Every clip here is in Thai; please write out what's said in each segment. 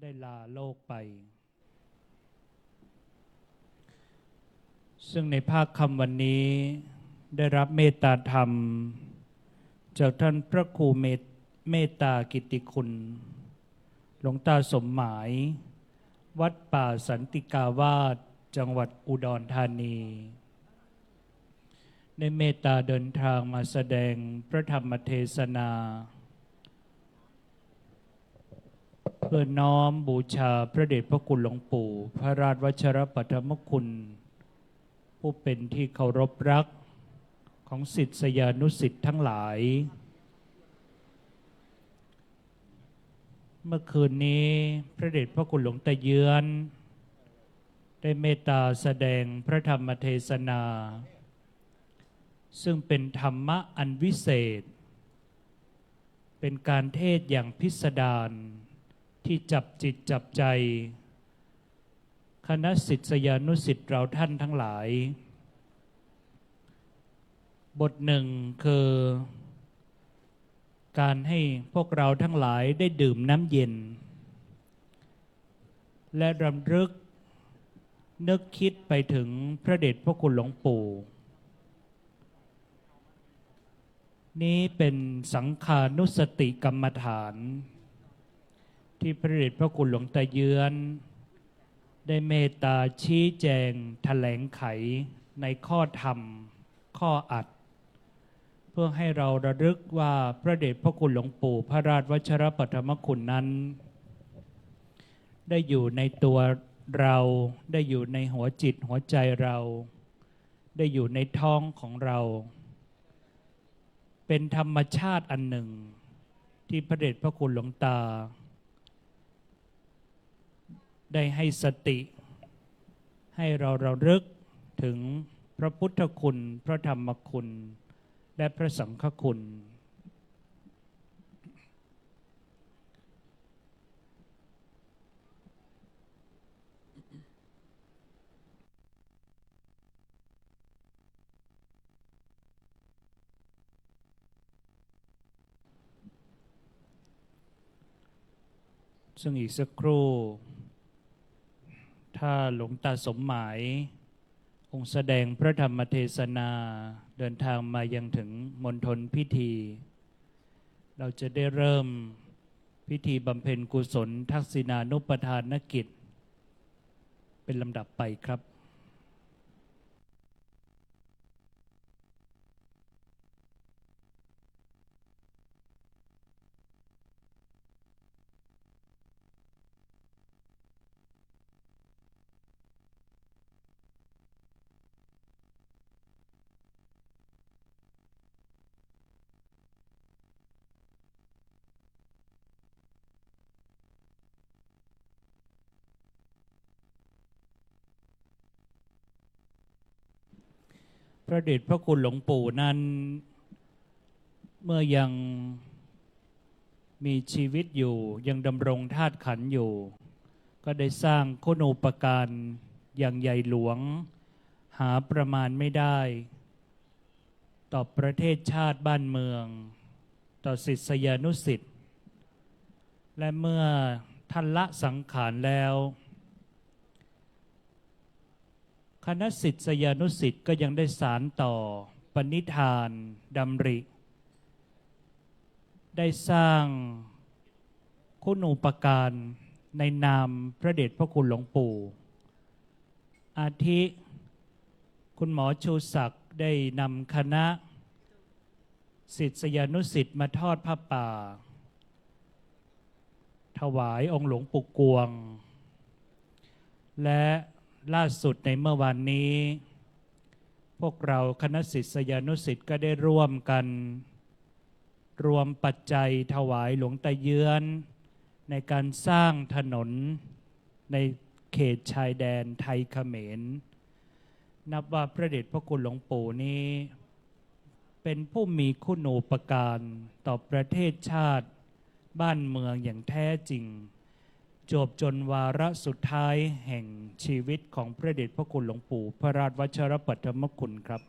ได้ลาโลกไปซึ่งในภาคคำวันนี้ได้รับเมตตาธรรมจากท่านพระครูเมตตากิตติคุณหลวงตาสมหมายวัดป่าสันติกาวาสจังหวัดอุดรธานีได้เมตตาเดินทางมาแสดงพระธรรมเทศนาเพื่อน้อมบูชาพระเดชพระคุณหลวงปู่พระราชวชิรปัทมคุณผู้เป็นที่เคารพรักของศิษยานุศิษย์ทั้งหลายเมื่อคืนนี้พระเดชพระคุณหลวงตาเยือนได้เมตตาแสดงพระธรรมเทศนาซึ่งเป็นธรรมะอันวิเศษเป็นการเทศน์อย่างพิสดารที่จับจิตจับใจคณะศิษยานุศิษย์เราท่านทั้งหลายบทหนึ่งคือการให้พวกเราทั้งหลายได้ดื่มน้ำเย็นและรำลึกนึกคิดไปถึงพระเดชพระคุณหลวงปู่นี้เป็นสังฆานุสติกรรมฐานที่พระเดชพระคุณหลวงตาเยือนได้เมตตาชี้แจงแถลงไขในข้อธรรมข้ออัดเพื่อให้เราระลึกว่าพระเดชพระคุณหลวงปู่พระราชวชิรปัทมคุณนั้นได้อยู่ในตัวเราได้อยู่ในหัวจิตหัวใจเราได้อยู่ในท้องของเราเป็นธรรมชาติอันหนึ่งที่พระเดชพระคุณหลวงตาได้ให้สติให้เราระลึกถึงพระพุทธคุณพระธรรมคุณและพระสังฆคุณ ซึ่งอีกสักครู่ถ้าหลวงตาสมหมายองค์แสดงพระธรรมเทศนาเดินทางมายังถึงมณฑลพิธี เราจะได้เริ่มพิธีบำเพ็ญกุศลทักษิณานุปทานกิจเป็นลำดับไปครับ พระเดชพระคุณหลวงปู่นั้นเมื่อยังมีชีวิตอยู่ยังดำรงธาตุขันธ์อยู่ก็ได้สร้างคุณูปการอย่างใหญ่หลวงหาประมาณไม่ได้ต่อประเทศชาติบ้านเมืองต่อศิษยานุศิษย์และเมื่อท่านละสังขารแล้วคณะศิษยานุศิษย์ก็ยังได้สานต่อปณิธานดำริได้สร้างคุณูปการในนามพระเดชพระคุณหลวงปู่อาทิคุณหมอชูศักดิ์ได้นำคณะศิษยานุศิษย์มาทอดผ้าป่าถวายองค์หลวงปู่กวงและล่าสุดในเมื่อวานนี้พวกเราคณะศิษยานุศิษย์ก็ได้ร่วมกันรวมปัจจัยถวายหลวงตาเยื้อนในการสร้างถนนในเขตชายแดนไทยเขมรนับว่าพระเดชพระคุณหลวงปู่นี้เป็นผู้มีคุณูปการต่อประเทศชาติบ้านเมืองอย่างแท้จริงจบจนวาระสุดท้ายแห่งชีวิตของพระเดชพระคุณหลวงปู่พระราชวชิรปัทมคุณครับ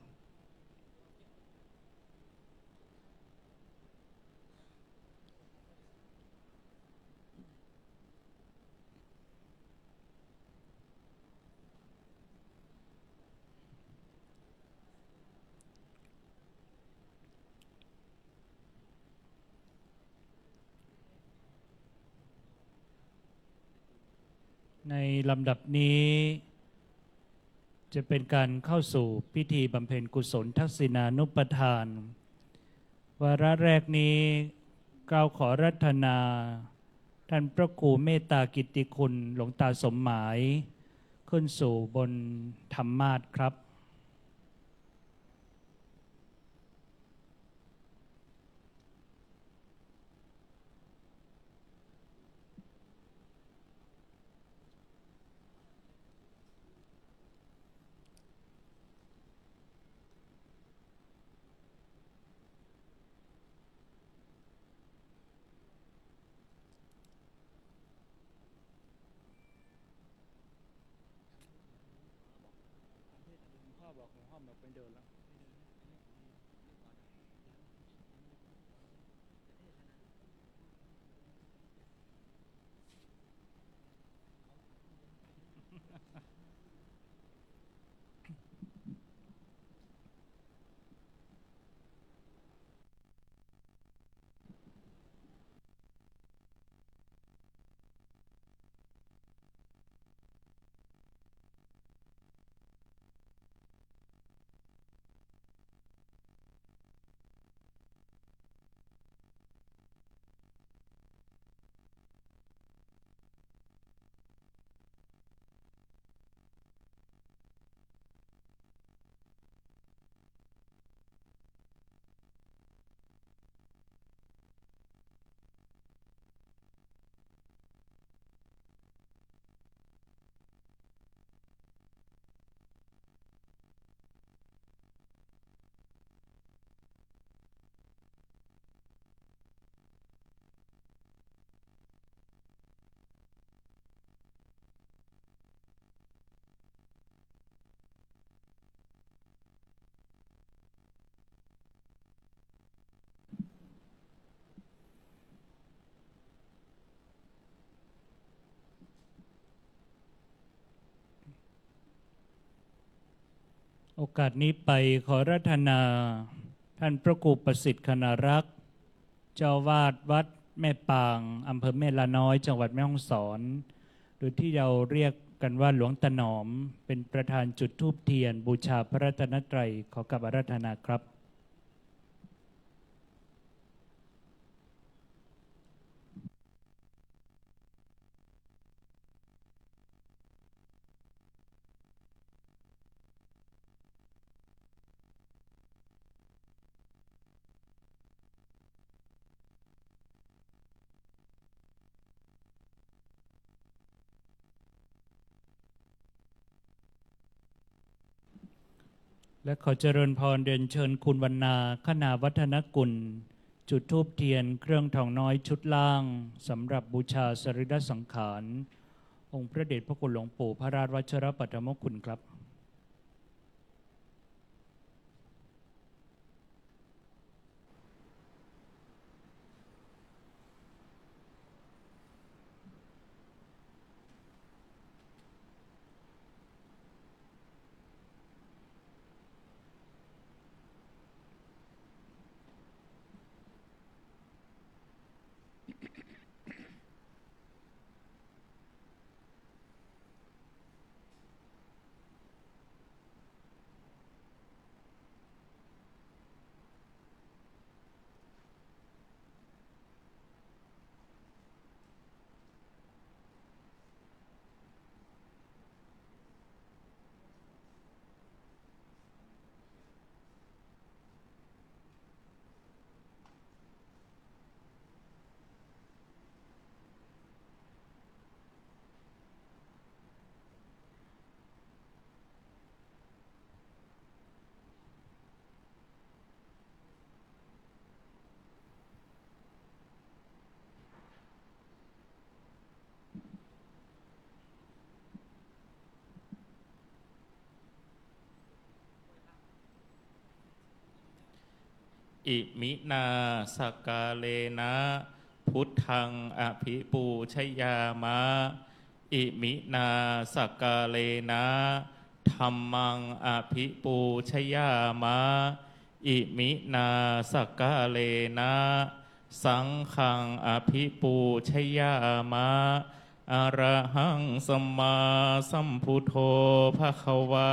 ในลำดับนี้จะเป็นการเข้าสู่พิธีบำเพ็ญกุศลทักษิณานุปทานวาระแรกนี้กล่าวขอรัตนาท่านพระครูเมตตากิตติคุณหลวงตาสมหมายขึ้นสู่บนธรรมาสน์ครับพ่อบอกหลวงพ่อบอกไปเดินแล้ว โอกาสนี้ไปขอรัตนาท่านพระครูประสิทธิ์คณรักษ์เจ้าวาดวัดแม่ปางอำเภอแม่ละน้อยจังหวัดแม่ฮ่องสอนโดยที่เราเรียกกันว่าหลวงตาหนอมเป็นประธานจุดธูปเทียนบูชาพระรัตนตรัยขอกราบอาราธนาครับและขอเจริญพรเรียนเชิญคุณวรรณาคณาวัฒนกุลจุดธูปเทียนเครื่องทองน้อยชุดล่างสำหรับบูชาสรีระสังขารองค์พระเดชพระคุณหลวงปู่พระราชวัชรปัตตมคุณครับอิมินาสกาเลนะพุทธังอภิปูชยามะอิมินาสกาเลนะธัมมังอภิปูชยามะอิมินาสกาเลนะสังฆังอภิปูชยามะอรหังสัมมาสัมพุทโธภควา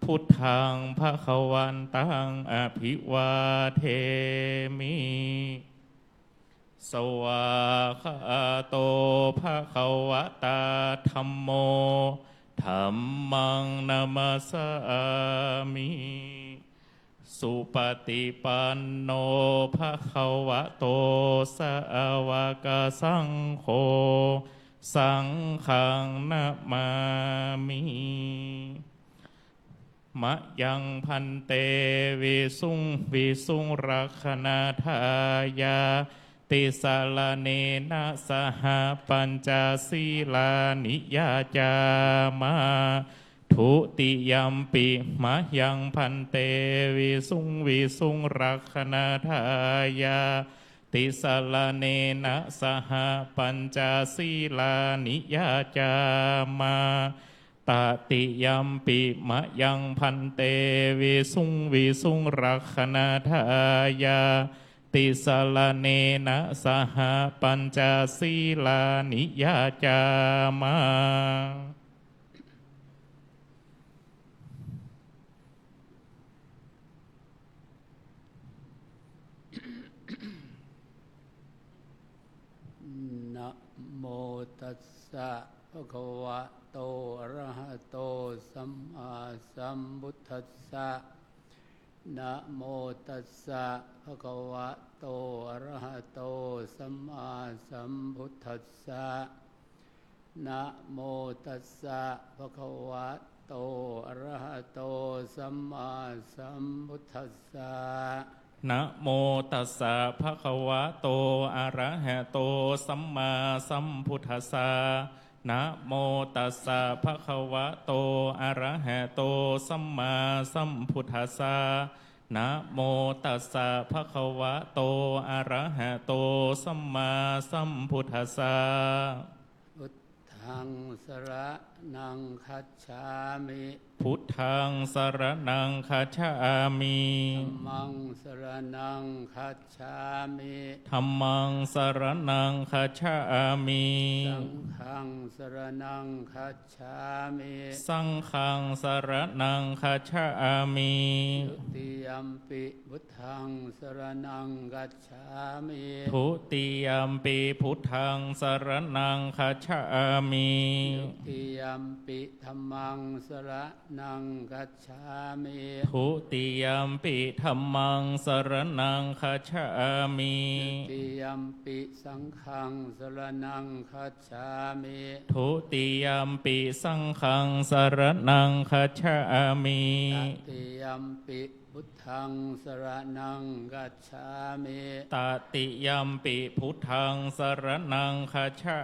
พุทธังภคะวันตังอภิวาเทมิสวากขาโตภคะวะตาธัมโมธัมมังนามัสสามิสุปฏิปันโนภคะวะโตสาวกสังโฆสังฆังนะมามิมะยังพันเตวิสุงรักขณาทายาติสาลเนนะสหปัญจศีลานิยาจามาทุติยัมปิมะยังพันเตวิสุงรักขณาทายาติสาลเนนะสหปัญจศีลานิยาจามาตติยัมปิมะยังพันเตวิสุงรักขณาทายาติสาลเนนะสหปัญจศีลานิยาจามานะโมตัสสะภะคะวะโตอะระหะโตสัมมาสัมพุทธัสสะนะโมตัสสะภะคะวะโตอะระหะโตสัมมาสัมพุทธัสสะนะโมตัสสะภะคะวะโตอะระหะโตสัมมาสัมพุทธัสสะนะโมตัสสะภะคะวะโตอะระหะโตสัมมาสัมพุทธัสสะนะโมตัสสะภะคะวะโตอะระหะโตสัมมาสัมพุทธัสสะนะโมตัสสะภะคะวะโตอะระหะโตสัมมาสัมพุทธัสสะพุทธังสระ นังคัจฉามิ พุทธังสรณังคัจฉามิ ธัมมังสรณังคัจฉามิ ธัมมังสรณังคัจฉามิ สังฆังสรณังคัจฉามิ สังฆังสรณังคัจฉามิ ทุติยัมปิพุทธังสรณังกัจฉามิ ทุติยัมปิพุทธังสรณังคัจฉามิ ทุติยัมปิธัมมังสรณังกัจฉามิ ทุติยัมปิธัมมังสรณังคัจฉามิ ทุติยัมปิสังฆังสรณังคัจฉามิ ทุติยัมปิสังฆังสรณังคัจฉามิ ตติยัมปิพุทธังสรณังกัจฉามิ ตติยัมปิพุทธังสรณังคัจฉา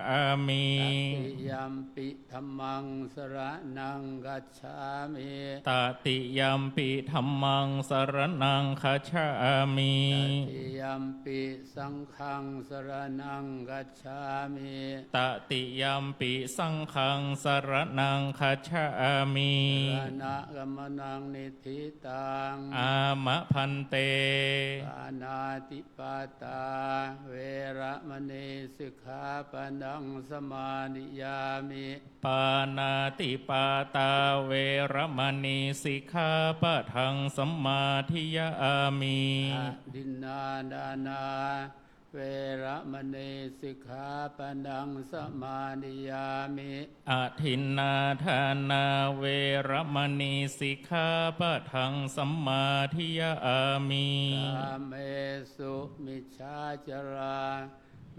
มิ ตติยัมปิธัมมังสรณังกัจฉามิ ตติยัมปิธัมมังสรณังคัจฉามิ ตติยัมปิสังฆังสรณังกัจฉามิ ตติยัมปิสังฆังสรณังคัจฉามิ สรณะกัมมนังนิธิตัง อามะพันเต ปานาติปาตาเวระมณีสิกขาปะนังสมานิยามิ ปานาติปาตาเวรมณีสิกขาปะทังสัมมาทิยามิ อดินนาดานาเวระมณีสิกขาปะนังสมานิยามิ อทินนาทานาเวรมณีสิกขาปะทังสัมมาทิยามิ กาเมสุมิชฌาจารา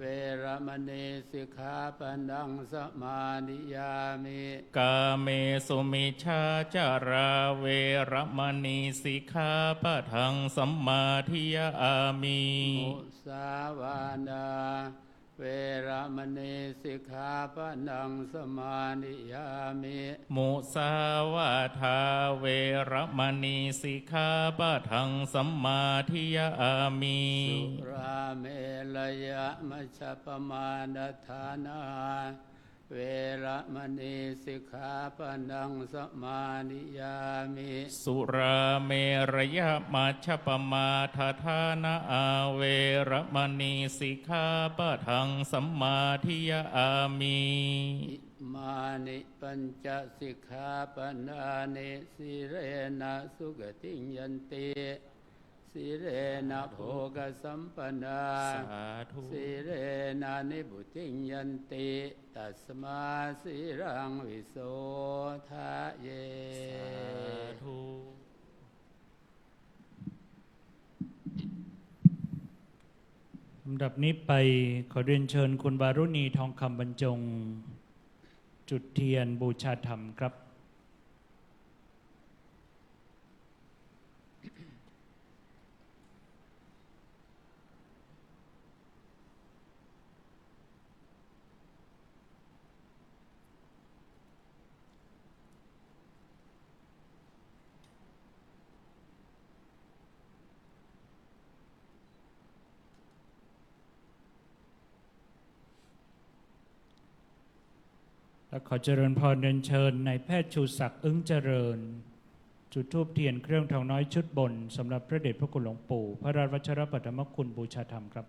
เวระมณีสิกขาปะนังสมานิยามิ กาเมสุมิชาจาราเวรมณีสิกขาปะทังสัมมาทิยามิ มุสาวาดาเวระมณีสิกขาปะนังสมานิยามิ มุสาวาทาเวรมณีสิกขาปะทังสัมมาทิยามิ สุราเมลยะมัชฌปมาดฐานาเวระมณีสิกขาปะนังสมานิยามิ สุราเมรยมัชฌปมาทฐานาเวรมณีสิกขาปะทังสัมมาทิยามิ อิมานิปัญจสิกขาปนานิสิเรนะสุขติงยันติสิเรนะโภกสัมปนา สาธุ สิเรนะนิบุติงยันติตัสมาสิรังวิโสทะเย สาธุ ลำดับนี้ไปขอเรียนเชิญคุณวารุณีทองคำบรรจง จุดเทียนบูชาธรรมครับ และขอเจริญพรเรียนเชิญในายแพทย์ชูศักดิ์อึ้งเจริญ จุดธูปเทียนเครื่องทองน้อยชุดบนสำหรับพระเดชพระคุณหลวงปู่ พระราชวัชรปัตมคุณบูชาธรรมครับ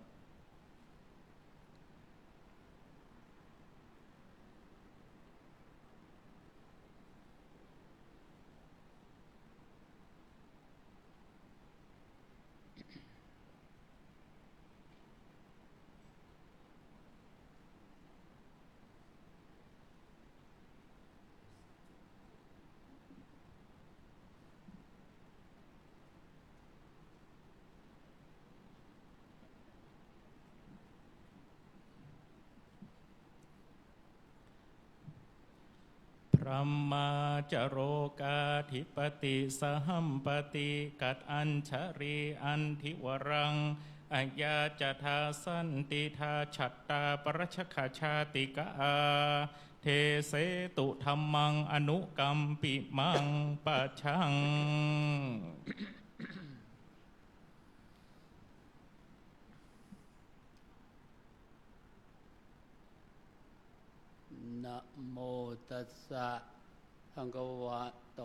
พระมาจโรกาธิปติสหัมปติกัดอัญชรีอันทิวรังอัญญาจทาสันติทาฉัตตาปรชขาชาติกาเทเสตุธรรมังอนุกัมปิมังปะชัง นะ นะโมตัสสะภะคะวะโต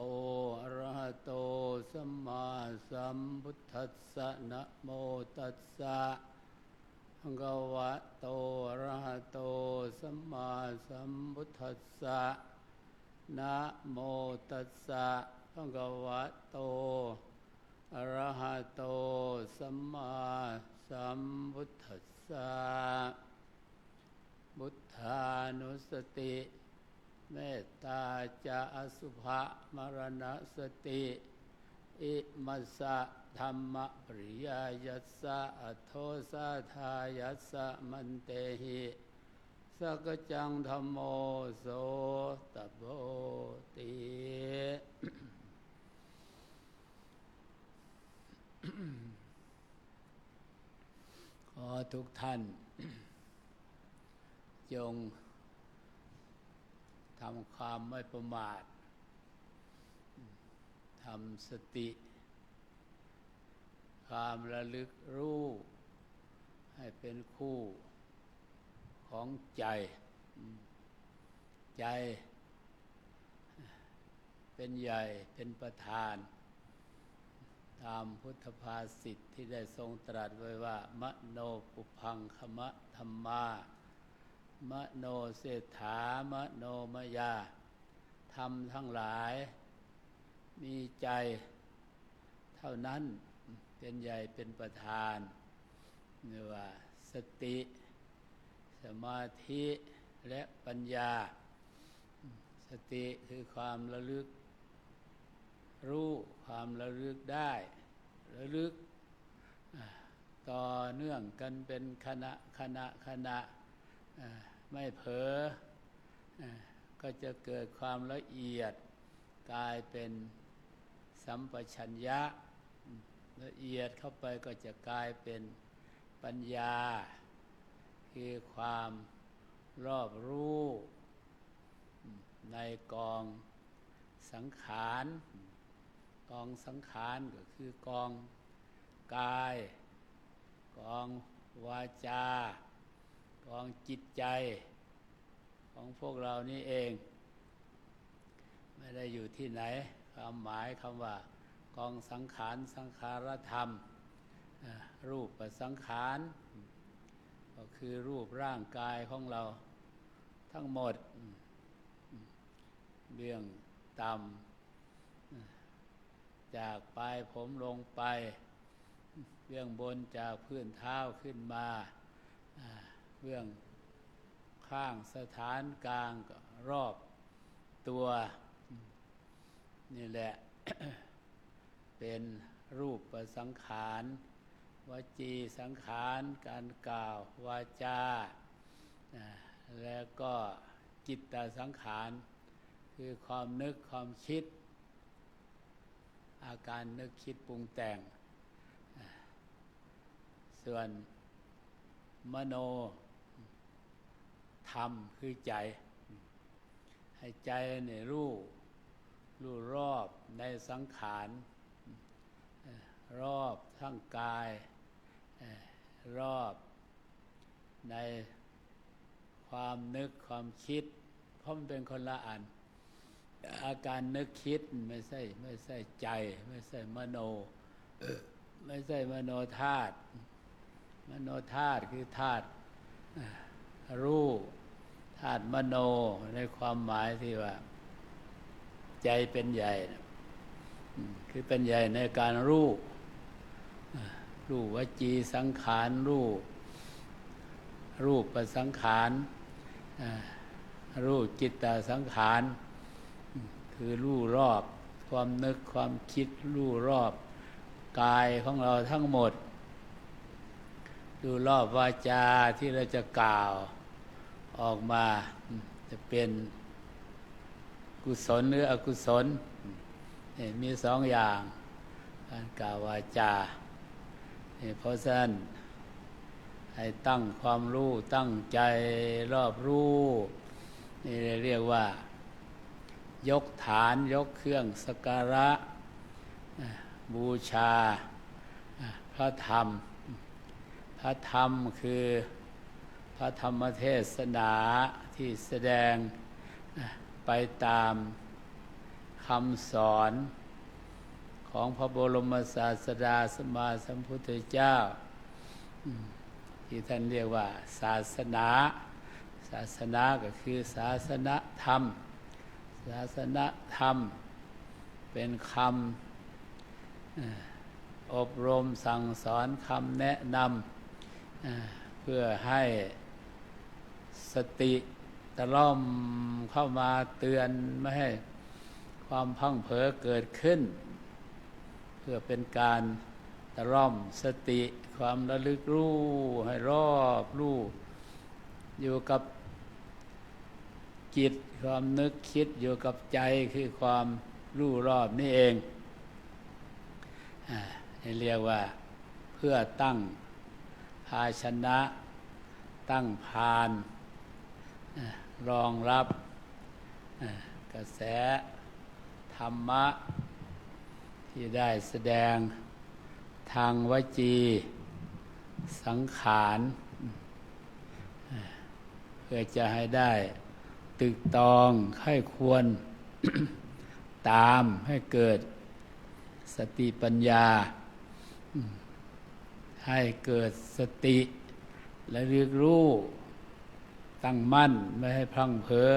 อะระหะโตสัมมาสัมพุทธัสสะนะโมตัสสะภะคะวะโตอะระหะโตสัมมาสัมพุทธัสสะนะโมตัสสะภะคะวะโตอะระหะโตสัมมาสัมพุทธัสสะพุทธานุสติเมตตาจะอสุภะมรณสติอิมัสสะธัมมปริยายัสสะอโทสะทายัสสะมันเตหิสักจังธัมโมโสตโพติขอทุกท่านจงทำความไม่ประมาททำสติความระลึกรู้ให้เป็นคู่ของใจใจเป็นใหญ่เป็นประธานตามพุทธภาษิตที่ได้ทรงตรัสไว้ว่ามโนปุพังคมะธัมมามโนเศรษฐามโนมยาธรรมทั้งหลายมีใจเท่านั้นเป็นใหญ่เป็นประธานเรียกว่าสติสมาธิและปัญญาสติคือความระลึกรู้ความระลึกได้ระลึกต่อเนื่องกันเป็นขณะไม่เผลอก็จะเกิดความละเอียดกลายเป็นสัมปชัญญะละเอียดเข้าไปก็จะกลายเป็นปัญญาคือความรอบรู้ในกองสังขารกองสังขารก็คือกองกายกองวาจากองจิตใจของพวกเรานี่เองไม่ได้อยู่ที่ไหนความหมายคำว่ากองสังขารสังขารธรรมรูปสังขารก็คือรูปร่างกายของเราทั้งหมดเบื้องต่ำจากปลายผมลงไปเบื้องบนจากพื้นเท้าขึ้นมาเบื้องข้างสถานกลางก็รอบตัวนี่แหละ เป็นรูปสังขารวจีสังขารการกล่าววาจาแล้วก็จิตตสังขารคือความนึกความคิดอาการนึกคิดปรุงแต่งส่วนมโนธรรมคือใจให้ใจเนี่ยรู้รอบในสังขารรอบทั้งกายรอบในความนึกความคิดเพราะมันเป็นคนละอันอาการนึกคิดไม่ใช่ใจไม่ใช่มโนไม่ใช่มโนธาตุมโนธาตุคือธาตุรู้ธาตุมโนในความหมายที่ว่าใจเป็นใหญ่คือเป็นใหญ่ในการรู้วจีสังขารรูปสังขารรู้จิตตสังขารคือรู้รอบความนึกความคิดรู้รอบกายของเราทั้งหมดรู้รอบวาจาที่เราจะกล่าวออกมาจะเป็นกุศลหรืออกุศลมีสองอย่างการกล่าววาจาเพราะฉะนั้นให้ตั้งความรู้ตั้งใจรอบรู้นี่เรียกว่ายกฐานยกเครื่องสักการะบูชาพระธรรมคือพระธรรมเทศนาที่แสดง ไปตามคำสอนของพระบรมศาสดาสัมมาสัมพุทธเจ้าที่ท่านเรียกว่าศาสนาศาสนาก็คือศาสนธรรมศาสนธรรมเป็นคำอบรมสั่งสอนคำแนะนำเพื่อให้สติตะล่อมเข้ามาเตือนไม่ให้ความพลั้งเผลอเกิดขึ้นเพื่อเป็นการตะล่อมสติความระลึกรู้ให้รอบรู้อยู่กับจิตความนึกคิดอยู่กับใจคือความรู้รอบนี่เองนี่เรียกว่าเพื่อตั้งภาชนะตั้งพานรองรับกระแสธรรมะที่ได้แสดงทางวจีสังขารเพื่อจะให้ได้ตึกตองไข้ควร ตามให้เกิดสติปัญญาให้เกิดสติและเรียกรู้ตั้งมั่นไม่ให้พลั้งเผลอ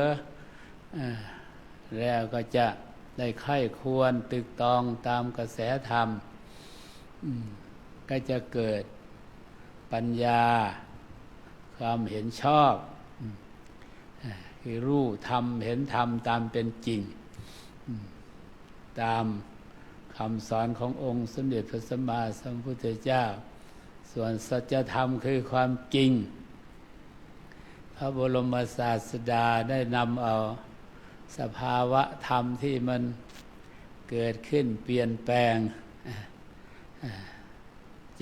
แล้วก็จะได้ไข้ควรตึกตองตามกระแสธรรมก็จะเกิดปัญญาความเห็นชอบคือรู้ธรรมเห็นธรรมตามเป็นจริงตามคำสอนขององค์สมเด็จพระสัมมาสัมพุทธเจ้าส่วนสัจธรรมคือความจริงพระบรมศาสดาได้นำเอาสภาวะธรรมที่มันเกิดขึ้นเปลี่ยนแปลง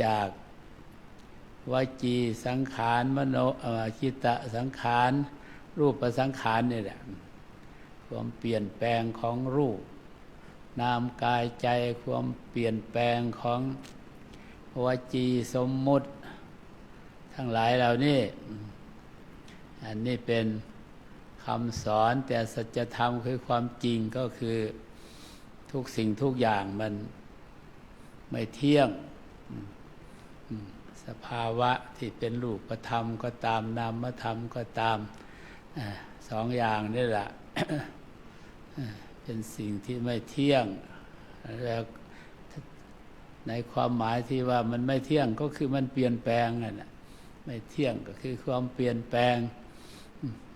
จากวจีสังขารมโนจิตตสังขารรูปสังขารนี่แหละความเปลี่ยนแปลงของรูปนามกายใจความเปลี่ยนแปลงของวจีสมมุติทั้งหลายเหล่านี้อันนี้เป็นคำสอนแต่สัจธรรมคือความจริงก็คือทุกสิ่งทุกอย่างมันไม่เที่ยงสภาวะที่เป็นรูปธรรมก็ตามนามธรรมก็ตามสองอย่างนี่แหละ เป็นสิ่งที่ไม่เที่ยงแล้วในความหมายที่ว่ามันไม่เที่ยงก็คือมันเปลี่ยนแปลงนั่นแหละไม่เที่ยงก็คือความเปลี่ยนแปลง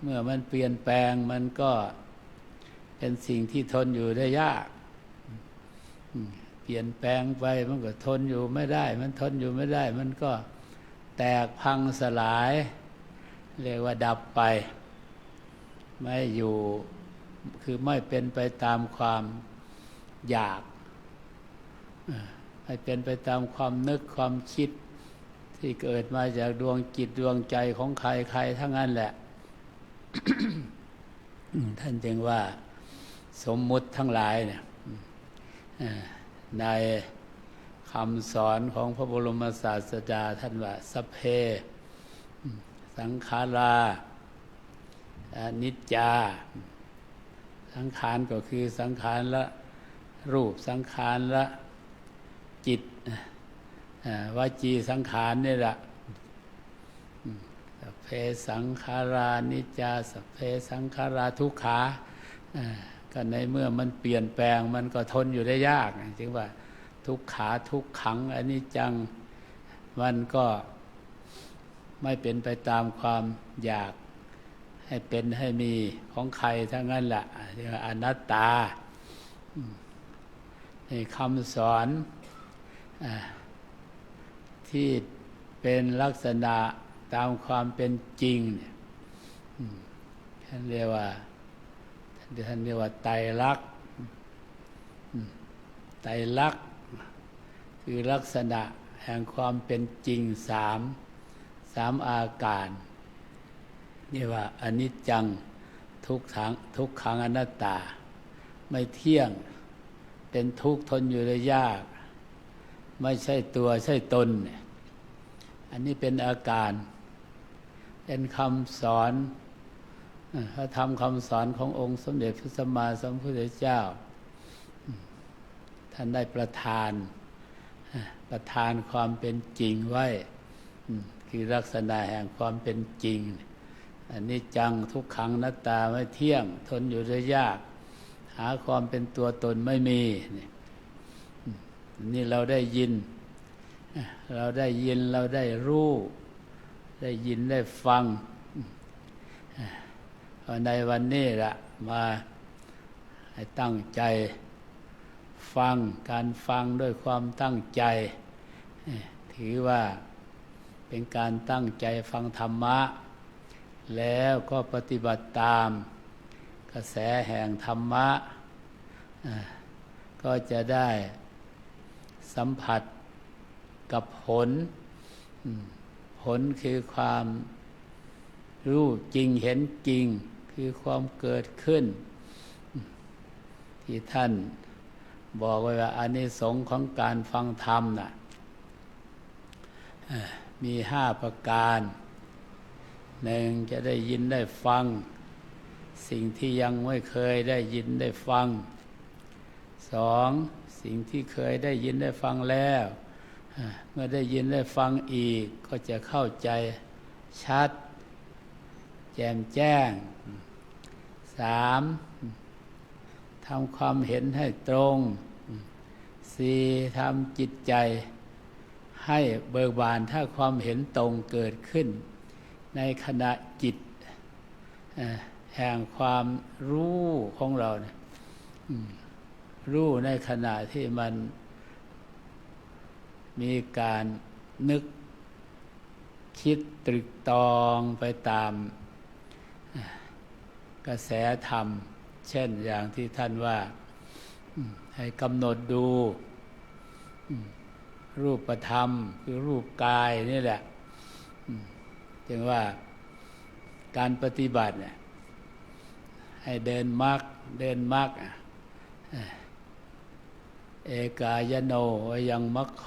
เมื่อมันเปลี่ยนแปลงมันก็เป็นสิ่งที่ทนอยู่ได้ยากเปลี่ยนแปลงไปมันก็ทนอยู่ไม่ได้มันทนอยู่ไม่ได้มันก็แตกพังสลายเรียกว่าดับไปไม่อยู่คือไม่เป็นไปตามความอยากไม่เป็นไปตามความนึกความคิดที่เกิดมาจากดวงจิตดวงใจของใครๆทั้งนั้นแหละ ท่านจึงว่าสมมุติทั้งหลายเนี่ยในคำสอนของพระบรมศาสดาท่านว่าสัพเพสังขาราอนิจจาสังขารก็คือสังขารละรูปสังขารละจิตวจีสังขารนี่แหละสัพเพสังขารานิจจาสัพเพสังขาราทุกขาก็ในเมื่อมันเปลี่ยนแปลงมันก็ทนอยู่ได้ยากจึงว่าทุกขาทุกขังอนิจจังมันก็ไม่เป็นไปตามความอยากให้เป็นให้มีของใครทั้งนั้นแหละเรียกว่าอนัตตานี่คำสอนที่เป็นลักษณะตามความเป็นจริงเนี่ยท่านเรียกว่าไตรลักษณ์ไตรลักษณ์คือลักษณะแห่งความเป็นจริงสามอาการนี่ว่าอนิจจังทุกขังอนัตตาไม่เที่ยงเป็นทุกข์ทนอยู่ได้ยากไม่ใช่ตัวใช่ตนอันนี้เป็นอาการเป็นคำสอน พระธรรมคำสอนขององค์สมเด็จพระสัมมาสัมพุทธเจ้าท่านได้ประทานความเป็นจริงไว้คือลักษณะแห่งความเป็นจริงอันนี้จังทุกขังอนัตตาไม่เที่ยงทนอยู่ได้ยากหาความเป็นตัวตนไม่มีนี่เราได้ยินเราได้รู้ได้ยินได้ฟังในวันนี้ละมาให้ตั้งใจฟังการฟังด้วยความตั้งใจถือว่าเป็นการตั้งใจฟังธรรมะแล้วก็ปฏิบัติตามกระแสแห่งธรรมะก็จะได้สัมผัสกับผลคือความรู้จริงเห็นจริงคือความเกิดขึ้นที่ท่านบอกไว้ว่าอานิสงส์ของการฟังธรรมน่ะมี5 ประการ1จะได้ยินได้ฟังสิ่งที่ยังไม่เคยได้ยินได้ฟัง2สิ่งที่เคยได้ยินได้ฟังแล้วเมื่อได้ยินได้ฟังอีกก็จะเข้าใจชัดแจ่มแจ้ง3ทำความเห็นให้ตรง4ทำจิตใจให้เบิกบานถ้าความเห็นตรงเกิดขึ้นในขณะจิตแห่งความรู้ของเราเนี่ยรู้ในขณะที่มันมีการนึกคิดตรึกตรองไปตามกระแสธรรมเช่นอย่างที่ท่านว่าให้กำหนดดูรูปธรรมคือรูปกายนี่แหละจึงว่าการปฏิบัติเนี่ยให้เดินมรรคเอกายโนยังมัคโค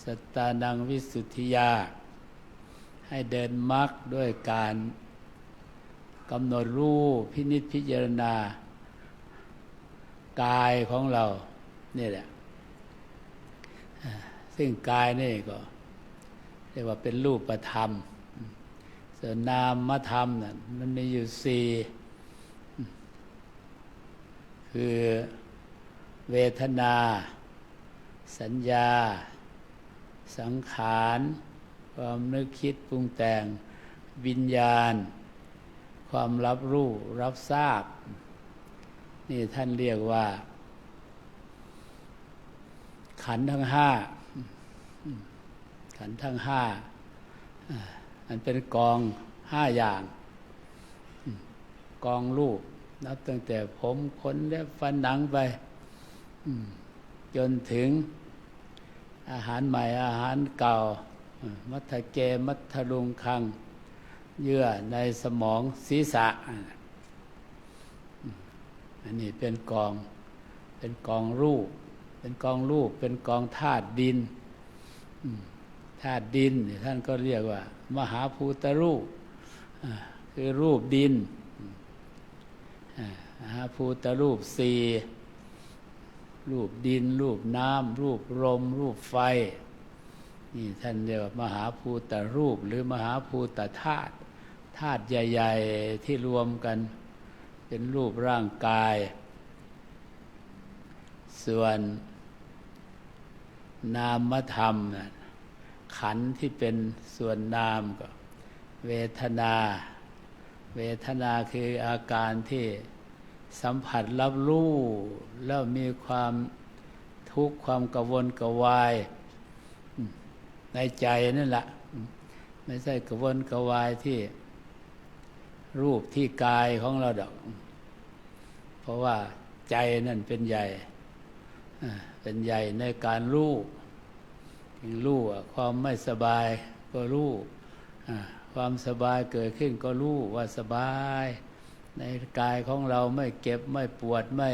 สัตตานังวิสุทธิยาให้เดินมรรคด้วยการกำหนดรู้พินิจพิจารณากายของเรานี่แหละซึ่งกายนี่ก็เรียกว่าเป็นรูปธรรมส่วนนามธรรมน่ะมันมีอยู่4คือเวทนาสัญญาสังขารความนึกคิดปรุงแต่งวิญญาณความรับรู้รับทราบนี่ท่านเรียกว่าขันธ์ทั้ง5ขันธ์ทั้ง5มันเป็นกอง5อย่างกองรูปนับตั้งแต่ผมขนเล็บฟันหนังไปจนถึงอาหารใหม่อาหารเก่ามัทธเกมัทธลุงคังเยื่อในสมองศีรษะอันนี้เป็นกองรูปเป็นกองธาตุดินธาตุดินท่านก็เรียกว่ามหาภูตรูปคือรูปดินมหาภูตรูป4รูปดินรูปน้ำรูปลมรูปไฟนี่ท่านเรียกว่ามหาภูตรูปหรือมหาภูตธาตุใหญ่ๆที่รวมกันเป็นรูปร่างกายส่วนนามธรรมขันธ์ที่เป็นส่วนนามก็เวทนาคืออาการที่สัมผัสรับรู้แล้วมีความทุกข์ความกังวลกวายในใจนั่นแหละไม่ใช่กังวลกวายที่รูปที่กายของเราดอกเพราะว่าใจนั่นเป็นใหญ่ในการรู้ความไม่สบายก็รู้ความสบายเกิดขึ้นก็รู้ว่าสบายในกายของเราไม่เจ็บไม่ปวดไม่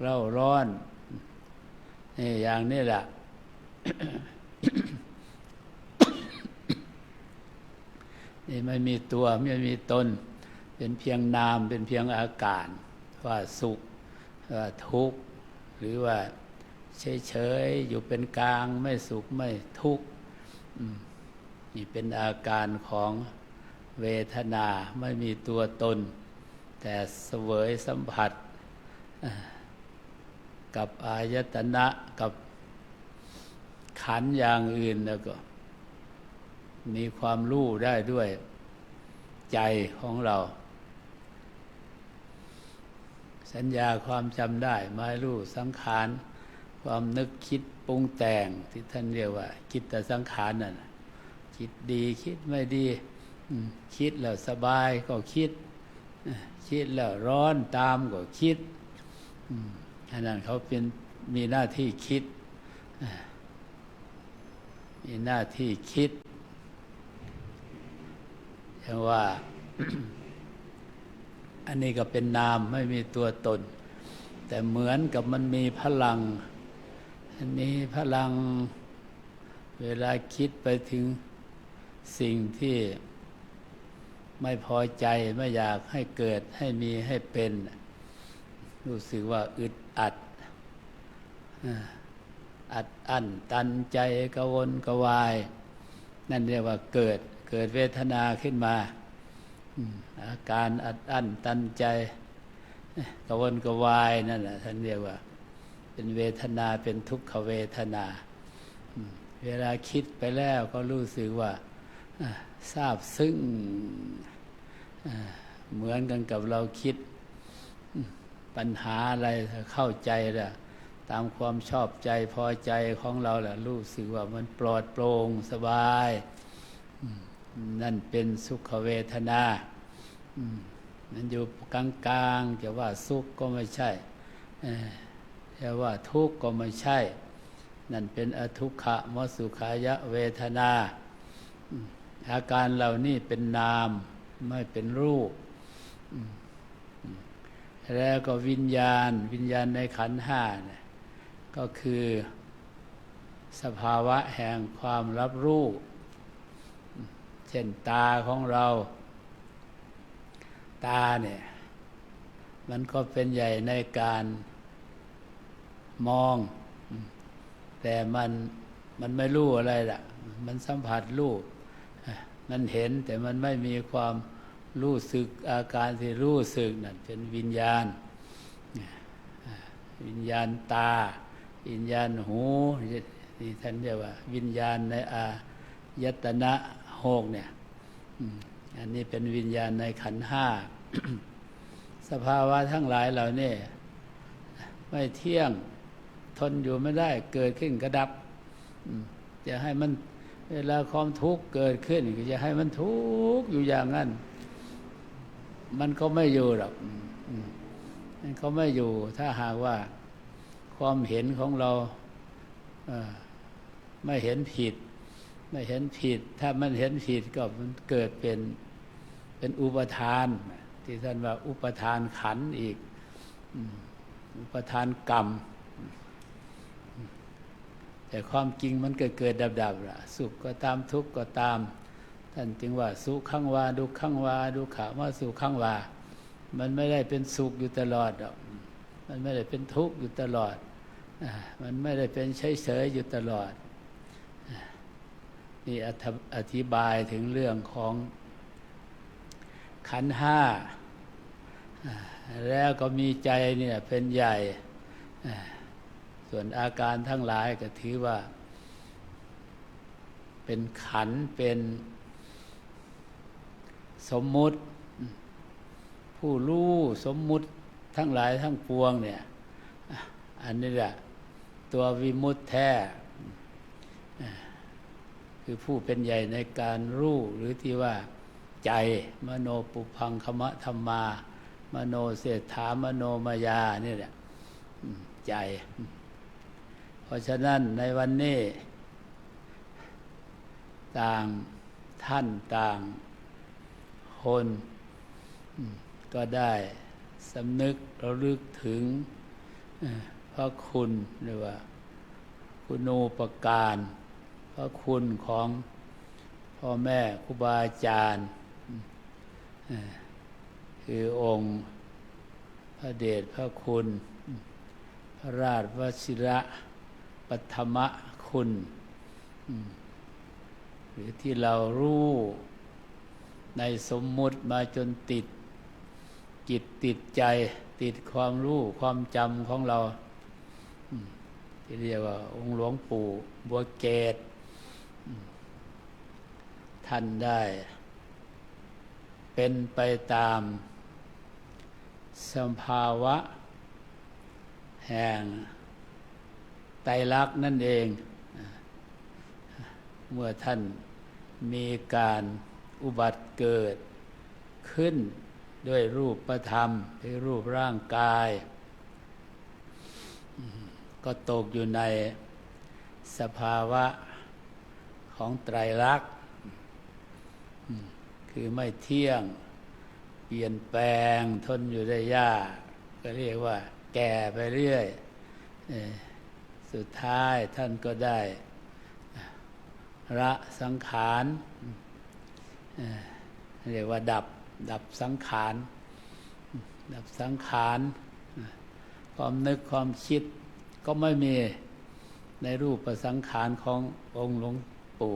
เร่าร้อนนี่อย่างนี้แหละ นี่ไม่มีตัวไม่มีตนเป็นเพียงนามเป็นเพียงอาการว่าสุขว่าทุกข์หรือว่าเฉยๆอยู่เป็นกลางไม่สุขไม่ทุกข์นี่เป็นอาการของเวทนาไม่มีตัวตนแต่เสวยสัมผัสกับอายตนะกับขันธ์อย่างอื่นแล้วก็มีความรู้ได้ด้วยใจของเราสัญญาความจำได้หมายรู้สังขารความนึกคิดปรุงแต่งที่ท่านเรียกว่าจิตตสังขารนั่นคิดดีคิดไม่ดีคิดแล้วสบายก็คิดคิดแล้วร้อนตามก็คิดอันนั้นเขาเป็นมีหน้าที่คิดมีหน้าที่คิดอย่างว่า อันนี้ก็เป็นนามไม่มีตัวตนแต่เหมือนกับมันมีพลังอันนี้พลังเวลาคิดไปถึงสิ่งที่ไม่พอใจไม่อยากให้เกิดให้มีให้เป็นรู้สึกว่าอึดอัดอั้นตันใจกระวนกระวายนั่นเรียกว่าเกิดเวทนาขึ้นมาอาการอั้นตันใจกระวนกระวายนั่นแหละท่านเรียกว่าเป็นเวทนาเป็นทุกขเวทนาเวลาคิดไปแล้วก็รู้สึกว่าซาบซึ้งเหมือนกันกับเราคิดปัญหาอะไรเข้าใจแล้วตามความชอบใจพอใจของเราแหละรู้สึกว่ามันปลอดโปร่งสบายนั่นเป็นสุขเวทนานั่นอยู่กลางๆจะว่าสุขก็ไม่ใช่จะว่าทุกข์ก็ไม่ใช่นั่นเป็นอทุกขมสุขายะเวทนาอาการเหล่านี้เป็นนามไม่เป็นรูปแล้วก็วิญญาณในขันธ์ห้าเนี่ยก็คือสภาวะแห่งความรับรู้เช่นตาของเราตาเนี่ยมันก็เป็นใหญ่ในการมองแต่มันไม่รู้อะไรล่ะมันสัมผัสรู้มันเห็นแต่มันไม่มีความรู้สึกอาการที่รู้สึกนั่นเป็นวิญญาณตาวิญญาณหูที่ท่านเรียกว่าวิญญาณในอายตนะหกเนี่ยอันนี้เป็นวิญญาณในขันธ์ห้า สภาวะทั้งหลายเหล่านี้ไม่เที่ยงทนอยู่ไม่ได้เกิดขึ้นก็ดับจะให้มันเวลาความทุกข์เกิดขึ้นก็จะให้มันทุกข์อยู่อย่างนั้นมันก็ไม่อยู่หรอกมันก็ไม่อยู่ถ้าหากว่าความเห็นของเราไม่เห็นผิดถ้ามันเห็นผิดก็มันเกิดเป็นอุปทานที่ท่านว่าอุปทานขันธ์อีกอุปทานกรรมแต่ความจริงมันเกิดดับๆล่ะสุขก็ตามทุกข์ก็ตามท่านจึงว่าสุขังวาดุขังวาดุขะวาสุขังวามันไม่ได้เป็นสุขอยู่ตลอดหรอกมันไม่ได้เป็นทุกข์อยู่ตลอดมันไม่ได้เป็นเฉยๆอยู่ตลอดนี่อธิบายถึงเรื่องของขันธ์ห้าแล้วก็มีใจเนี่ยเป็นใหญ่ส่วนอาการทั้งหลายก็ถือว่าเป็นขันธ์เป็นสมมุติผู้รู้สมมุติทั้งหลายทั้งปวงเนี่ยอันนี้แหละตัววิมุตติแท้คือผู้เป็นใหญ่ในการรู้หรือที่ว่าใจมโนปุพังคมะธัมมามโนเศรษฐามโนมายานี่แหละใจเพราะฉะนั้นในวันนี้ต่างท่านต่างคนก็ได้สำนึกระลึกถึงพระคุณหรือว่าคุณูปการพระคุณของพ่อแม่ครูบาอาจารย์ คือองค์พระเดชพระคุณพระราชวชิระปัทมคุณหรือที่เรารู้ในสมมุติมาจนติดจิตติดใจติดความรู้ความจำของเราที่เรียกว่าองค์หลวงปู่บัวเกศท่านได้เป็นไปตามสภาวะแห่งไตรลักษณ์นั่นเองเมื่อท่านมีการอุบัติเกิดขึ้นด้วยรูปธรรมคือรูปร่างกายก็ตกอยู่ในสภาวะของไตรลักษณ์คือไม่เที่ยงเปลี่ยนแปลงทนอยู่ได้ยากก็เรียกว่าแก่ไปเรื่อยสุดท้ายท่านก็ได้ละสังขารเรียกว่าดับสังขารดับสังขารความนึกความคิดก็ไม่มีในรูปสังขารขององค์หลวงปู่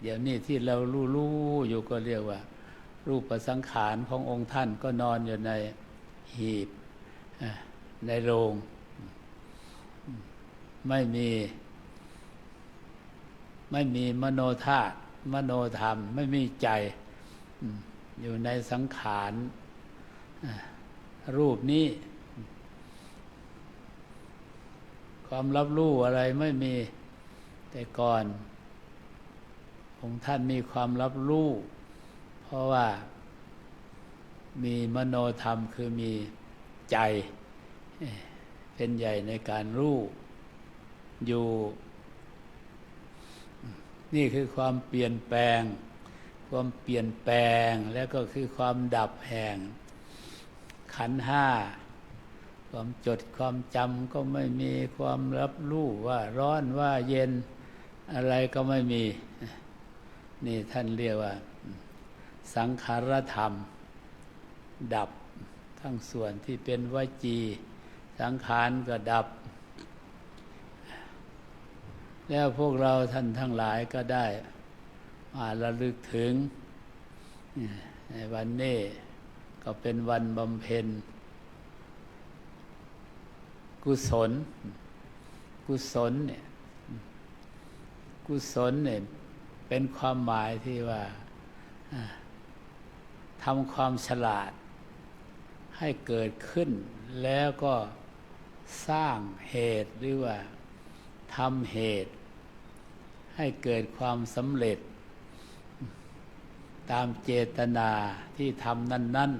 เดี๋ยวนี้ที่เรารู้อยู่ก็เรียกว่ารูปสังขารขององค์ท่านก็นอนอยู่ในหีบในโรงไม่มีมโนธาตุมโนธรรมไม่มีใจอยู่ในสังขารรูปนี้ความรับรู้อะไรไม่มีแต่ก่อนองค์ท่านมีความรับรู้เพราะว่ามีมโนธรรมคือมีใจเป็นใหญ่ในการรู้อยู่นี่คือความเปลี่ยนแปลงแล้วก็คือความดับแห่งขันธ์ห้าความจดความจำก็ไม่มีความรับรู้ว่าร้อนว่าเย็นอะไรก็ไม่มีนี่ท่านเรียกว่าสังขารธรรมดับทั้งส่วนที่เป็นวจีสังขารก็ดับแล้วพวกเราท่านทั้งหลายก็ได้มาระลึกถึงในวันนี้ก็เป็นวันบำเพ็ญกุศลเนี่ยเป็นความหมายที่ว่าทำความฉลาดให้เกิดขึ้นแล้วก็สร้างเหตุหรือว่าทำเหตุให้เกิดความสำเร็จตามเจตนาที่ทำนั้น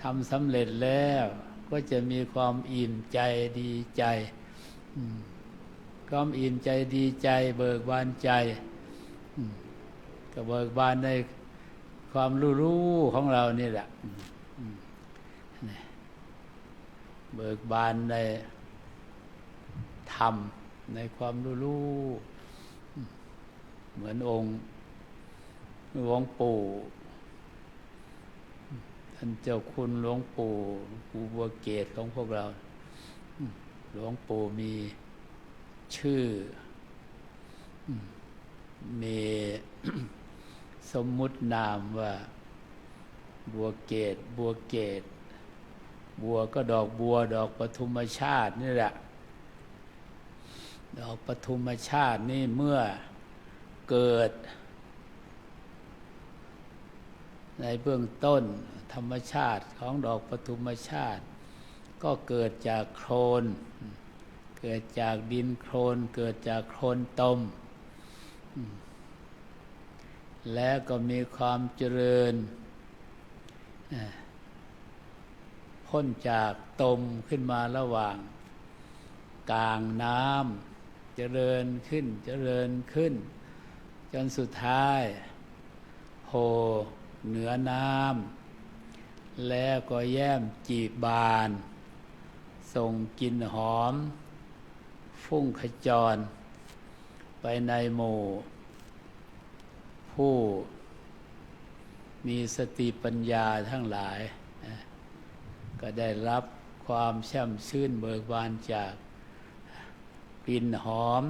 ทำสำเร็จแล้วก็จะมีความอิ่มใจดีใจความอิ่มใจดีใจเบิกบานใจก็เบิกบานในความรู้ของเรานี่แหละเบิกบานในธรรมในความรู้เหมือนองค์หลวงปู่ท่านเจ้าคุณหลวงปู่บัวเกศของพวกเราหลวงปู่มีชื่อมี สมมุตินามว่าบัวเกศบัวก็ดอกบัวดอกปทุมชาตินี่แหละดอกปทุมชาตินี่เมื่อเกิดในเบื้องต้นธรรมชาติของดอกปทุมชาติก็เกิดจากโคลนเกิดจากดินโคลนเกิดจากโคลนตมแล้วก็มีความเจริญพ้นจากตมขึ้นมาระหว่างกลางน้ำเจริญขึ้นจนสุดท้ายโผล่เหนือน้ำแล้วก็แย้มจีบบานส่งกลิ่นหอมฟุ้งขจรไปในหมู่ผู้ มีสติปัญญาทั้งหลายก็ได้รับความแช่มชื่นเบิกบานจากกลิ่นหอม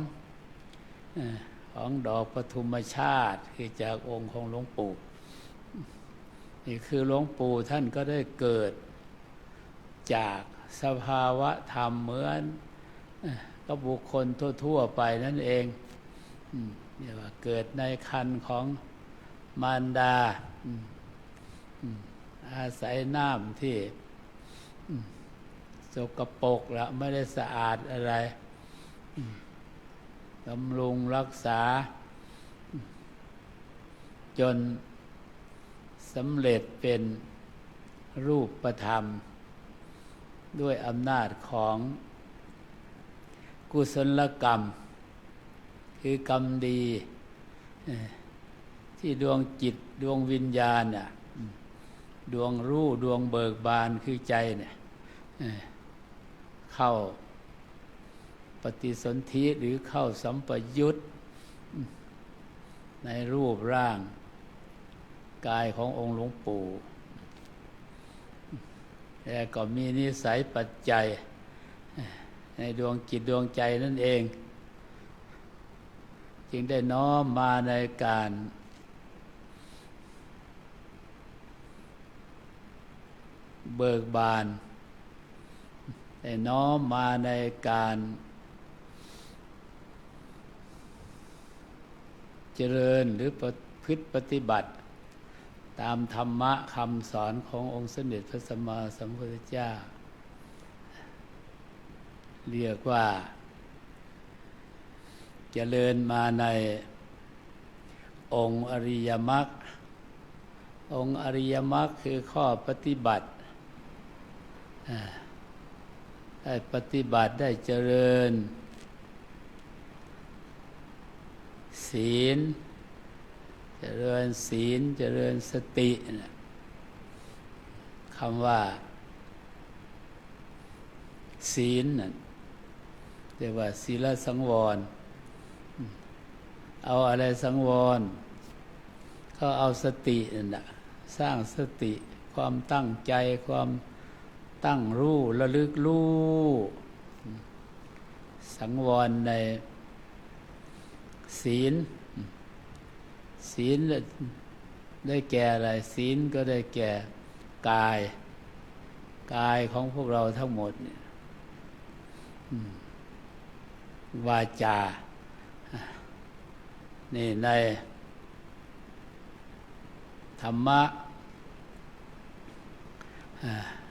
ของดอกปฐุมชาติคือจากองค์ของหลวงปู่นี่คือหลวงปู่ท่านก็ได้เกิดจากสภาวะธรรมเหมือนก็บุคคลทั่วๆไปนั่นเองเรียกว่าเกิดในครรภ์ของมารดาอาศัยน้ำที่สกปรกละไม่ได้สะอาดอะไรบำรุงรักษาจนสำเร็จเป็นรูปธรรมด้วยอำนาจของกุศลกรรมคือกรรมดีที่ดวงจิตดวงวิญญาณดวงรู้ดวงเบิกบานคือใจเนี่ยเข้าปฏิสนธิหรือเข้าสัมปยุตในรูปร่างกายขององค์หลวงปู่แล้วก็มีนิสัยปัจจัยในดวงจิตดวงใจนั่นเองจึงได้น้อมมาในการเบิกบานได้น้อมมาในการเจริญหรือประพฤติปฏิบัติตามธรรมะคำสอนขององค์สมเด็จพระสัมมาสัมพุทธเจ้าเรียกว่าเจริญมาในองค์อริยมรรคองค์อริยมรรคคือข้อปฏิบัติได้ปฏิบัติได้เจริญศีลเจริญศีลเจริญสติคำว่าศีลเรียกว่าศีลสังวรเอาอะไรสังวรก็เอาสตินั่นแหละสร้างสติความตั้งใจความตั้งรู้ระลึกรู้สังวรในศีลศีลได้แก่อะไรศีลก็ได้แก่กายของพวกเราทั้งหมดเนี่ยวาจานี่ในธรรมะ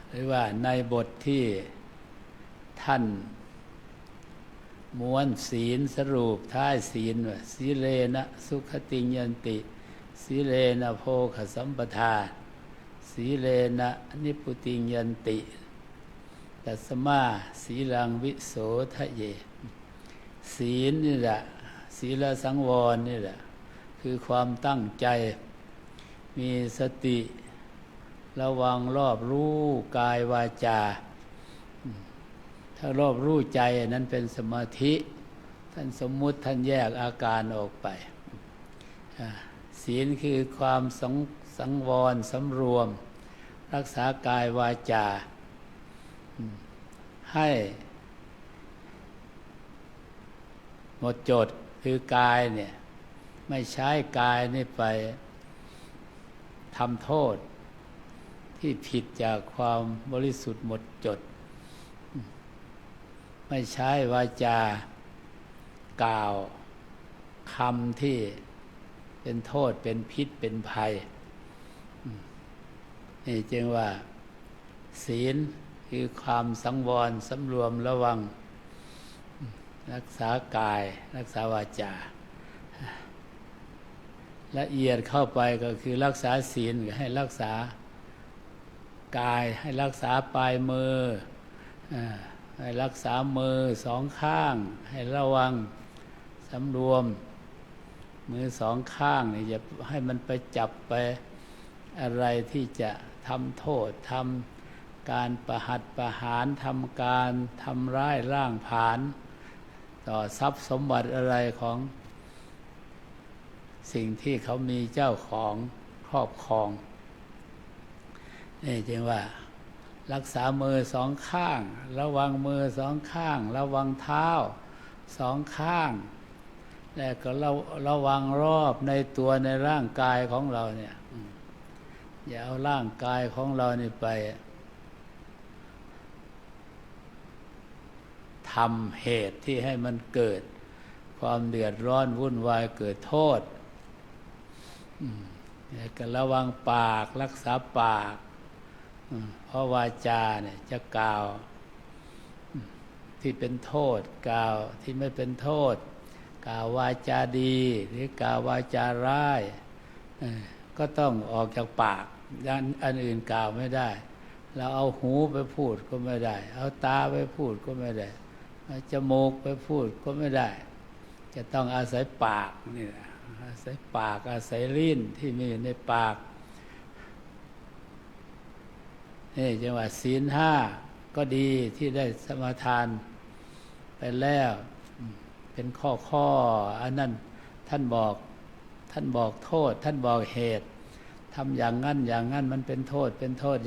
หรือว่าในบทที่ท่านม้วนศีลสรุปท้ายศีลว่าสีเลนะสุขติยันติสีเลนะโภคสัมปทาสีเลนะนิพพุติยันติตัสมาสีลังวิโสทะเยศีลนี่แหละศีลสังวรนี่แหละคือความตั้งใจมีสติระวังรอบรู้กายวาจาถ้ารอบรู้ใจนั้นเป็นสมาธิท่านสมมุติท่านแยกอาการออกไปศีลคือความสังวรสำรวมรักษากายวาจาให้หมดจดคือกายเนี่ยไม่ใช้กายนี่ไปทำโทษที่ผิดจากความบริสุทธิ์หมดจดไม่ใช้วาจากล่าวคำที่เป็นโทษเป็นพิษเป็นภัยนี่จึงว่าศีลคือความสังวรสำรวมระวังรักษากายรักษาวาจาละเอียดเข้าไปก็คือรักษาศีลให้รักษากายให้รักษาปลายมือให้รักษามือสองข้างให้ระวังสำรวมมือสองข้างนี่อย่าให้มันไปจับไปอะไรที่จะทำโทษทำการประหัตประหารทำการทำร้ายร่างผานต่อทรัพย์สมบัติอะไรของสิ่งที่เขามีเจ้าของครอบครอง นี่จึงว่ารักษามือสองข้าง ระวังมือสองข้าง ระวังเท้าสองข้าง แล้วก็ระวังรอบในตัวในร่างกายของเราเนี่ยอย่าเอาร่างกายของเรานี่ไปทำเหตุที่ให้มันเกิดความเดือดร้อนวุ่นวายเกิดโทษแล้วก็ระวังปากรักษาปากเพราะวาจาเนี่ยจะกล่าวที่เป็นโทษกล่าวที่ไม่เป็นโทษกล่าววาจาดีหรือกล่าววาจาร้ายก็ต้องออกจากปากอันอื่นกล่าวไม่ได้เราเอาหูไปพูดก็ไม่ได้เอาตาไปพูดก็ไม่ได้เอาจมูกไปพูดก็ไม่ได้จะต้องอาศัยปากนี่นะอาศัยปากอาศัยลิ้นที่มีอยู่ในปากนี่จังหวะศีลห้าก็ดีที่ได้สมาทานไปแล้วเป็นข้ออันนั้นท่านบอกโทษท่านบอกเหตุทำอย่างนั้นมันเป็นโทษ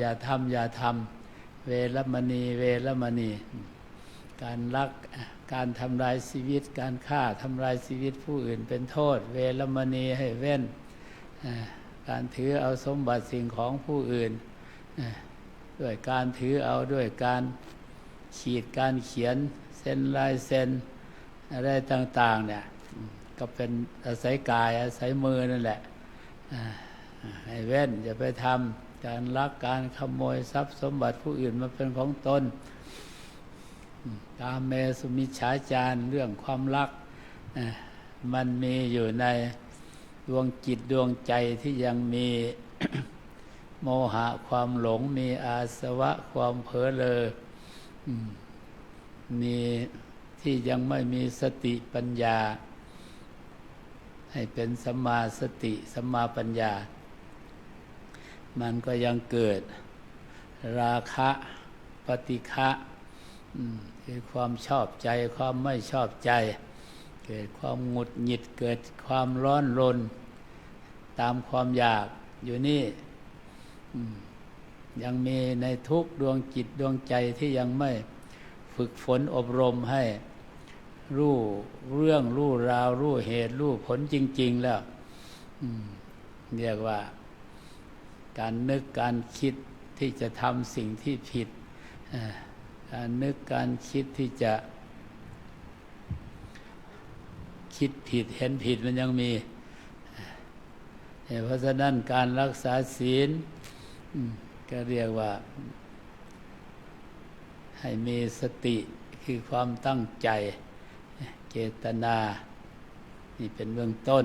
อย่าทำเวรมณีการลักการทำลายชีวิตการฆ่าทำลายชีวิตผู้อื่นเป็นโทษเวรมณีให้เว้นการถือเอาสมบัติสิ่งของผู้อื่นด้วยการถือเอาด้วยการขีดการเขียนเซ็นลายเซ็นอะไรต่างๆเนี่ยก็เป็นอาศัยกายอาศัยมือนั่นแหละให้เว้นอย่าไปทำการลักการขโมยทรัพย์สมบัติผู้อื่นมาเป็นของตนกาเมสุมิจฉาจารเรื่องความรักมันมีอยู่ในดวงจิตดวงใจที่ยังมี โมหะความหลงมีอาสวะความเผลอเลอมีที่ยังไม่มีสติปัญญาให้เป็นสัมมาสติสัมมาปัญญามันก็ยังเกิดราคะปฏิฆะคือความชอบใจความไม่ชอบใจเกิดความหงุดหงิดเกิดความร้อนรนตามความอยากอยู่นี่ยังมีในทุกดวงจิตดวงใจที่ยังไม่ฝึกฝนอบรมให้รู้เรื่องรู้ราวรู้เหตุรู้ผลจริงๆแล้วเรียกว่าการนึกการคิดที่จะทำสิ่งที่ผิดการนึกการคิดที่จะคิดผิดเห็นผิดมันยังมีเพราะฉะนั้นการรักษาศีลก็เรียกว่าให้มีสติคือความตั้งใจเจตนานี่เป็นเบื้องต้น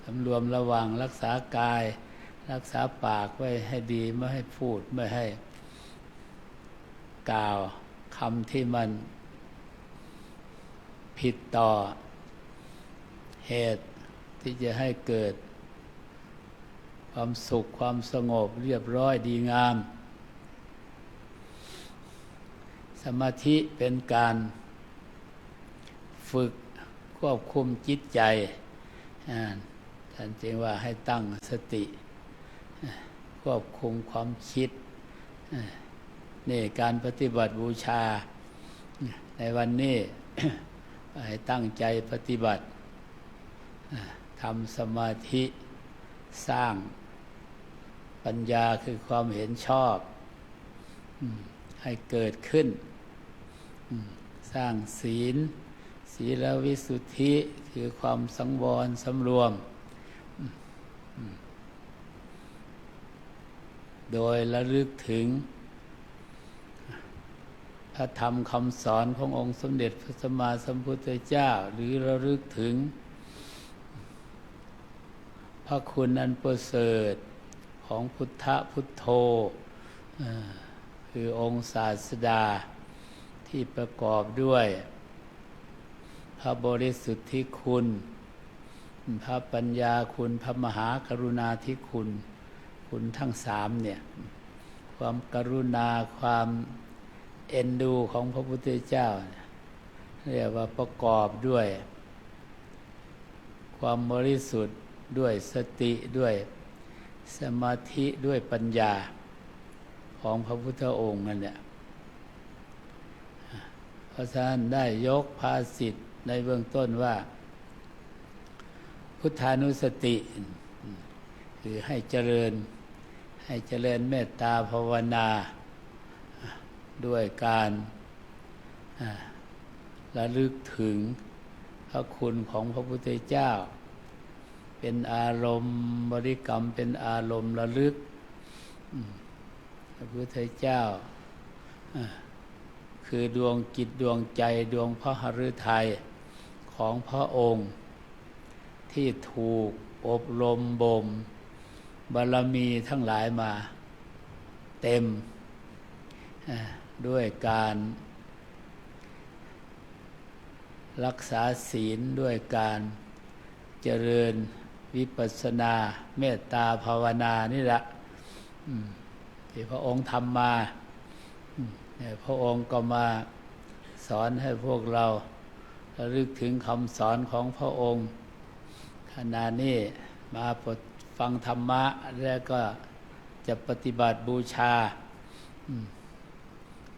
สำรวมระวังรักษากายรักษาปากไว้ให้ดีไม่ให้พูดไม่ให้กล่าวคำที่มันผิดต่อเหตุที่จะให้เกิดความสุขความสงบเรียบร้อยดีงามสมาธิเป็นการฝึกควบคุมจิตใจท่านจึงว่าให้ตั้งสติควบคุมความคิดนี่การปฏิบัติบูชาในวันนี้ ให้ตั้งใจปฏิบัติทำสมาธิสร้างปัญญาคือความเห็นชอบให้เกิดขึ้นสร้างศีลวิสุทธิคือความสังวรสำรวมโดยระลึกถึงพระธรรมคำสอนขององค์สมเด็จพระสัมมาสัมพุทธเจ้าหรือระลึกถึงพระคุณอันประเสริฐของพุทธพุทโธคือองค์ศาสดาที่ประกอบด้วยพระบริสุทธิคุณพระปัญญาคุณพระมหากรุณาธิคุณคุณทั้งสามเนี่ยความกรุณาความเอ็นดูของพระพุทธเจ้าเรียกว่าประกอบด้วยความบริสุทธิ์ด้วยสติด้วย สมาธิด้วยปัญญาของพระพุทธองค์นั่นแหละเพราะฉะนั้นได้ยกภาษิตในเบื้องต้นว่าพุทธานุสติคือให้เจริญเมตตาภาวนาด้วยการระลึกถึงพระคุณของพระพุทธเจ้าเป็นอารมณ์บริกรรมเป็นอารมณ์ระลึกพระพุทธเจ้าคือดวงจิตดวงใจดวงพระหฤทัยของพระองค์ที่ถูกอบรมบ่มบารมีทั้งหลายมาเต็มด้วยการรักษาศีลด้วยการเจริญวิปัสสนาเมตตาภาวนานี่แหละที่พระองค์ทำมาพระองค์ก็มาสอนให้พวกเราระลึกถึงคำสอนของพระองค์ขณะนี้มาฟังธรรมะแล้วก็จะปฏิบัติบูชา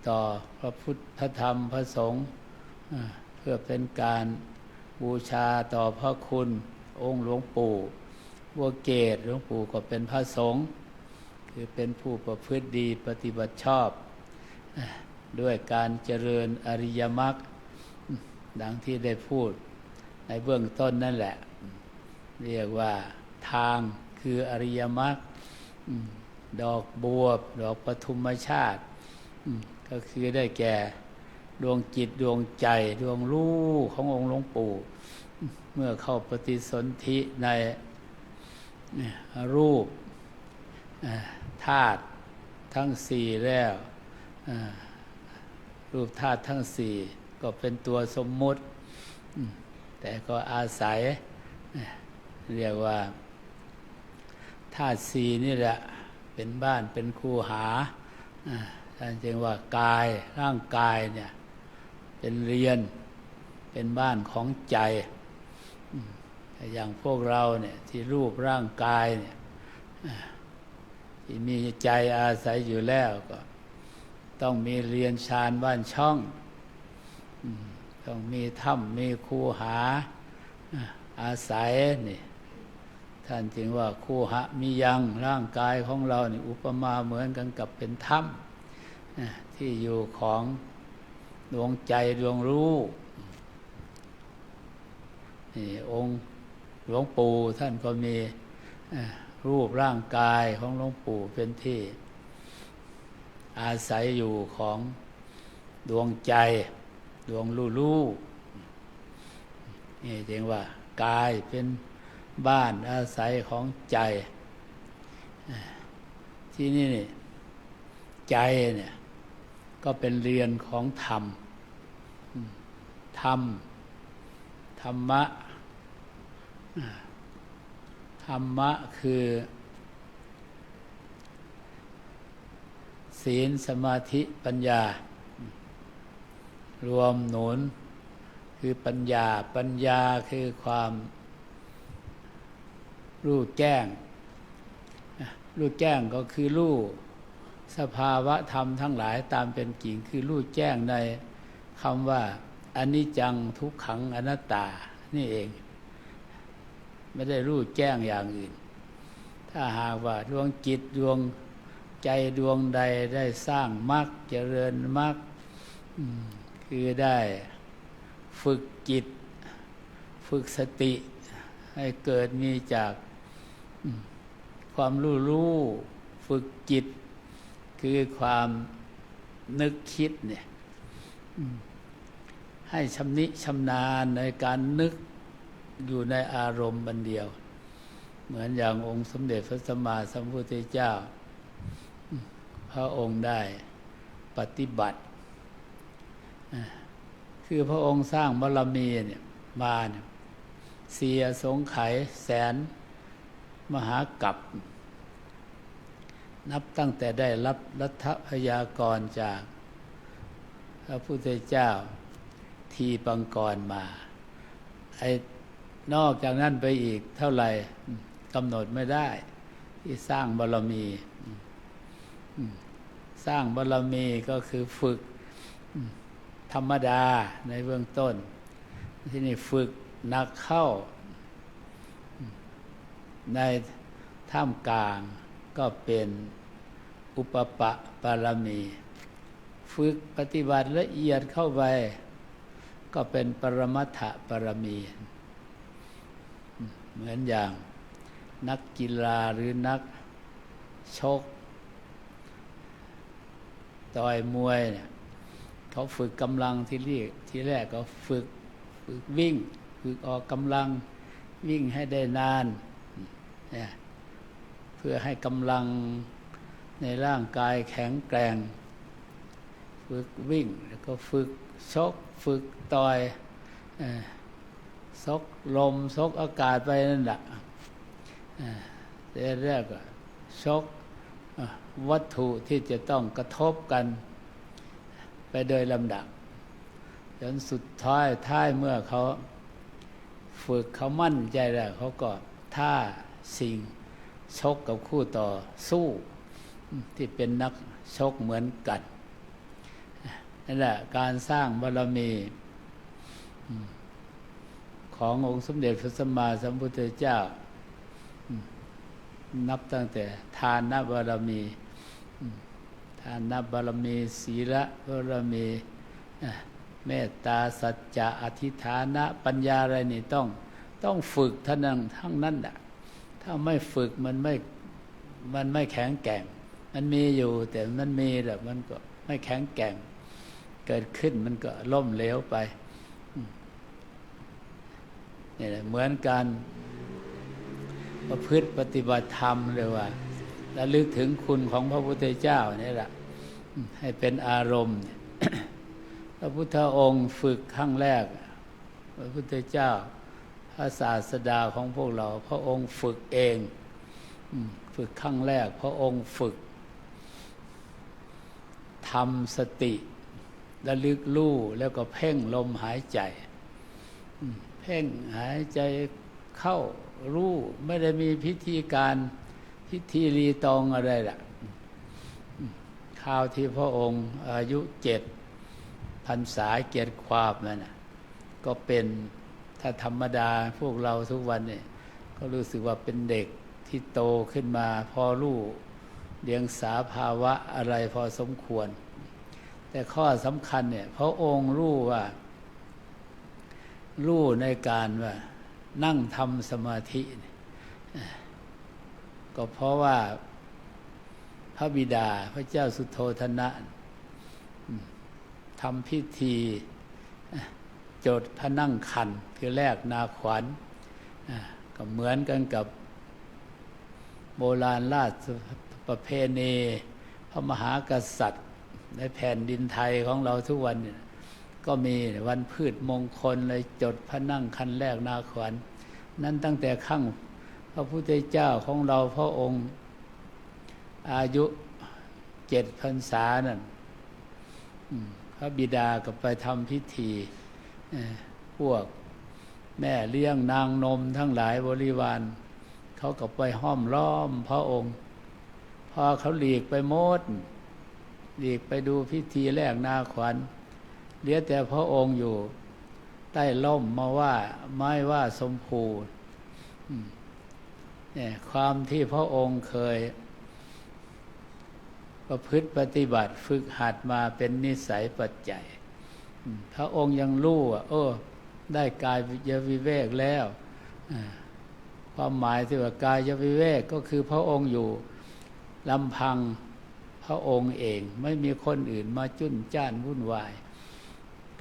ต่อพระพุทธพระธรรมพระสงฆ์เพื่อเป็นการบูชาต่อพระคุณองค์หลวงปู่บัวเกศหลวงปู่ก็เป็นพระสงฆ์คือเป็นผู้ประพฤติดีปฏิบัติชอบด้วยการเจริญอริยมรรคดังที่ได้พูดในเบื้องต้นนั่นแหละเรียกว่าทางคืออริยมรรคดอกบัวดอกปฐุมชาติก็คือได้แก่ดวงจิตดวงใจดวงรู้ขององค์หลวงปู่เมื่อเข้าปฏิสนธิในรูปธาตุทั้งสี่แล้วรูปธาตุทั้งสี่ก็เป็นตัวสมมุติแต่ก็อาศัยเรียกว่าธาตุสี่นี่แหละเป็นบ้านเป็นคูหาท่านจึงว่ากายร่างกายเนี่ยเป็นเรือนเป็นบ้านของใจอย่างพวกเราเนี่ยที่รูปร่างกายเนี่ยที่มีใจอาศัยอยู่แล้วก็ต้องมีเรือนชานบ้านช่องต้องมีถ้ำมีคูหาอาศัยนี่ท่านจึงว่าคูหะมิยังร่างกายของเรานี่อุปมาเหมือนกันกับเป็นถ้ำที่อยู่ของดวงใจดวงรู้นี่องค์หลวงปู่ท่านก็มีรูปร่างกายของหลวงปู่เป็นที่อาศัยอยู่ของดวงใจดวงรู้นี่เรียกว่ากายเป็นบ้านอาศัยของใจที่นี่ใจเนี่ยก็เป็นเรือนของธรรมธรรมะธรรมะคือศีลสมาธิปัญญารวมหนุนคือปัญญาคือความรู้แจ้งก็คือรู้สภาวะธรรมทั้งหลายตามเป็นจริงคือรู้แจ้งในคำว่าอนิจจังทุกขังอนัตตานี่เองไม่ได้รู้แจ้งอย่างอื่นถ้าหากว่าดวงจิตดวงใจดวงใดได้สร้างมรรคเจริญมรรคคือได้ฝึกจิตฝึกสติให้เกิดมีจากความรู้ฝึกจิตคือความนึกคิดเนี่ยให้ชำนิชำนาญในการนึกอยู่ในอารมณ์บันเดียวเหมือนอย่างองค์สมเด็จพระสัมมาสัมพุทธเจ้าพระองค์ได้ปฏิบัติคือพระองค์สร้างบารมีเนี่ยมาเนี่ยเสียสงไขยแสนมหากัปนับตั้งแต่ได้รับรัฐพยากรจากพระพุทธเจ้าทีปังกรมาไอ้นอกจากนั้นไปอีกเท่าไหร่กำหนดไม่ได้ ที่สร้างบารมีสร้างบารมีก็คือฝึกธรรมดาในเบื้องต้นที่นี่ฝึกหนักเข้าในท่ามกลางก็เป็นอุปปะบารมีฝึกปฏิบัติละเอียดเข้าไปก็เป็นปรมัตถบารมีเหมือนอย่างนักกีฬาหรือนักชกต่อยมวยเนี่ยเขาฝึกกำลังที่แรกก็ฝึกวิ่งฝึกออกกำลังวิ่งให้ได้นานเนี่ยเพื่อให้กำลังในร่างกายแข็งแกร่งฝึกวิ่งแล้วก็ฝึกชกฝึกต่อยซกลมซกอากาศไปนั่นแหละแต่แรกก็ชกวัตถุที่จะต้องกระทบกันไปโดยลำดับจนสุดท้ายเมื่อเขาฝึกเขามั่นใจแล้วเขาก็ท่าสิ่งชกกับคู่ต่อสู้ที่เป็นนักชกเหมือนกันนั่นแหละการสร้างบารมีขององค์สมเด็จพระสัมมาสัมพุทธเจ้านับตั้งแต่ทานบารมีทานบารมีศีลบารมีเมตตาสัจจะอธิฐานะปัญญาอะไรนี่ต้องฝึกทั้งนั้นแหละถ้าไม่ฝึกมันไม่แข็งแกร่งมันมีอยู่แต่มันมีแต่มันก็ไม่แข็งแกร่งเกิดขึ้นมันก็ล่มเหลวไปนี่แหละเหมือนการประพฤติปฏิบัติธรรมเลยว่าระลึกถึงคุณของพระพุทธเจ้านี่แหละให้เป็นอารมณ์ พระพุทธองค์ฝึกครั้งแรกพระพุทธเจ้าพระศาสดาของพวกเราพระองค์ฝึกเองฝึกครั้งแรกพระองค์ฝึกทำสติระลึกรู้แล้วก็เพ่งลมหายใจเพ่งหายใจเข้ารู้ไม่ได้มีพิธีรีตองอะไรล่ะคราวที่พระองค์อายุ7 พรรษา7 ขวบนั่นน่ะก็เป็นถ้าธรรมดาพวกเราทุกวันเนี่ยก็รู้สึกว่าเป็นเด็กที่โตขึ้นมาพอรู้เดียงสาภาวะอะไรพอสมควรแต่ข้อสำคัญเนี่ยพระองค์รู้ในการว่านั่งทำสมาธิก็เพราะว่าพระบิดาพระเจ้าสุโธทนะทำพิธีโจทย์พระนั่งคันคือแลกนาขวัญก็เหมือนกันกับโบราณราชประเพณีพระมหากษัตริย์ในแผ่นดินไทยของเราทุกวันเนี่ยก็มีวันพืชมงคลเลยจดพระนั่งคันแรกนาขวัญนั้นตั้งแต่ครั้งพระพุทธเจ้าของเราพระองค์อายุ7 พรรษานั่นพระบิดาก็ไปทำพิธีพวกแม่เลี้ยงนางนมทั้งหลายบริวารเขาก็ไปห้อมล้อมพระองค์พอเขาหลีกไปไปดูพิธีแรกนาขวัญเหลือแต่พระองค์อยู่ใต้ร่มมาว่าไม้ว่าสมภูเนี่ยความที่พระองค์เคยประพฤติปฏิบัติฝึกหัดมาเป็นนิสัยปัจจัยพระองค์ยังรู้ว่าได้กายวิเวกแล้วความหมายที่ว่ากายวิเวกก็คือพระองค์อยู่ลำพังพระองค์เองไม่มีคนอื่นมาจุ้นจ้านวุ่นวาย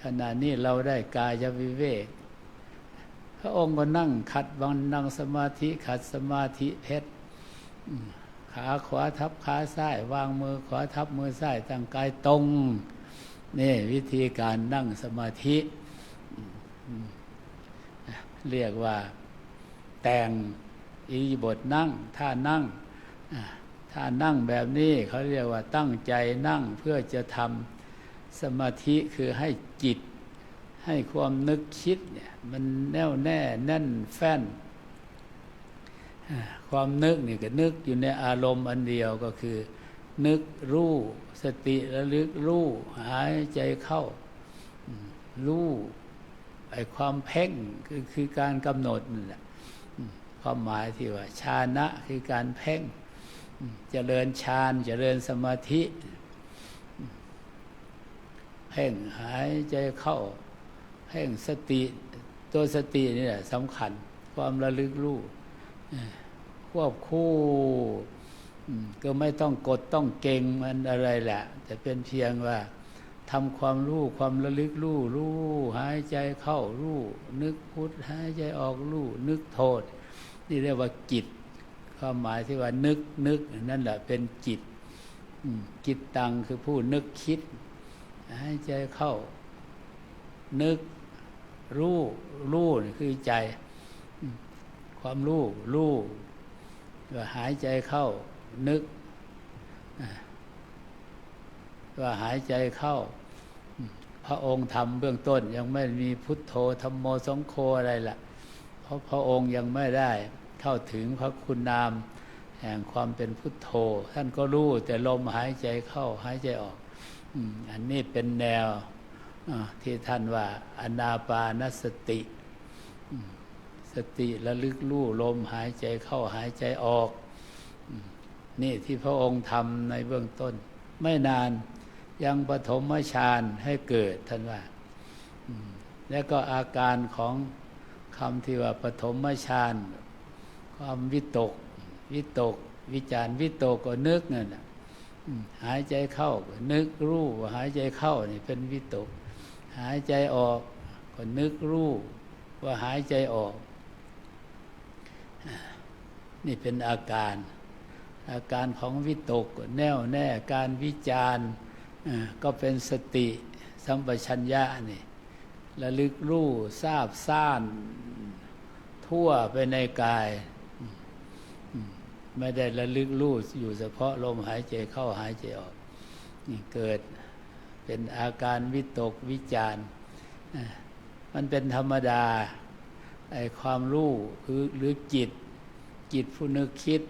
ขณะนี้เราได้กายวิเวกพระองค์ก็นั่งนั่งสมาธิขัดสมาธิเพชรขาขวาทับขาซ้ายวางมือขวาทับมือซ้ายตั้งกายตรงนี่วิธีการนั่งสมาธิเรียกว่าแต่งอิริยาบถนั่งท่านั่งแบบนี้เขาเรียกว่าตั้งใจนั่งเพื่อจะทำสมาธิคือให้จิตให้ความนึกคิดเนี่ยมันแน่วแน่แน่นแฟ้น ความนึกนี่ก็นึกอยู่ในอารมณ์อันเดียวก็คือ นึกรู้สติระลึกรู้หายใจเข้ารู้ไอ้ความเพ่งคือการกำหนดนั่นแหละความหมายที่ว่าฌานะคือการเพ่งเจริญฌานเจริญสมาธิเพ่งหายใจเข้าเพ่งสติตัวสตินี่แหละสำคัญความระลึกรู้ควบคู่ก็ไม่ต้องกดต้องเก่งมันอะไรแหละแต่เป็นเพียงว่าทำความรู้ความระลึกรู้หายใจเข้ารู้นึกพุทหายใจออกรู้นึกโทนี่เรียกว่าจิตความหมายที่ว่านึกนั่นแหละเป็นจิตจิตตังคือผู้นึกคิดหายใจเข้านึกรู้นี่คือใจความรู้ว่าหายใจเข้านึกว่าหายใจเข้าพระองค์ทำเบื้องต้นยังไม่มีพุทโธธัมโมสังโฆอะไรล่ะเพราะพระองค์ยังไม่ได้เข้าถึงพระคุณนามแห่งความเป็นพุทโธท่านก็รู้แต่ลมหายใจเข้าหายใจออกอันนี้เป็นแนวที่ท่านว่าอานาปานสติสติระลึกรู้ลมหายใจเข้าหายใจออกนี่ที่พระองค์ทำในเบื้องต้นไม่นานยังปฐมฌานให้เกิดท่านว่าแล้วก็อาการของคำที่ว่าปฐมฌานความวิตกวิจารวิตกก็นึกนั่นน่ะหายใจเข้าก็นึกรู้ว่าหายใจเข้านี่เป็นวิตกหายใจออกก็นึกรู้ว่าหายใจออกนี่เป็นอาการของวิตกแน่วแน่การวิจารก็เป็นสติสัมปชัญญะนี่ระลึกรู้ทราบซ่านทั่วไปในกายไม่ได้ระลึกรู้อยู่เฉพาะลมหายใจเข้าหายใจออกนี่เกิดเป็นอาการวิตกวิจารมันเป็นธรรมดาไอ้ความรู้หรือจิตผู้นึกคิด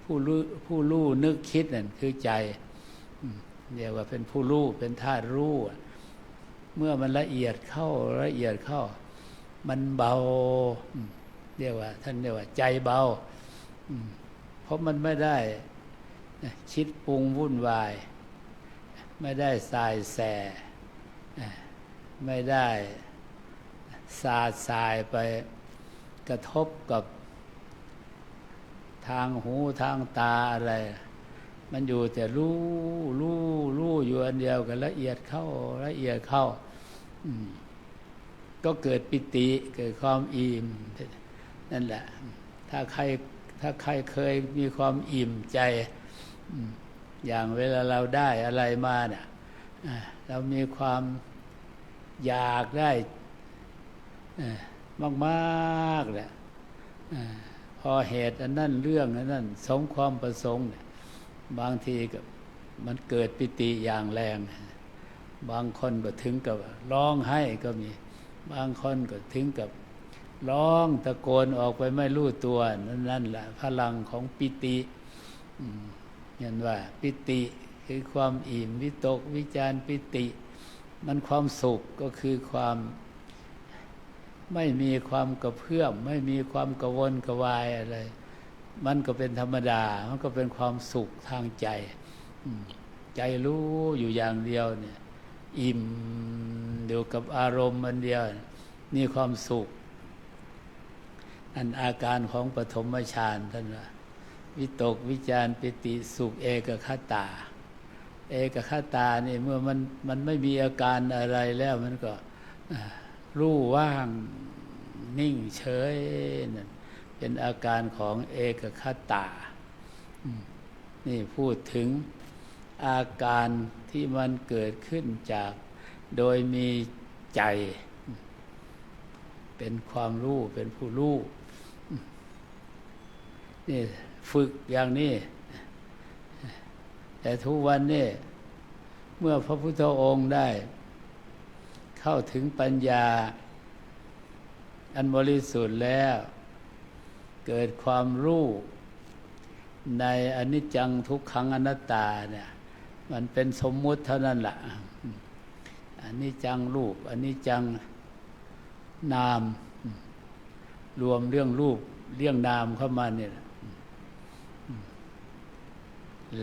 ผู้รู้นึกคิดนั่นคือใจเรียกว่าเป็นผู้รู้เป็นธาตุรู้เมื่อมันละเอียดเข้ามันเบาเรียกว่าท่านเรียกว่าใจเบาเพราะมันไม่ได้คิดปรุงวุ่นวายไม่ได้สายแสไม่ได้สาดสายไปกระทบกับทางหูทางตาอะไรมันอยู่แต่รู้อยู่อันเดียวกันละเอียดเข้าก็เกิดปิติเกิดความอิ่มนั่นแหละถ้าใครเคยมีความอิ่มใจอย่างเวลาเราได้อะไรมาเนี่ยเรามีความอยากได้มากๆแหละพอเหตุอันนั้นเรื่องอันนั้นสมความประสงค์เนี่ยบางทีก็มันเกิดปิติอย่างแรงบางคนก็ถึงกับร้องไห้ก็มีบางคนก็ถึงกับร้องตะโกนออกไปไม่รู้ตัวนั่นแหละพลังของปิติเห็นว่าปิติคือความอิ่มวิตกวิจารปิติมันความสุขก็คือความไม่มีความกระเพื่อมไม่มีความกระวนกระวายอะไรมันก็เป็นธรรมดามันก็เป็นความสุขทางใจใจรู้อยู่อย่างเดียวเนี่ยอิ่มเดียวกับอารมณ์มันเดียวนี่ความสุขอันอาการของปฐมฌานท่านว่าวิตกวิจารปิติสุขเอกคตานี่เมื่อมันไม่มีอาการอะไรแล้วมันก็รู้ว่างนิ่งเฉยนั่นเป็นอาการของเอกคตานี่พูดถึงอาการที่มันเกิดขึ้นจากโดยมีใจเป็นความรู้เป็นผู้รู้นี่ฝึกอย่างนี้แต่ทุกวันนี้เมื่อพระพุทธองค์ได้เข้าถึงปัญญาอันบริสุทธิ์แล้ว เกิดความรู้ในอนิจจังทุกขังอนัตตาเนี่ยมันเป็นสมมุติเท่านั้นแหละอนิจจังรูปอนิจจังนามรวมเรื่องรูปเรื่องนามเข้ามาเนี่ย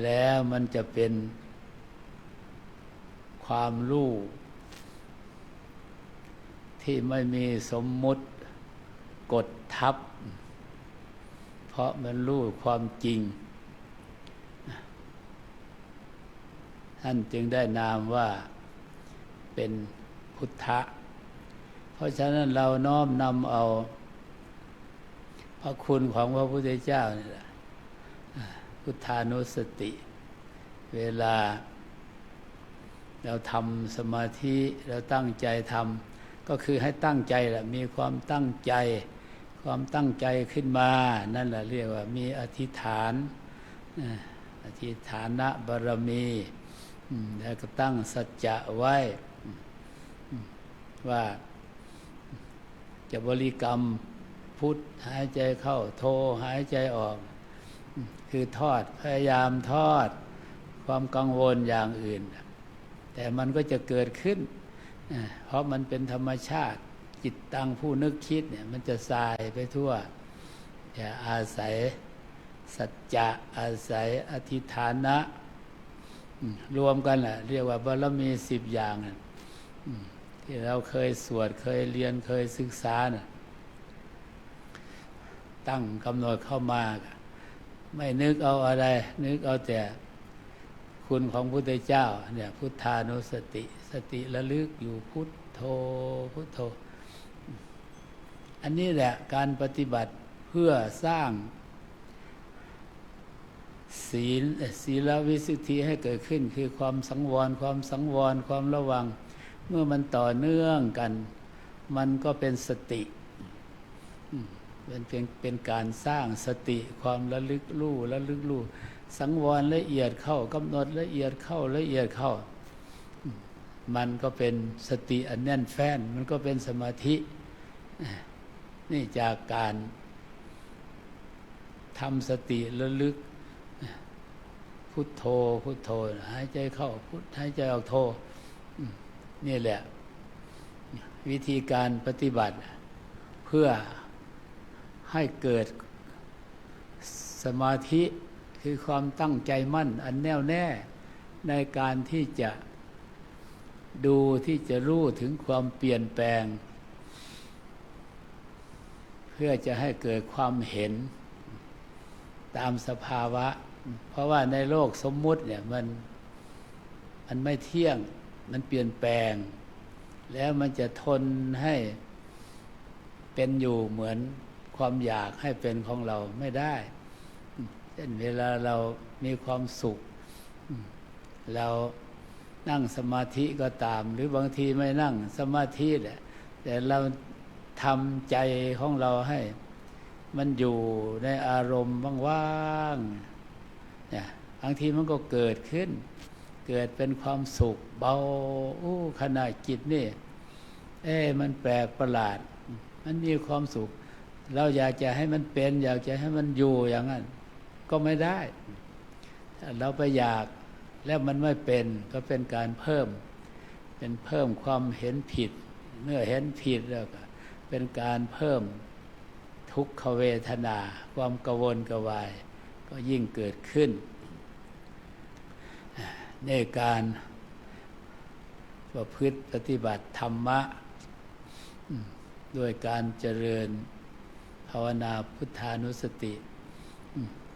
แล้วมันจะเป็นความรู้ที่ไม่มีสมมุติกดทับเพราะมันรู้ความจริงท่านจึงได้นามว่าเป็นพุทธะเพราะฉะนั้นเราน้อมนำเอาพระคุณของพระพุทธเจ้านี่แหละพุทธานุสติเวลาเราทำสมาธิเราตั้งใจทำก็คือให้ตั้งใจแหละมีความตั้งใจความตั้งใจขึ้นมานั่นแหละเรียกว่ามีอธิษฐานอธิษฐานะบารมีแล้วก็ตั้งสัจจะไว้ว่าจะบริกรรมพุทธหายใจเข้าโทหายใจออกคือทอดพยายามทอดความกังวลอย่างอื่นแต่มันก็จะเกิดขึ้นเพราะมันเป็นธรรมชาติจิตตังผู้นึกคิดเนี่ยมันจะสายไปทั่วอย่าอาศัยสัจจะอาศัยอธิฐานะรวมกันแหละเรียกว่าบารมี10อย่างที่เราเคยสวดเคยเรียนเคยศึกษานะตั้งกำหนดเข้ามาไม่นึกเอาอะไรนึกเอาแต่คุณของพุทธเจ้าเนี่ยพุทธานุสติสติระลึกอยู่พุทโธพุทโธอันนี้แหละการปฏิบัติเพื่อสร้างศีลวิสุทธิให้เกิดขึ้นคือความสังวรความระวังเมื่อมันต่อเนื่องกันมันก็เป็นสติเป็นการสร้างสติความระลึกรู้สังวรละเอียดเข้ากำหนดละเอียดเข้ามันก็เป็นสติอันแน่นแฟ้นมันก็เป็นสมาธินี่จากการทำสติระลึกพุทโธหายใจเข้าพุทหายใจออกโธนี่แหละวิธีการปฏิบัติเพื่อให้เกิดสมาธิคือความตั้งใจมั่นอันแน่วแน่ในการที่จะดูที่จะรู้ถึงความเปลี่ยนแปลงเพื่อจะให้เกิดความเห็นตามสภาวะเพราะว่าในโลกสมมุติเนี่ยมันไม่เที่ยงมันเปลี่ยนแปลงแล้วมันจะทนให้เป็นอยู่เหมือนความอยากให้เป็นของเราไม่ได้เช่นเวลาเรามีความสุขเรานั่งสมาธิก็ตามหรือบางทีไม่นั่งสมาธิแหละแต่เราทำใจของเราให้มันอยู่ในอารมณ์ว่างๆเนี่ยบางทีมันก็เกิดขึ้นเกิดเป็นความสุขเบาขณะจิตนี่มันแปลกประหลาดมันมีความสุขเราอยากจะให้มันเป็นอยากจะให้มันอยู่อย่างนั้นก็ไม่ได้เราไปอยากแล้วมันไม่เป็นก็เป็นการเพิ่มความเห็นผิดเมื่อเห็นผิดแล้วก็เป็นการเพิ่มทุกขเวทนาความกังวลกวายก็ยิ่งเกิดขึ้นในการประพฤติปฏิบัติธรรมะด้วยการเจริญภาวนาพุทธานุสติ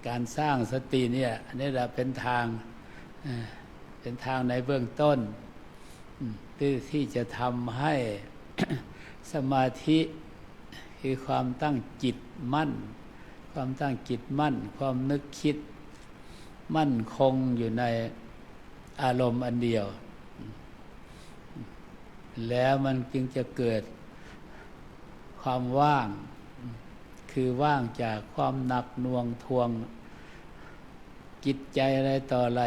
การสร้างสติเนี่ยนี่แหละเป็นทางในเบื้องต้นที่จะทำให้ สมาธิคือความตั้งจิตมั่นความนึกคิดมั่นคงอยู่ในอารมณ์อันเดียวแล้วมันจึงจะเกิดความว่างคือว่างจากความหนักหน่วงทวงจิตใจอะไรต่ออะไร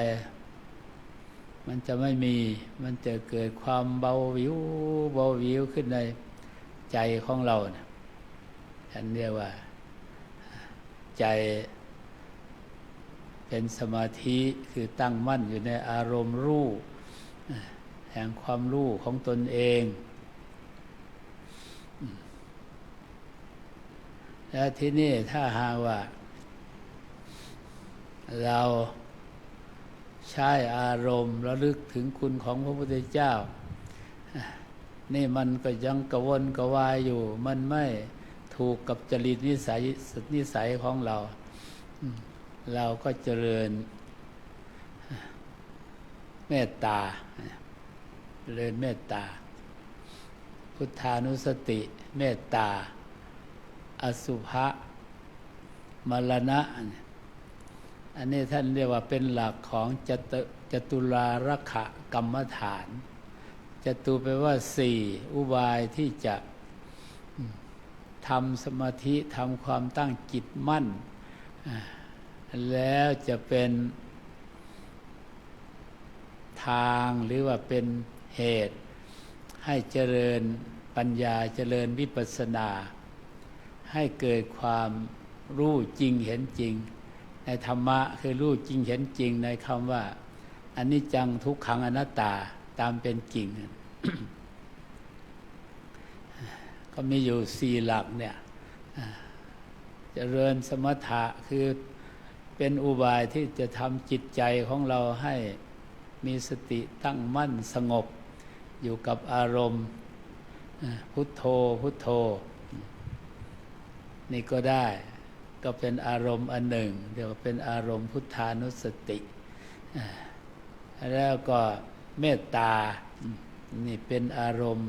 มันจะไม่มีมันจะเกิดความเบาวิวขึ้นในใจของเรานะฉันเรียกว่า ใจเป็นสมาธิคือตั้งมั่นอยู่ในอารมณ์รู้แห่งความรู้ของตนเองแล้วที่นี่ถ้าหากว่าเราใช้อารมณ์ระลึกถึงคุณของพระพุทธเจ้านี่มันก็ยังกระวนกระวายอยู่มันไม่ถูกกับจริตนิสัยของเราเราก็เจริญเมตตาเจริญเมตตาพุทธานุสติเมตตาอสุภะมรณะอันนี้ท่านเรียกว่าเป็นหลักของจตุลารักขกรรมฐานจตุแปลว่าสี่อุบายที่จะทำสมาธิทำความตั้งจิตมั่นแล้วจะเป็นทางหรือว่าเป็นเหตุให้เจริญปัญญาเจริญวิปัสสนาให้เกิดความรู้จริงเห็นจริงในธรรมะคือรู้จริงเห็นจริงในคำว่าอนิจจังทุกขังอนัตตาตามเป็นจริง ก็มีอยู่สี่หลักเนี่ยเจริญสมถะคือเป็นอุบายที่จะทำจิตใจของเราให้มีสติตั้งมั่นสงบอยู่กับอารมณ์พุทโธพุทโธนี่ก็ได้ก็เป็นอารมณ์อันหนึ่งเรียกว่าเป็นอารมณ์พุทธานุสติแล้วก็เมตตานี่เป็นอารมณ์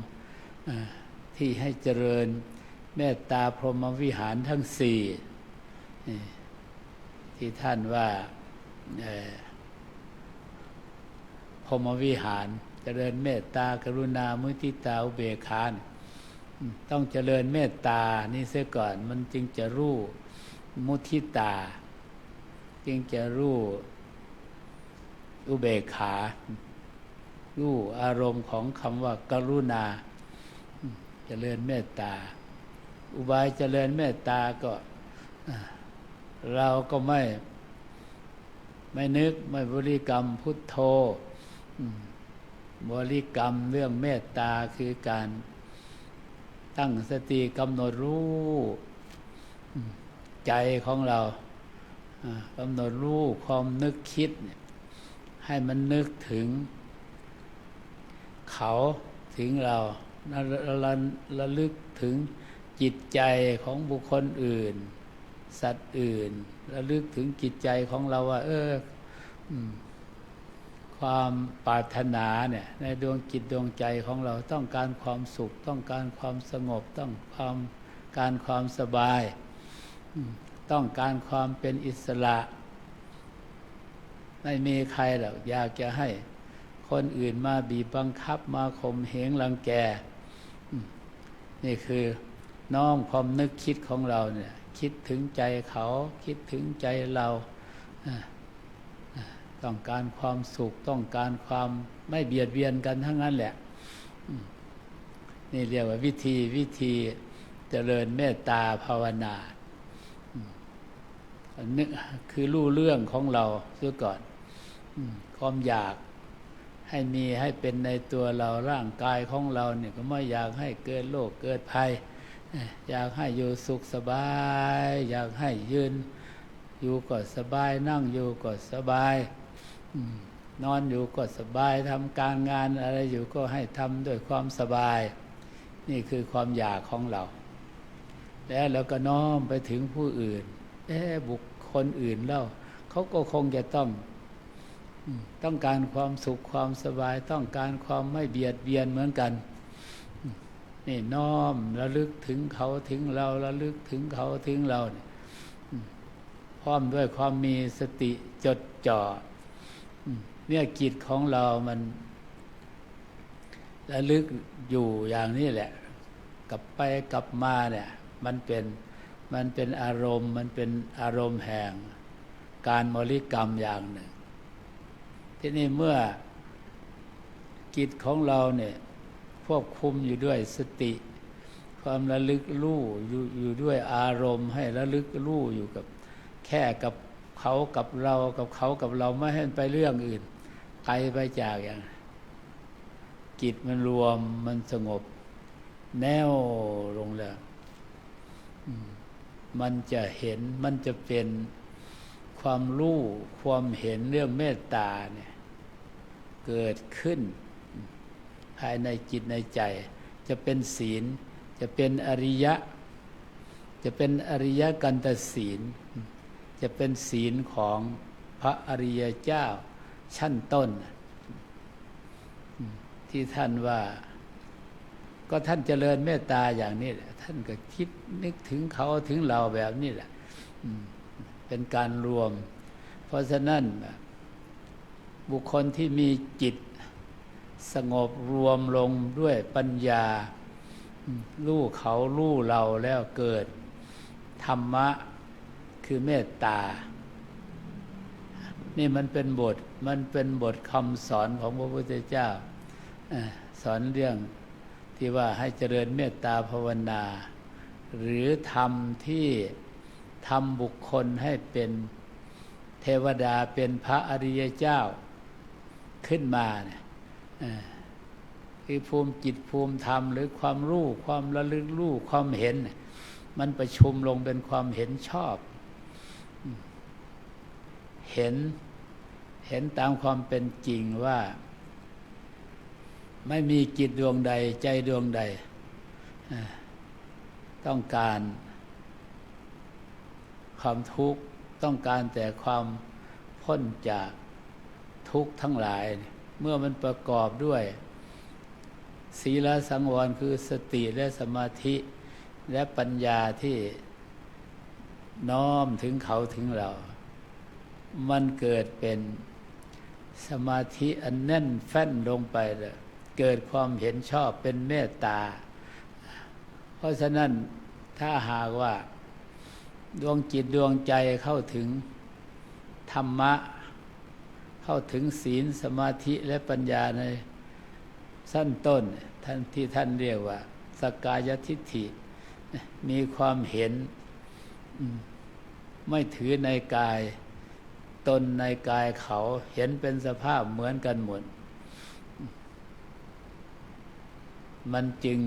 ที่ให้เจริญเมตตาพรหมวิหารทั้งสี่ที่ท่านว่าพรหมวิหารเจริญเมตตากรุณามุทิตาอุเบกขาต้องเจริญเมตตานี่เสียก่อนมันจึงจะรู้มุทิตาจึงจะรู้อุเบกขารู้อารมณ์ของคำว่ากรุณาเจริญเมตตาอุบายเจริญเมตตาก็เราก็ไม่นึกไม่บริกรรมพุทโธบริกรรมเรื่องเมตตาคือการตั้งสติกำหนดรู้ใจของเรากำหนดรู้ความนึกคิดให้มันนึกถึงเขาถึงเราระลึกถึงจิตใจของบุคคลอื่นสัตว์อื่นระลึกถึงจิตใจของเราว่าความปรารถนาเนี่ยในดวงจิตดวงใจของเราต้องการความสุขต้องการความสงบต้องการความสบายต้องการความเป็นอิสระไม่มีใครหรอกอยากจะให้คนอื่นมาบีบบังคับมาข่มเหงรังแกนี่คือน้อมความนึกคิดของเราเนี่ยคิดถึงใจเขาคิดถึงใจเราต้องการความสุขต้องการความไม่เบียดเบียนกันทั้งนั้นแหละนี่เรียกว่าวิธีเจริญเมตตาภาวนานึกคือรู้เรื่องของเราเสียก่อนความอยากให้มีให้เป็นในตัวเราร่างกายของเราเนี่ยก็ไม่อยากให้เกิดโรคเกิดภัยอยากให้อยู่สุขสบายอยากให้ยืนอยู่ก็สบายนั่งอยู่ก็สบายนอนอยู่ก็สบายทำการงานอะไรอยู่ก็ให้ทำด้วยความสบายนี่คือความอยากของเราแล้วเราก็น้อมไปถึงผู้อื่นบุคคลอื่นแล้วเขาก็คงจะต้องการความสุขความสบายต้องการความไม่เบียดเบียนเหมือนกันนี่น้อมระลึกถึงเขาถึงเราระลึกถึงเขาถึงเราเนี่ยพร้อมด้วยความมีสติจดจ่อเนี่ยจิตของเรามันระลึกอยู่อย่างนี้แหละกลับไปกลับมาเนี่ยมันเป็นอารมณ์มันเป็นอารมณ์แห่งการบริกรรมอย่างหนึ่งที่นี่เมื่อจิตของเราเนี่ยควบคุมอยู่ด้วยสติความระลึกรู้อยู่ด้วยอารมณ์ให้ระลึกรู้อยู่กับ แค่กับเขากับเรากับเขากับเราไม่ให้มันไปเรื่องอื่นไกลไปจากอย่างจิตมันรวมมันสงบแน่วลงแล้วมันจะเห็นมันจะเป็นความรู้ความเห็นเรื่องเมตตาเนี่ยเกิดขึ้นภายในจิตในใจจะเป็นศีลจะเป็นอริยะจะเป็นอริยกันตศีลจะเป็นศีลของพระอริยเจ้าชั้นต้นที่ท่านว่าก็ท่านเจริญเมตตาอย่างนี้แหละท่านก็คิดนึกถึงเขาถึงเราแบบนี้แหละเป็นการรวมเพราะฉะนั้นบุคคลที่มีจิตสงบรวมลงด้วยปัญญารู้เขารู้เราแล้วเกิดธรรมะคือเมตตานี่มันเป็นบทคำสอนของพระพุทธเจ้าสอนเรื่องที่ว่าให้เจริญเมตตาภาวนาหรือทำที่ทำบุคคลให้เป็นเทวดาเป็นพระอริยเจ้าขึ้นมาเนี่ยคือภูมิจิตภูมิธรรมหรือความรู้ความระลึกรู้ความเห็นมันประชุมลงเป็นความเห็นชอบเห็นตามความเป็นจริงว่าไม่มีจิตดวงใดใจดวงใดต้องการความทุกข์ต้องการแต่ความพ้นจากทุกข์ทั้งหลายเมื่อมันประกอบด้วยศีลสังวรคือสติและสมาธิและปัญญาที่น้อมถึงเขาถึงเรามันเกิดเป็นสมาธิอันแน่นแฟ้นลงไปเลยเกิดความเห็นชอบเป็นเมตตาเพราะฉะนั้นถ้าหากว่าดวงจิตดวงใจเข้าถึงธรรมะเข้าถึงศีลสมาธิและปัญญาในสั้นต้นท่านเรียกว่าสักกายทิฏฐิมีความเห็นไม่ถือในกายตนในกายเขาเห็นเป็นสภาพเหมือนกันหมดมันจึง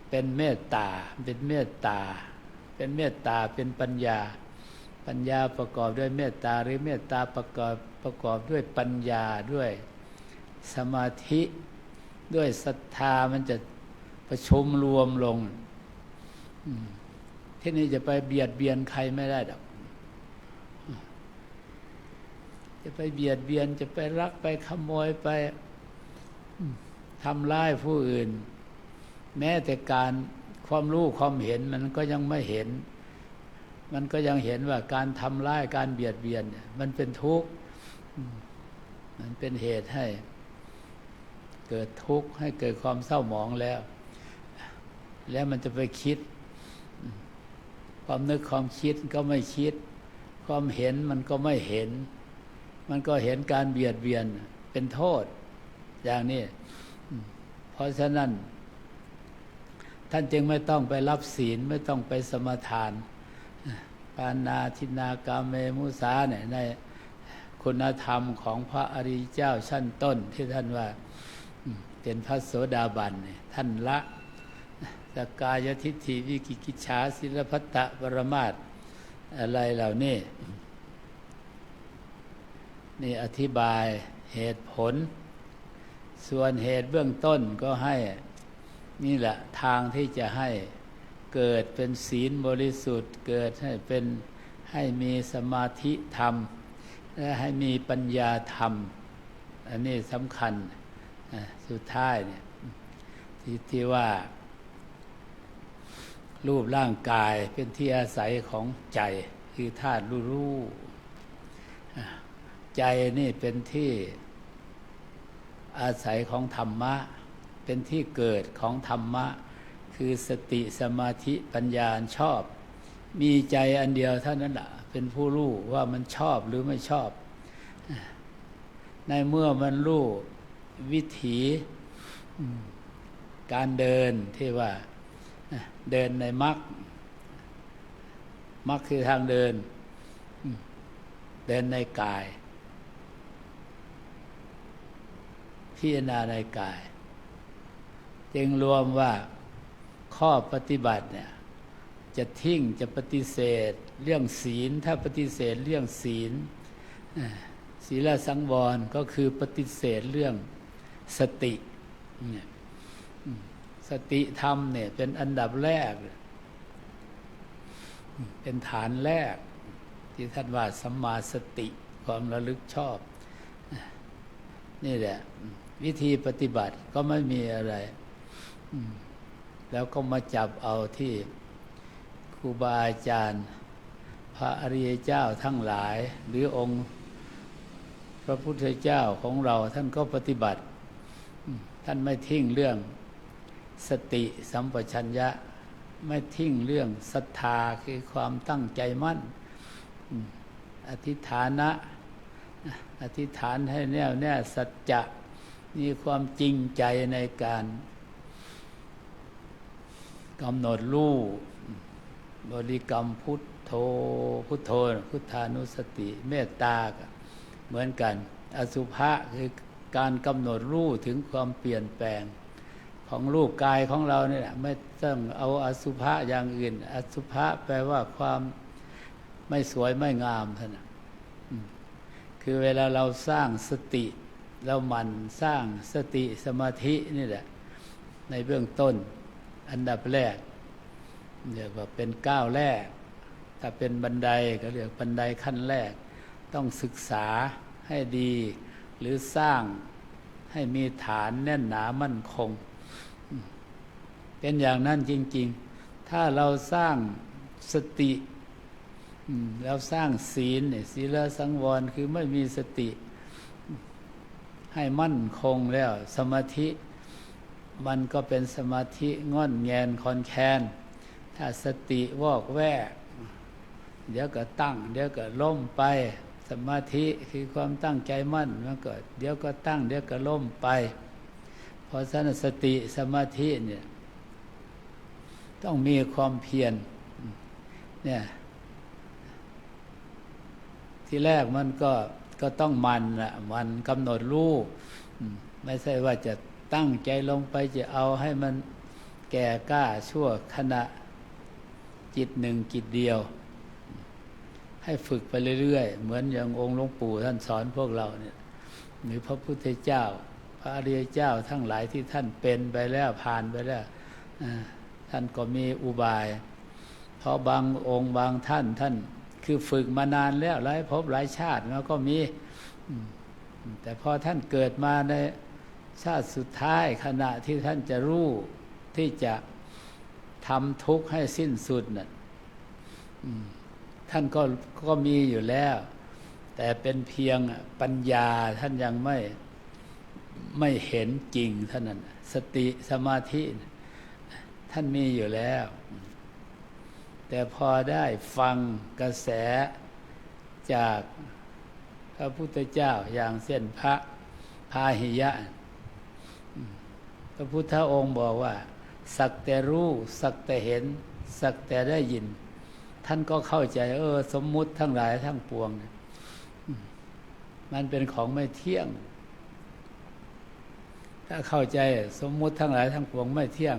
เป็นเมตตาเป็นปัญญาประกอบด้วยเมตตาหรือเมตตาประกอบด้วยปัญญาด้วยสมาธิด้วยศรัทธามันจะประชุมรวมลงที่นี่จะไปเบียดเบียนใครไม่ได้ดอกจะไปเบียดเบียนจะไปรักไปขโมยไปทำร้ายผู้อื่นแม้แต่การความรู้ความเห็นมันก็ยังไม่เห็นมันก็ยังเห็นว่าการทำร้ายการเบียดเบียนมันเป็นทุกข์มันเป็นเหตุให้เกิดทุกข์ให้เกิดความเศร้าหมองแล้วมันจะไปคิดความนึกความคิดก็ไม่คิดความเห็นมันก็ไม่เห็นมันก็เห็นการเบียดเบียนเป็นโทษอย่างนี้เพราะฉะนั้นท่านจึงไม่ต้องไปรับศีลไม่ต้องไปสมาทานปานาทินากาเมมุสาเนี่ยในคุณธรรมของพระอริยเจ้าชั้นต้นที่ท่านว่าเป็นพระโสดาบันเนี่ยท่านละสักกายทิฏฐิวิกิกิจฉาศิลพัตตปรมาสอะไรเหล่านี้นี่อธิบายเหตุผลส่วนเหตุเบื้องต้นก็ให้นี่แหละทางที่จะให้เกิดเป็นศีลบริสุทธิ์เกิดให้มีสมาธิธรรมและให้มีปัญญาธรรมอันนี้สำคัญสุดท้ายเนี่ยที่ว่ารูปร่างกายเป็นที่อาศัยของใจคือธาตุรู้ใจนี่เป็นที่อาศัยของธรรมะเป็นที่เกิดของธรรมะคือสติสมาธิปัญญาชอบมีใจอันเดียวเท่านั้นแหละเป็นผู้รู้ว่ามันชอบหรือไม่ชอบในเมื่อมันรู้วิถีการเดินที่ว่าเดินในมรรคคือทางเดิน เดินในกายพิจารณาในกายจึงรวมว่าข้อปฏิบัติเนี่ยจะทิ้งจะปฏิเสธเรื่องศีลถ้าปฏิเสธเรื่องศีลศีลสังวรก็คือปฏิเสธเรื่องสติสติธรรมเนี่ยเป็นอันดับแรกเป็นฐานแรกที่ท่านว่าสัมมาสติความระลึกชอบนี่แหละวิธีปฏิบัติก็ไม่มีอะไรแล้วก็มาจับเอาที่ครูบาอาจารย์พระอริยเจ้าทั้งหลายหรือองค์พระพุทธเจ้าของเราท่านก็ปฏิบัติท่านไม่ทิ้งเรื่องสติสัมปชัญญะไม่ทิ้งเรื่องศรัทธาคือความตั้งใจมั่นอธิฐานะอธิษฐานให้แน่วแน่สัจจะมีความจริงใจในการกำหนดรู้บริกรรมพุทโธพุทโธพุทธานุสติเมตตาเหมือนกันอสุภะคือการกำหนดรู้ถึงความเปลี่ยนแปลงของรูปกายของเราเนี่ยไม่ต้องเอาอสุภะอย่างอื่นอสุภะแปลว่าความไม่สวยไม่งามท่านคือเวลาเราสร้างสติเราหมั่นสร้างสติสมาธินี่แหละในเบื้องต้นอันดับแรกเรียกว่าเป็นก้าวแรกถ้าเป็นบันไดก็เรียกบันไดขั้นแรกต้องศึกษาให้ดีหรือสร้างให้มีฐานแน่นหนามั่นคงเป็นอย่างนั้นจริงๆถ้าเราสร้างสติแล้วสร้างศีลศีลสังวรคือไม่มีสติให้มั่นคงแล้วสมาธิมันก็เป็นสมาธิงอนแงนคอนแคนถ้าสติวอกแวกเดี๋ยวก็ตั้งเดี๋ยวก็ล้มไปสมาธิคือความตั้งใจมั่นมันก็เดี๋ยวก็ตั้งเดี๋ยวก็ล้มไปเพราะฉะนั้นสติสมาธิเนี่ยต้องมีความเพียรเนี่ยที่แรกมันก็ต้องมันกำหนดรู้ไม่ใช่ว่าจะตั้งใจลงไปจะเอาให้มันแก่กล้าชั่วขณะจิตหนึ่งจิตเดียวให้ฝึกไปเรื่อยๆเหมือนอย่างองค์หลวงปู่ท่านสอนพวกเราเนี่ยหรือพระพุทธเจ้าพระอริยเจ้าทั้งหลายที่ท่านเป็นไปแล้วผ่านไปแล้วท่านก็มีอุบายเพราะบางองค์บางท่านคือฝึกมานานแล้วหลายภพหลายชาติแล้วก็มีแต่พอท่านเกิดมาในชาติสุดท้ายขณะที่ท่านจะรู้ที่จะทำทุกข์ให้สิ้นสุดน่ะท่านก็มีอยู่แล้วแต่เป็นเพียงปัญญาท่านยังไม่เห็นจริงเท่านั้นสติสมาธิท่านมีอยู่แล้วแต่พอได้ฟังกระแสจากพระพุทธเจ้าอย่างเช่นพระพาหิยะพระพุทธองค์บอกว่าสักแต่รู้สักแต่เห็นสักแต่ได้ยินท่านก็เข้าใจสมมุติทั้งหลายทั้งปวงมันเป็นของไม่เที่ยงถ้าเข้าใจสมมุติทั้งหลายทั้งปวงไม่เที่ยง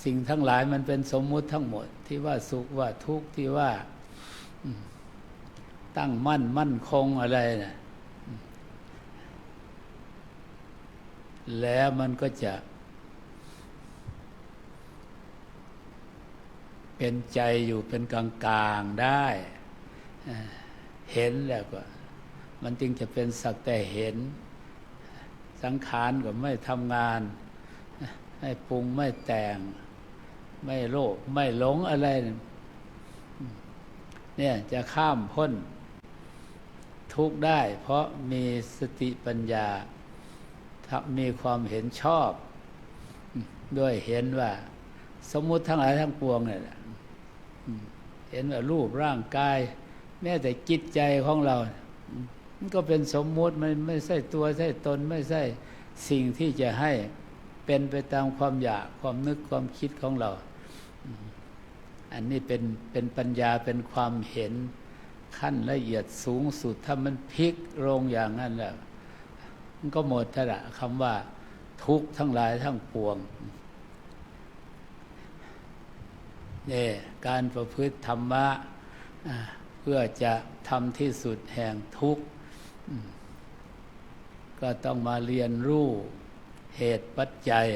สิ่งทั้งหลายมันเป็นสมมุติทั้งหมดที่ว่าสุขว่าทุกข์ที่ว่าตั้งมั่นคงอะไรนะแล้วมันก็จะเป็นใจอยู่เป็นกลางๆได้เห็นแล้วก็มันจึงจะเป็นสักแต่เห็นสังขารก็ไม่ทำงานไม่ปรุงไม่แต่งไม่โลภไม่หลงอะไรเนี่ยจะข้ามพ้นทุกข์ได้เพราะมีสติปัญญามีความเห็นชอบด้วยเห็นว่าสมมุติทั้งหลายทั้งปวงเนี่ยเห็นว่ารูปร่างกายแม้แต่จิตใจของเรามันก็เป็นสมมุติมันไม่ใช่ตัวใช่ตนไม่ใช่สิ่งที่จะให้เป็นไปตามความอยากความนึกความคิดของเรา อันนี้เป็นปัญญาเป็นความเห็นขั้นละเอียดสูงสุดถ้ามันพลิกลงอย่างนั้นแล้วมันก็หมดแล้วละคำว่าทุกข์ทั้งหลายทั้งปวงนี่การประพฤติธรรมะเพื่อจะทำที่สุดแห่งทุกข์ก็ต้องมาเรียนรู้เหตุปัจจัย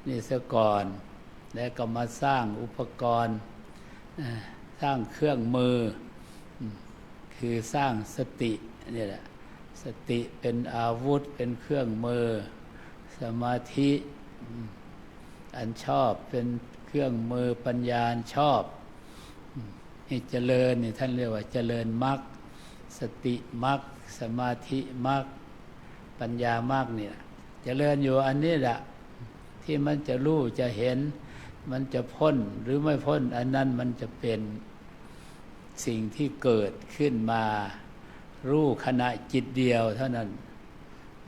นี่ซะก่อนแล้วก็มาสร้างอุปกรณ์สร้างเครื่องมือคือสร้างสตินี่แหละสติเป็นอาวุธเป็นเครื่องมือสมาธิอันชอบเป็นเครื่องมือปัญญาอันชอบนี่เจริญนี่ท่านเรียกว่าเจริญมรรคสติมรรคสมาธิมรรคปัญญามรรคนี่เจริญอยู่อันนี้แหละที่มันจะรู้จะเห็นมันจะพ้นหรือไม่พ้นอันนั้นมันจะเป็นสิ่งที่เกิดขึ้นมารู้ขณะจิตเดียวเท่านั้น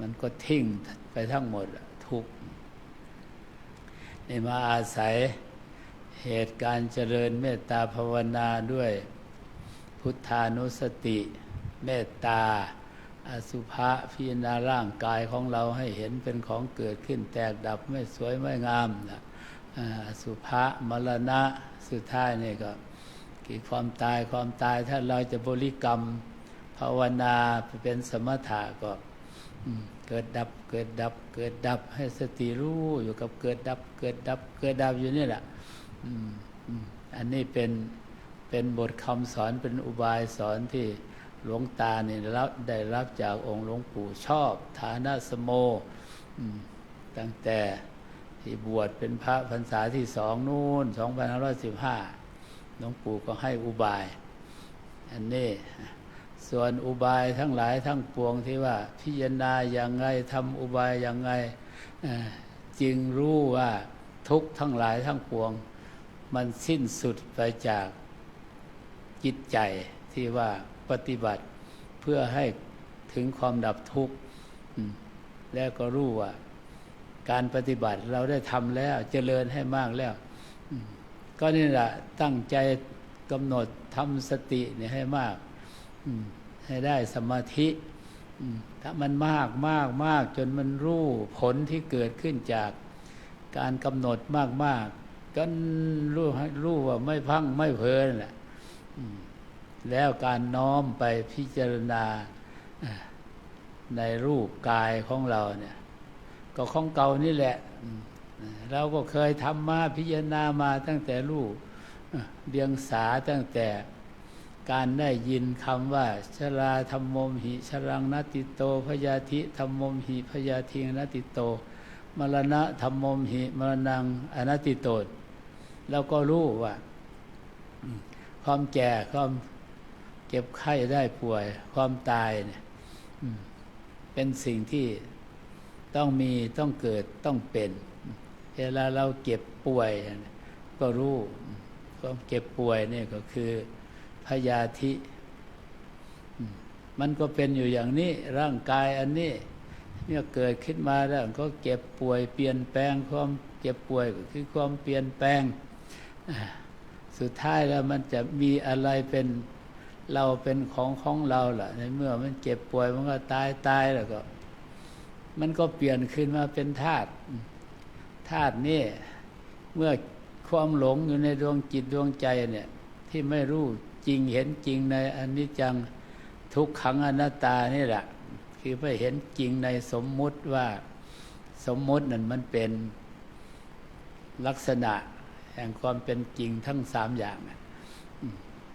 มันก็ทิ้งไปทั้งหมดทุกข์นี่มาอาศัยเหตุการณ์เจริญเมตตาภาวนาด้วยพุทธานุสติเมตตาอสุภะพิจารณาร่างกายของเราให้เห็นเป็นของเกิดขึ้นแตกดับไม่สวยไม่งามนะอสุภะมรณะสุดท้ายนี่ก็คือความตายถ้าเราจะบริกรรมภาวนาเป็นสมถะก็เกิดดับเกิดดับเกิดดับให้สติรู้อยู่กับเกิดดับเกิดดับเกิดดับอยู่นี่แหละอันนี้เป็นบทคำสอนเป็นอุบายสอนที่หลวงตาเนี่ยได้รับจากองค์หลวงปู่ชอบฐานะสโมตั้งแต่ที่บวชเป็นพระพรรษาที่2นู่น2515หลวงปู่ก็ให้อุบายอันนี้ส่วนอุบายทั้งหลายทั้งปวงที่ว่าพิจารณาอย่างไงทำอุบายอย่างไงจึงรู้ว่าทุกข์ทั้งหลายทั้งปวงมันสิ้นสุดไปจากจิตใจที่ว่าปฏิบัติเพื่อให้ถึงความดับทุกข์แล้วก็รู้ว่าการปฏิบัติเราได้ทำแล้วเจริญให้มากแล้วก็นี่แหละตั้งใจกำหนดทำสติเนี่ยให้มากให้ได้สมาธิถ้ามันมากจนมันรู้ผลที่เกิดขึ้นจากการกำหนดมากก็รู้ว่าไม่พังไม่เพลินแหละแล้วการน้อมไปพิจารณาในรูปกายของเราเนี่ยก็ของเก่านี่แหละเราก็เคยทำมาพิจารณามาตั้งแต่รูปเดียงสาตั้งแต่การได้ยินคำว่าชราธัมโมหิชรังนติโตพยาธิธัมโมหิพยาธินติโตมรณะธัมโมหิมรณังอนัตติโตเราก็รู้ว่าความแก่ความเจ็บไข้ได้ป่วยความตายเนี่ยเป็นสิ่งที่ต้องมีต้องเกิดต้องเป็นเวลาเราเจ็บป่วยก็รู้ความเจ็บป่วยนี่ก็คือพยาธิมันก็เป็นอยู่อย่างนี้ร่างกายอันนี้เมื่อเกิดขึ้นมาแล้วก็เจ็บป่วยเปลี่ยนแปลงความเจ็บป่วยก็คือความเปลี่ยนแปลงสุดท้ายแล้วมันจะมีอะไรเป็นเราเป็นของเราล่ะในเมื่อมันเจ็บป่วยมันก็ตายแล้วก็มันก็เปลี่ยนขึ้นมาเป็นธาตุนี่เมื่อความหลงอยู่ในดวงจิตดวงใจเนี่ยที่ไม่รู้จริงเห็นจริงในอนิจจังทุกขังอนัตตานี่แหละคือไม่เห็นจริงในสมมุติว่าสมมุตินั่นมันเป็นลักษณะแห่งความเป็นจริงทั้ง3อย่าง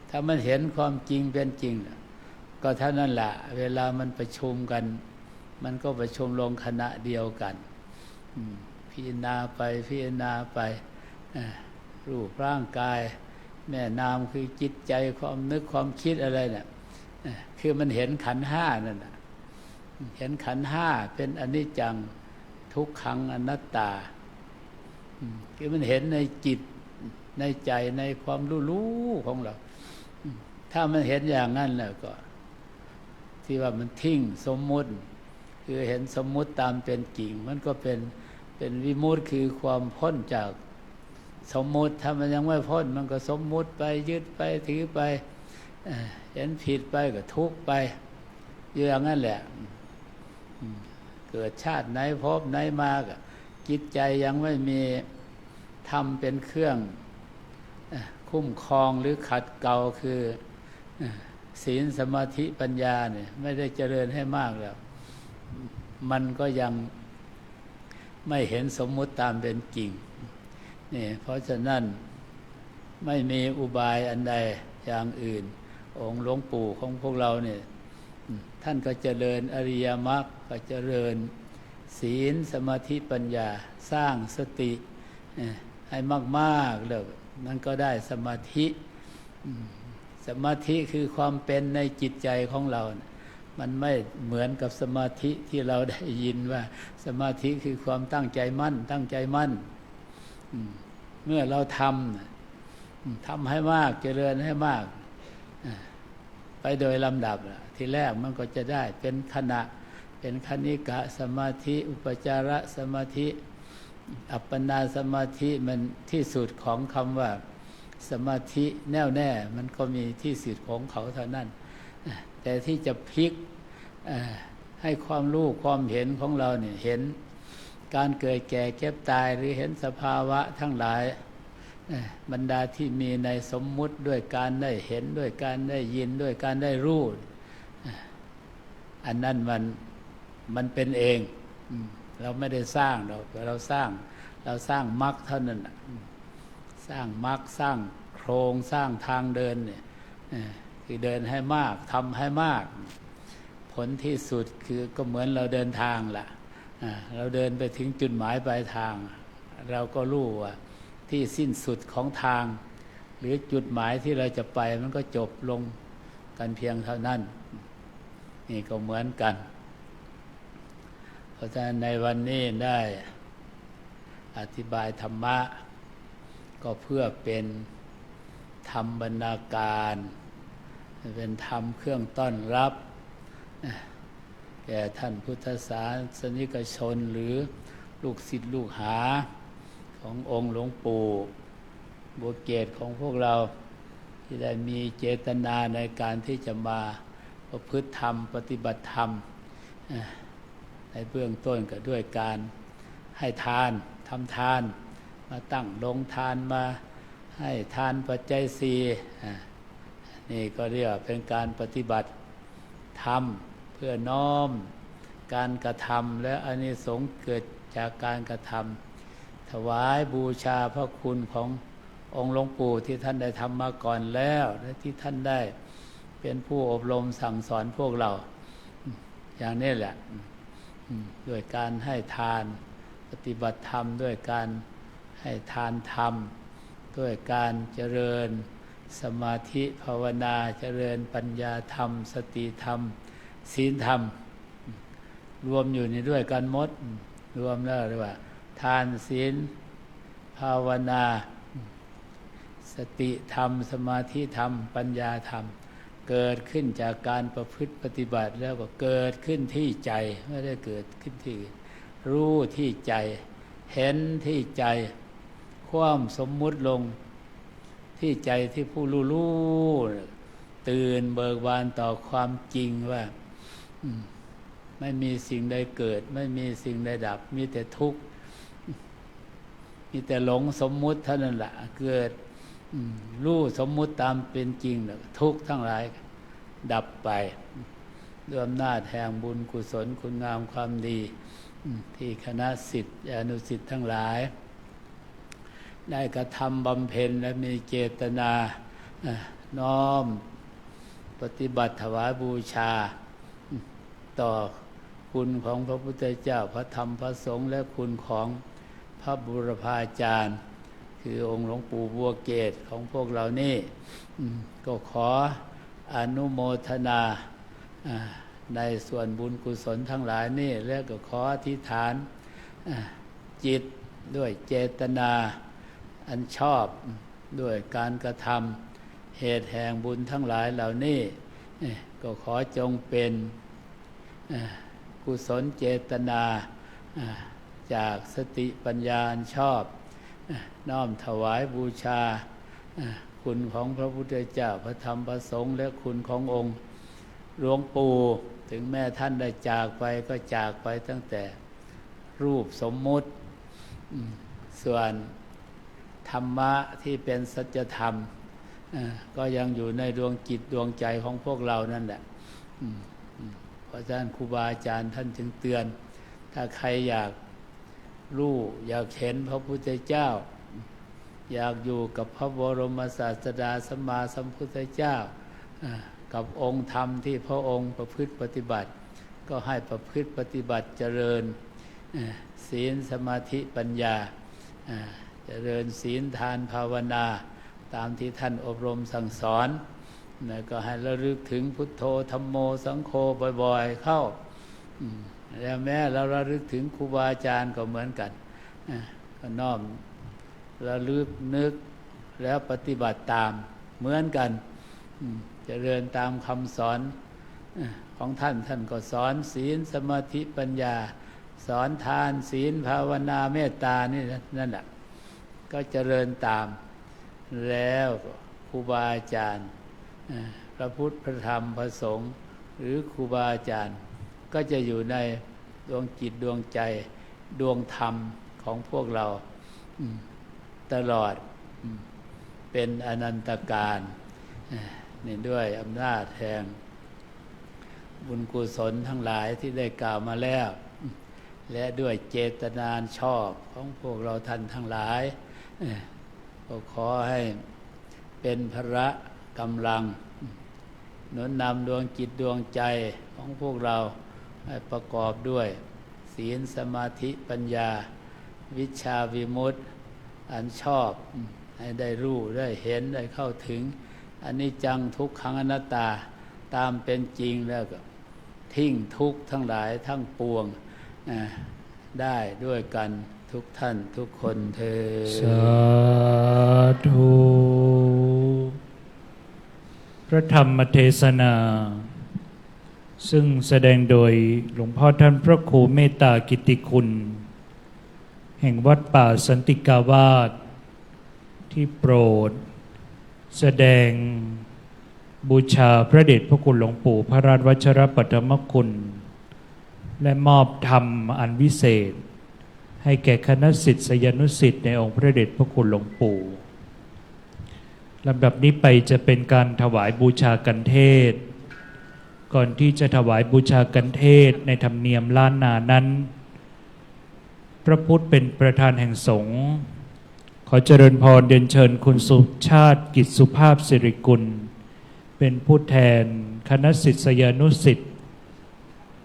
ถ้ามันเห็นความจริงเป็นจริงก็เท่านั้นแหละเวลามันประชุมกันมันก็ประชุมลงคณะเดียวกันพิจารณาไปรูปร่างกายแม่นามคือจิตใจความนึกความคิดอะไรเนี่ยคือมันเห็นขันธ์ห้านั่นน่ะเห็นขันธ์ห้าเป็นอนิจจังทุกขังอนัตตาคือมันเห็นในจิตในใจในความรู้ของเราถ้ามันเห็นอย่างนั้นแล้วก็ที่ว่ามันทิ้งสมมุติคือเห็นสมมุติตามเป็นจริงมันก็เป็นวิมุตติคือความพ้นจาก สมมุติถ้ามันยังไม่พ้นมันก็สมมุติไปยึดไปถือไปเห็นผิดไปก็ทุกข์ไปอยู่อย่างนั้นแหละเกิดชาติไหนพบไหนมาก็จิตใจยังไม่มีทำเป็นเครื่องคุ้มครองหรือขัดเกลาคือศีลสมาธิปัญญาเนี่ยไม่ได้เจริญให้มากแล้วมันก็ยังไม่เห็นสมมุติตามเป็นจริงนี่เพราะฉะนั้นไม่มีอุบายอันใดอย่างอื่นองค์หลวงปู่ของพวกเราเนี่ยท่านก็เจริญอริยมรรคก็เจริญศีลสมาธิปัญญาสร้างสติให้มากๆแล้วนั่นก็ได้สมาธิสมาธิคือความเป็นในจิตใจของเรามันไม่เหมือนกับสมาธิที่เราได้ยินว่าสมาธิคือความตั้งใจมั่นตั้งใจมั่นเมื่อเราทำให้มากเจริญให้มากไปโดยลำดับทีแรกมันก็จะได้เป็นขณะเป็นคณิกะสมาธิอุปจารสมาธิอัปปนาสมาธิมันที่สุดของคำว่าสมาธิแน่วแน่มันก็มีที่สุดของเขาเท่านั้นแต่ที่จะพลิกให้ความรู้ความเห็นของเราเนี่ยเห็นการเกิดแก่เก็บตายหรือเห็นสภาวะทั้งหลายบรรดาที่มีในสมมุติด้วยการได้เห็นด้วยการได้ยินด้วยการได้รู้อันนั้นมันเป็นเองเราไม่ได้สร้างเราสร้างมรรคเท่านั้นสร้างมรรคสร้างโครงสร้างทางเดินเนี่ยคือเดินให้มากทำให้มากผลที่สุดคือก็เหมือนเราเดินทางล่ะเราเดินไปถึงจุดหมายปลายทางเราก็รู้ว่าที่สิ้นสุดของทางหรือจุดหมายที่เราจะไปมันก็จบลงกันเพียงเท่านั้นนี่ก็เหมือนกันเพราะฉะนั้นในวันนี้ได้อธิบายธรรมะก็เพื่อเป็นธรรมบรรณาการเป็นธรรมเครื่องต้อนรับแก่ท่านพุทธศาสนิกชนหรือลูกศิษย์ลูกหาขององค์หลวงปู่บัวเกศของพวกเราที่ได้มีเจตนาในการที่จะมาประพฤติธรรมปฏิบัติธรรมในเบื้องต้นก็ด้วยการให้ทานทำทานมาตั้งโรงทานมาให้ทานปัจจัยสี่นี่ก็เรียกเป็นการปฏิบัติธรรมเพื่อน้อมการกระทำและอานิสงส์เกิดจากการกระทำถวายบูชาพระคุณขององค์หลวงปู่ที่ท่านได้ทำมาก่อนแล้วและที่ท่านได้เป็นผู้อบรมสั่งสอนพวกเราอย่างนี้แหละด้วยการให้ทานปฏิบัติธรรมด้วยการให้ทานธรรมด้วยการเจริญสมาธิภาวนาเจริญปัญญาธรรมสติธรรมศีลธรรมรวมอยู่ในด้วยกันหมดรวมแล้วเรียกว่าทานศีลภาวนาสติธรรมสมาธิธรรมปัญญาธรรมเกิดขึ้นจากการประพฤติปฏิบัติแล้วก็เกิดขึ้นที่ใจไม่ได้เกิดขึ้นที่รู้ที่ใจเห็นที่ใจความสมมุติลงที่ใจที่ผู้รู้ตื่นเบิกบานต่อความจริงว่าไม่มีสิ่งใดเกิดไม่มีสิ่งใดดับมีแต่ทุกข์มีแต่หลงสมมุติเท่านั้นแหละเกิดรู้สมมุติตามเป็นจริงทุกข์ทั้งหลายดับไปด้วยอำนาจแห่งบุญกุศลคุณงามความดีที่คณะศิษย์อนุศิษย์ทั้งหลายได้กระทำบำเพ็ญและมีเจตนาน้อมปฏิบัติถวายบูชาต่อคุณของพระพุทธเจ้าพระธรรมพระสงฆ์และคุณของพระบูรพาจารย์คือองค์หลวงปู่บัวเกศของพวกเรานี่ก็ขออนุโมทนาในส่วนบุญกุศลทั้งหลายนี่แล้วก็ขออธิษฐานจิตด้วยเจตนาอันชอบด้วยการกระทำเหตุแห่งบุญทั้งหลายเหล่านี้ก็ขอจงเป็นกุศลเจตนาจากสติปัญญาอันชอบ น้อมถวายบูชาคุณของพระพุทธเจ้าพระธรรมพระสงฆ์และคุณขององค์หลวงปู่ถึงแม้ท่านได้จากไปก็จากไปตั้งแต่รูปสมมุติส่วนธรรมะที่เป็นสัจธรรมก็ยังอยู่ในดวงจิตดวงใจของพวกเรานั่นแหละเพราะฉะนั้นครูบาอาจารย์ท่านจึงเตือนถ้าใครอยากรู้อยากเห็นพระพุทธเจ้าอยากอยู่กับพระบรมศาสดาสัมมาสัมพุทธเจ้ากับองค์ธรรมที่พระองค์ประพฤติปฏิบัติก็ให้ประพฤติปฏิบัติเจริญศีลสมาธิปัญญาเจริญศีลทานภาวนาตามที่ท่านอบรมสั่งสอนก็ให้ระลึกถึงพุทโธธัมโมสังโฆบ่อยๆเข้าแล้วแม้เราระลึกถึงครูบาอาจารย์ก็เหมือนกันก็น้อมระลึกนึกแล้วปฏิบัติตามเหมือนกันเจริญตามคำสอนของท่านก็สอนศีลสมาธิปัญญาสอนทานศีลภาวนาเมตตานี่นั่นแหละก็เจริญตามแล้วครูบาอาจารย์พระพุทธพระธรรมพระสงฆ์หรือครูบาอาจารย์ก็จะอยู่ในดวงจิตดวงใจดวงธรรมของพวกเราตลอดเป็นอนันตการนี่ด้วยอำนาจแห่งบุญกุศลทั้งหลายที่ได้กล่าวมาแล้วและด้วยเจตนาชอบของพวกเราท่านทั้งหลายก็ขอให้เป็นพละกำลังหนุนนำดวงจิตดวงใจของพวกเราให้ประกอบด้วยศีลสมาธิปัญญาวิชาวิมุตติอันชอบให้ได้รู้ได้เห็นได้เข้าถึงอนิจจังทุกขังอนัตตาตามเป็นจริงแล้วก็ทิ้งทุกข์ทั้งหลายทั้งปวงได้ด้วยกันทุกท่านทุกคนเถิดสาธุพระธรรมเทศนาซึ่งแสดงโดยหลวงพ่อท่านพระครูเมตตากิตติคุณแห่งวัดป่าสันติกาวาสที่โปรดแสดงบูชาพระเดชพระคุณหลวงปู่พระราชวัชรปัตมคุณและมอบธรรมอันวิเศษให้แก่คณะศิษยานุศิษย์ในองค์พระเดชพระคุณหลวงปู่ลำดับนี้ไปจะเป็นการถวายบูชากันเทศก่อนที่จะถวายบูชากันเทศในธรรมเนียมล้านนานั้นพระพุทธเป็นประธานแห่งสงฆ์ขอเจริญพรเรียนเชิญคุณสุชาติกิจสุภาพสิริกุลเป็นผู้แทนคณะศิษยานุศิษย์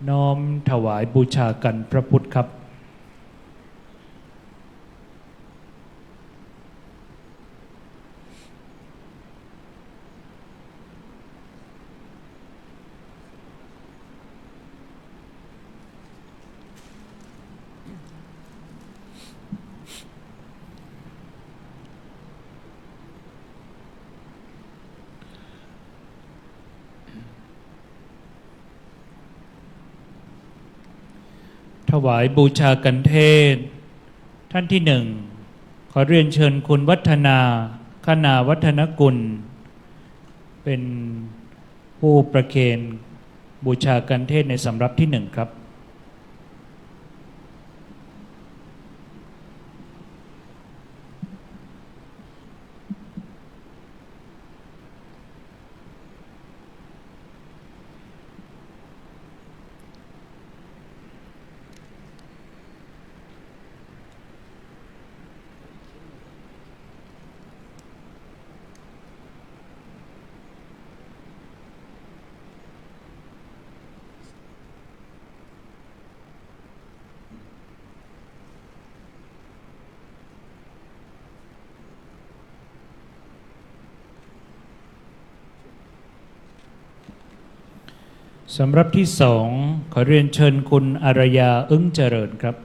น้อมถวายบูชากันพระพุทธครับถวายบูชากันเทศท่านที่หนึ่งขอเรียนเชิญคุณวัฒนาคณาวัฒนกุลเป็นผู้ประเคนบูชากันเทศในสำรับที่หนึ่งครับสำหรับที่สองขอเรียนเชิญคุณอารยาอึ้งเจริญครับ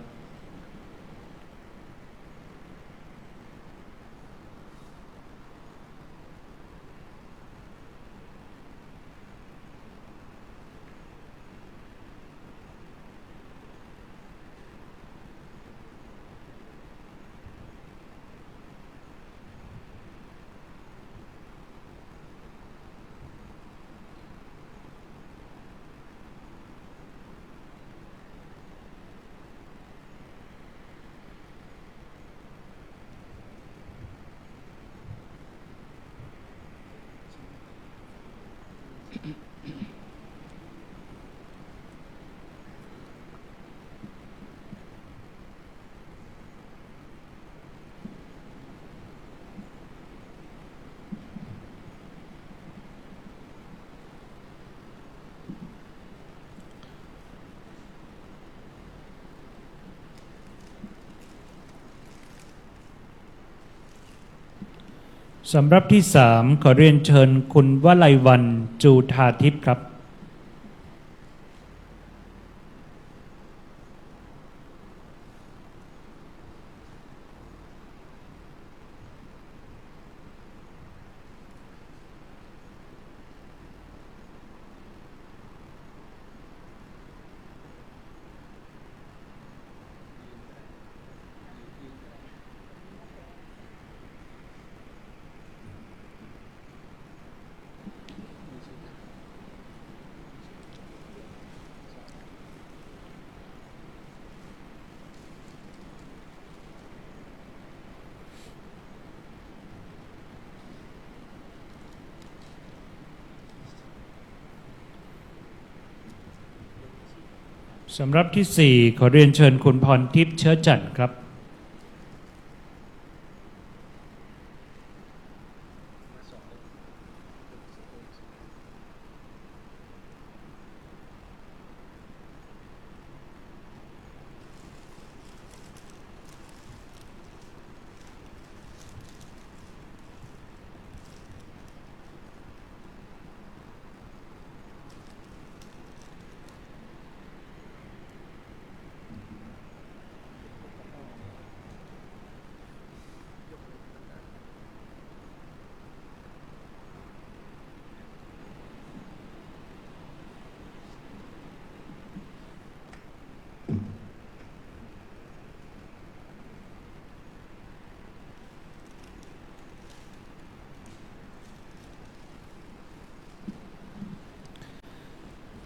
สำหรับที่3ขอเรียนเชิญคุณวลัยวันจูธาทิพย์ครับสำหรับที่4ขอเรียนเชิญคุณพรทิพย์เชื้อจันทร์ครับ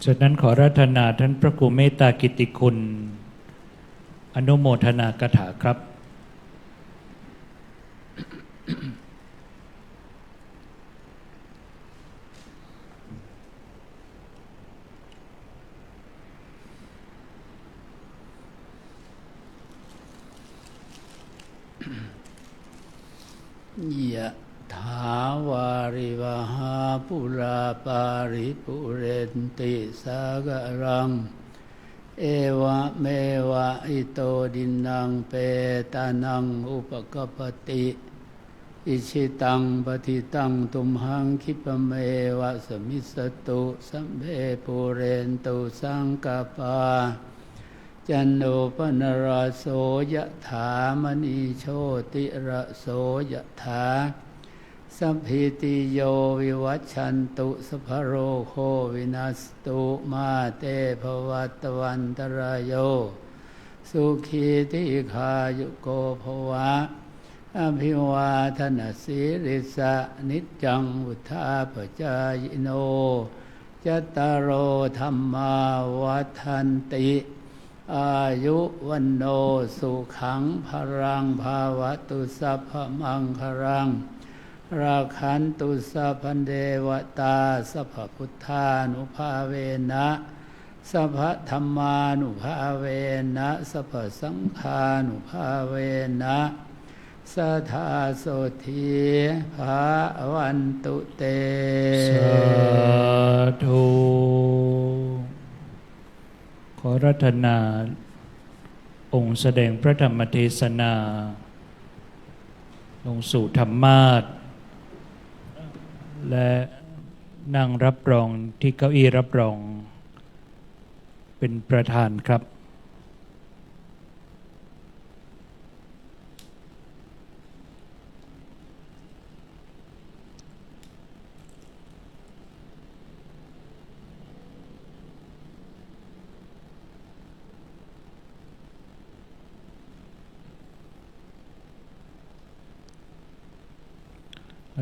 จากนั้นขอราธนาท่านพระครูเมตตากิติคุณอนุโมทนากถาครับยะถาวาริวหาปุราปาริปุเรนติสากรังเอวะเมวะอิโตดินังเปตานังอุปกปปติอิชิตังปฏิตังตุมหังคิปะเมวะสมิสตุสัมเพปุเรนตุสังกปาจันโนปนราโสยะถามณีโชติระโสยะถาสัพพิติโยวิวัชชันตุสัพพโรโควินัสตุมาเตภวัตวันตรายโยสุขีติขายุโกภวะอภิวาทนาสีริสะนิจจังวุธาปจายโนจัตตารโอธรรมาวัฏันติอายุวันโนสุขังพรังภาวตุสัพพมังครังราคันตุสัพพันเดวตาสัพพพุทธานุภาเวนะสัพพธรรมานุภาเวนะสัพพสังฆานุภาเวนะสัทธาโสธีภาวันตุเตสาธุขอรัตนาองค์แสดงพระธรรมเทศนาลงสู่ธรรมาสน์และนั่งรับรองที่เก้าอี้รับรองเป็นประธานครับ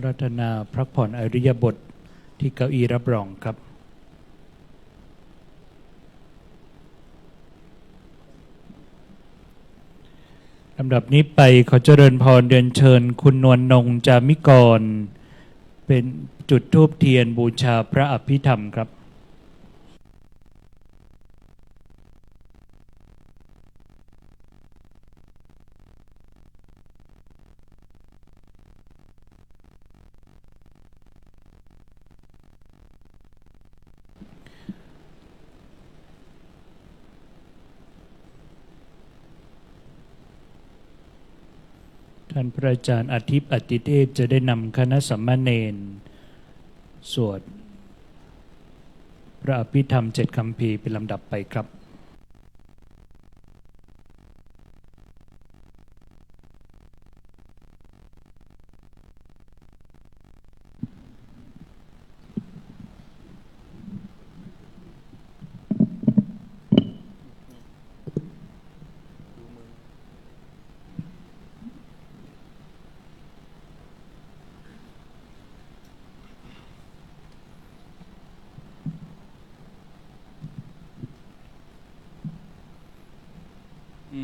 รัตนาพักผ่อนอริยบทที่เก้าอี้รับรองครับลำดับนี้ไปขอเจริญพรเรียนเชิญคุณนวลนงจามิกร เป็นจุดธูปเทียนบูชาพระอภิธรรมครับท่านพระอาจารย์อาทิตย์อติเทพจะได้นำคณะสัมมาเนรสวดพระอภิธรรม7 คัมภีร์เป็นลำดับไปครับ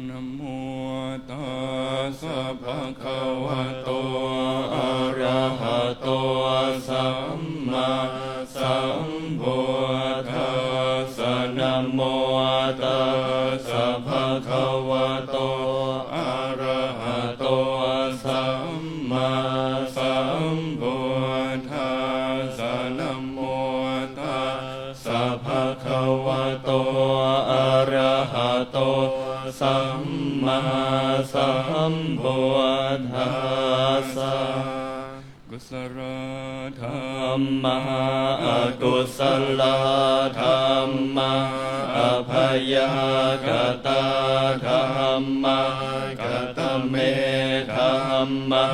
นะโมตัสสะภะคะวะโตอะระหะโตสัมมาสัมพุทธัสสะนะโมตัสสะภะคะวะโตอะระหะโตสัมมาสัมพุทธัสสะนะโมตัสสะภะคะวะโตอะระหะโตสัมมาสัมพุทธัสสะกุศลธรรมะอกุศลธรรมะอภยกตาธรรมะกตเมธรรมะ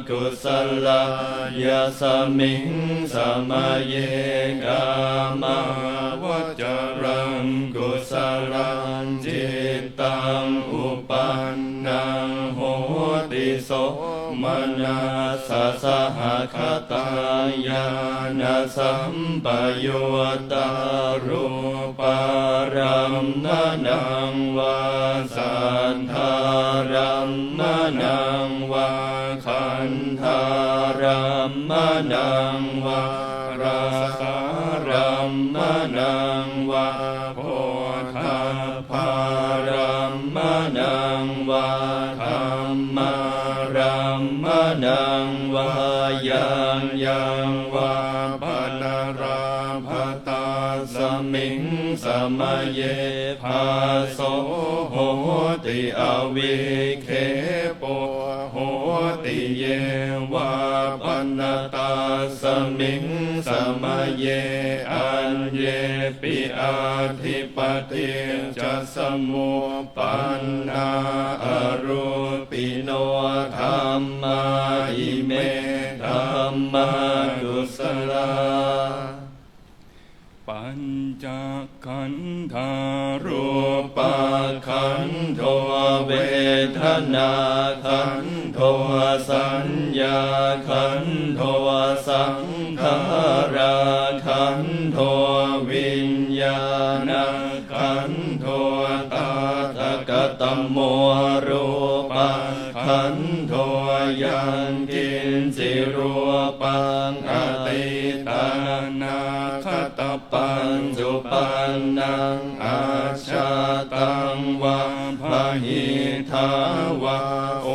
กุศลยาสมิงสมัยเยกามวัจรังกุศลังจิตตังอุปันนังโหติโสมนัสสะสหคตายานะสัมปยุตตารูปารัมมนังวาสันธารัมมนังวาขันธารัมมนังวาราสารัมมนังวาโพธาภารัมมนังวาธรรมรัมมนังวายังวาปนาราภตาสมิงสมัยเยภาโสโหติอวิเคปโหติเยวาปนตาสมิงสมัยเยอันเยปิอาทิปติจะสมุปันนาอรูปิโนธัมมาอิเมธัมมากุศลาปัญจขันธารูปขันโทเวทนาขันโทสัญญาขันโทสังขาราขันโทวิญญาณขันโทตาตกตโมรูปังขันโทยังกินสิรูปังอติตานาคตปัญจุปันนังอาชาตังวะพหิทาวะโอ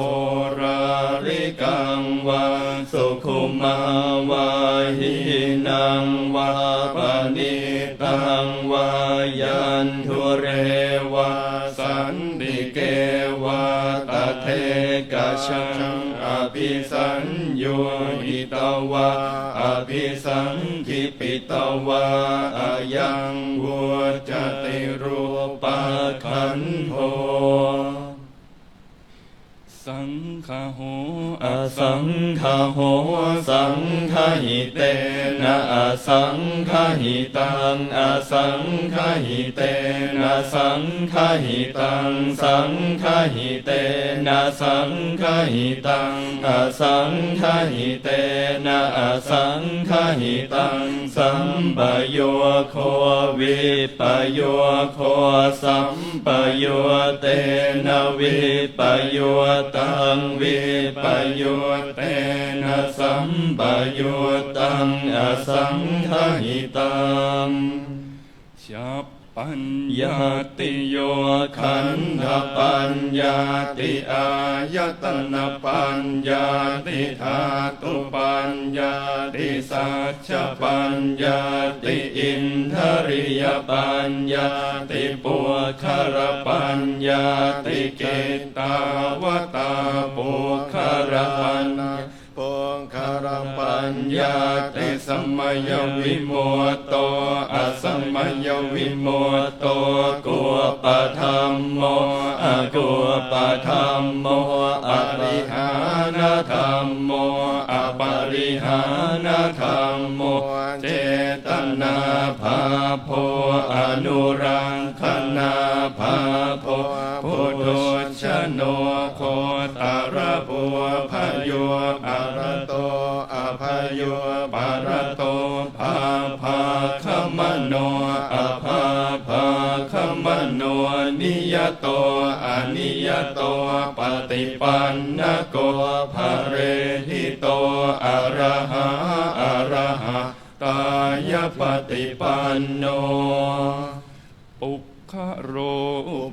ราลิกังวะสุขุมาวะหินังวะปณิตังวะยันทุเรวะสันติเกวะตเทกชังอภิสัญโยหิตวะอภิสังคิปิตวะอายังวุจติรูปขันโธสังฆโหอสังฆโหสังฆหิเตนะอสังฆหิตังอสังฆหิเตนะสังฆหิตังสังฆหิเตนะสังฆหิตังอสังฆหิเตนะอสังฆหิตังสัมปโยโควิปโยโคสัมปโยเตนะวิปโยตังวิปโยเตนะ สัมปยุตตังอสังคหิตังชัพปัญญาติโยขันธปัญญาติอายตนะปัญญาติธาตุปัญญาติสัจจปัญญาติอินทริยปัญญาติปุคครปัญญาติเกตาวตาปุคครปัญญาปุคครปัญญาติสัมมยวิโมตโตอสัมมยวิโมตโตกุปธัมโมอกุปธัมโมอริหานธัมโมอปริหานธัมโมเจตนาภาโพอนุรังคณาภาโพพุทโธชโนโคตระบัวพโยอรโตอภโยปารโตภาภาคมโนอภาภาคมโนนิยโตอนิยโตปฏิปันนโกภเรหิโตอะระหะอะระหะตายปฏิปันโนปุคคโร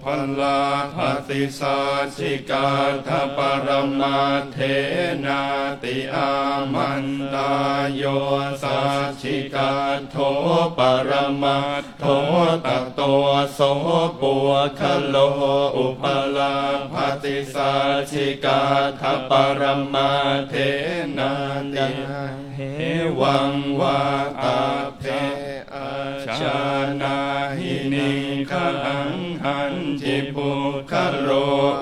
ภัลลาภติสาชิกาทปรมาเทนาติอามันตายโยสัชิกาโทปรมาโทตโตโสปุคโลอุปลาภติสาชิกาทปรมาเทนาติเหวังวาตาเพชานาหินิขังหันจิปุคโร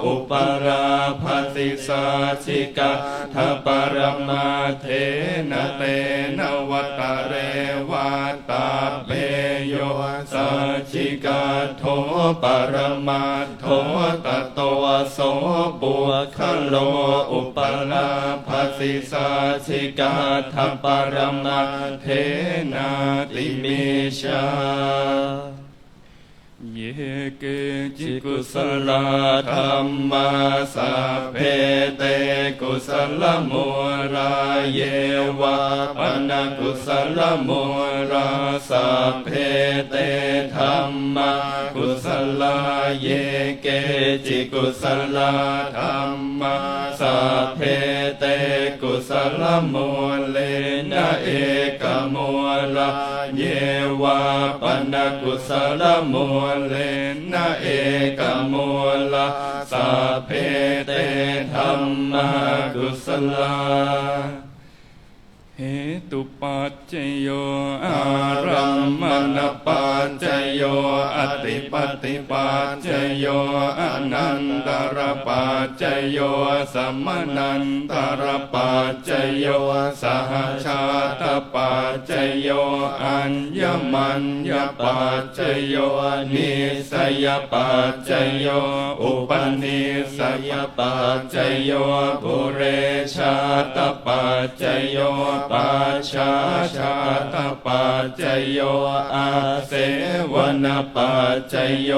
อุปราภติสาชิกาทปรมาเทนะเตนวัตเรวาตาเปโยสัชิกาโทปรมาโทตโตโสปุคโลอุปราภติสาชิกาทปรมาเทนาติเมชาเยเกจิกุสลธรรมาสัพเพเตกุสลมุราเยวะปนกุสลมุราสัพเพเตธรรมากุสลาเยเกจิกุสลธรรมาสัพเพเตกุสลมุเลนะเอกมุลาเยวะปนกุสลมุเลนะเอกมุลาสัพเพเตธัมมากุสลาเหตุปัจจโยอารัมมณปัจจโยอติปฏิปัจจโยอนันตรปัจจโยสัมมนันตรปัจจโยสหชาตปัจจโยอัญญมัญญปัจจโยนิสยปัจจโยอุปนิสยปัจจโยปุเรชาตปัจจโยปัจฉาชาตปัจจโยอาเสวนปัจจโย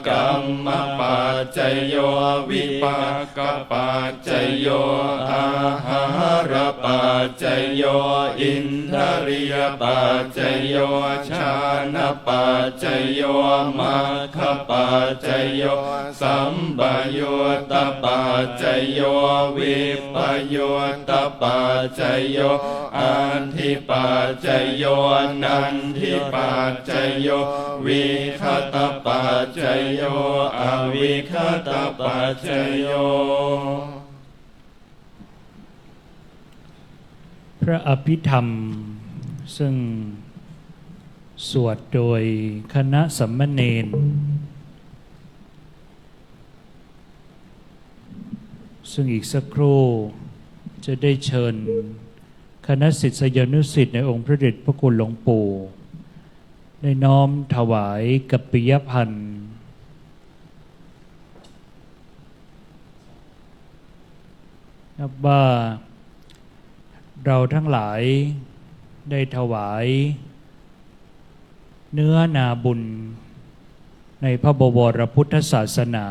กัมมปัจจโยวิปากปัจจโยอาหารปัจจโยอินทริยปัจจโยชานะปัจจโยมัคคปัจจโยสัมปยุตตปัจจโยวิปยุตตปัจจโยอันทิปัจจโยนันทิปัจจโยวิคตปัจจโยอวิคตปัจจโยพระอภิธรรมซึ่งสวดโดยคณะสัมมเนรซึ่งอีกสักครู่จะได้เชิญคณะศิษยานุศิษย์ในองค์พระเดชพระคุณหลวงปู่ได้น้อมถวายกัปปิยพันธ์นับว่าเราทั้งหลายได้ถวายเนื้อนาบุญในพระบวรพุทธศาสนา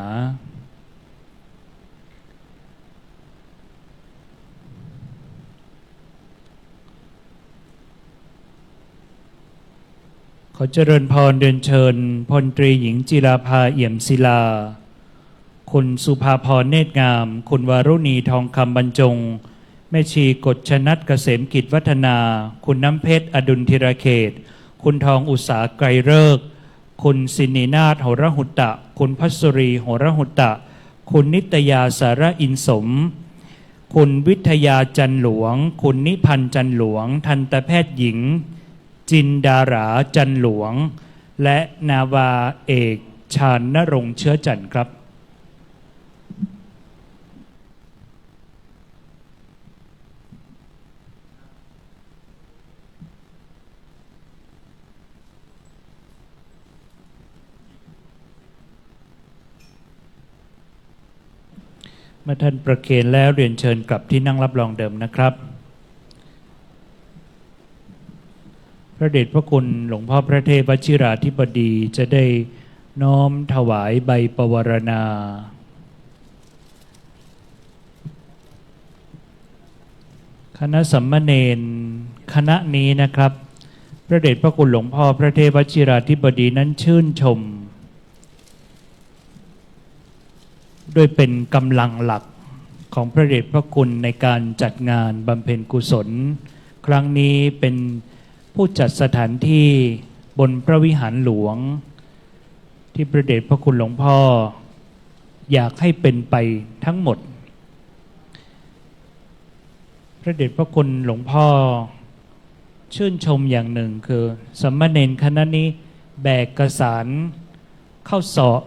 ขอเจริญพรเรียนเชิญพลตรีหญิงจิราภาเอี่ยมศิลาคุณสุภาพรเนตรงามคุณวารุณีทองคำบรรจงแม่ชีกฎชนัดเกษมกิจวัฒนาคุณน้ำเพชรอดุลธิรเขตคุณทองอุษาไกรเลิกษ์คุณสินีนาถโหรหุตะคุณพัสรีโหรหุตะคุณนิตยาสารอินสมคุณวิทยาจันหลวงคุณนิพันธ์จันหลวงทันตแพทย์หญิงจินดาราจันหลวงและนาวาเอกชาญณรงค์เชื้อจันทร์ครับเมื่อท่านประเคนแล้วเรียนเชิญกลับที่นั่งรับรองเดิมนะครับพระเดชพระคุณหลวงพ่อพระเทพวชิราธิบดีจะได้น้อมถวายใบปวารณาคณะสัมมเนรคณะนี้นะครับพระเดชพระคุณหลวงพ่อพระเทพวชิราธิบดีนั้นชื่นชมโดยเป็นกำลังหลักของพระเดชพระคุณในการจัดงานบำเพ็ญกุศลครั้งนี้เป็นผู้จัดสถานที่บนพระวิหารหลวงที่พระเดชพระคุณหลวงพ่ออยากให้เป็นไปทั้งหมดพระเดชพระคุณหลวงพ่อชื่นชมอย่างหนึ่งคือสามเณรคณะนี้แบกกระสานเข้าสอบ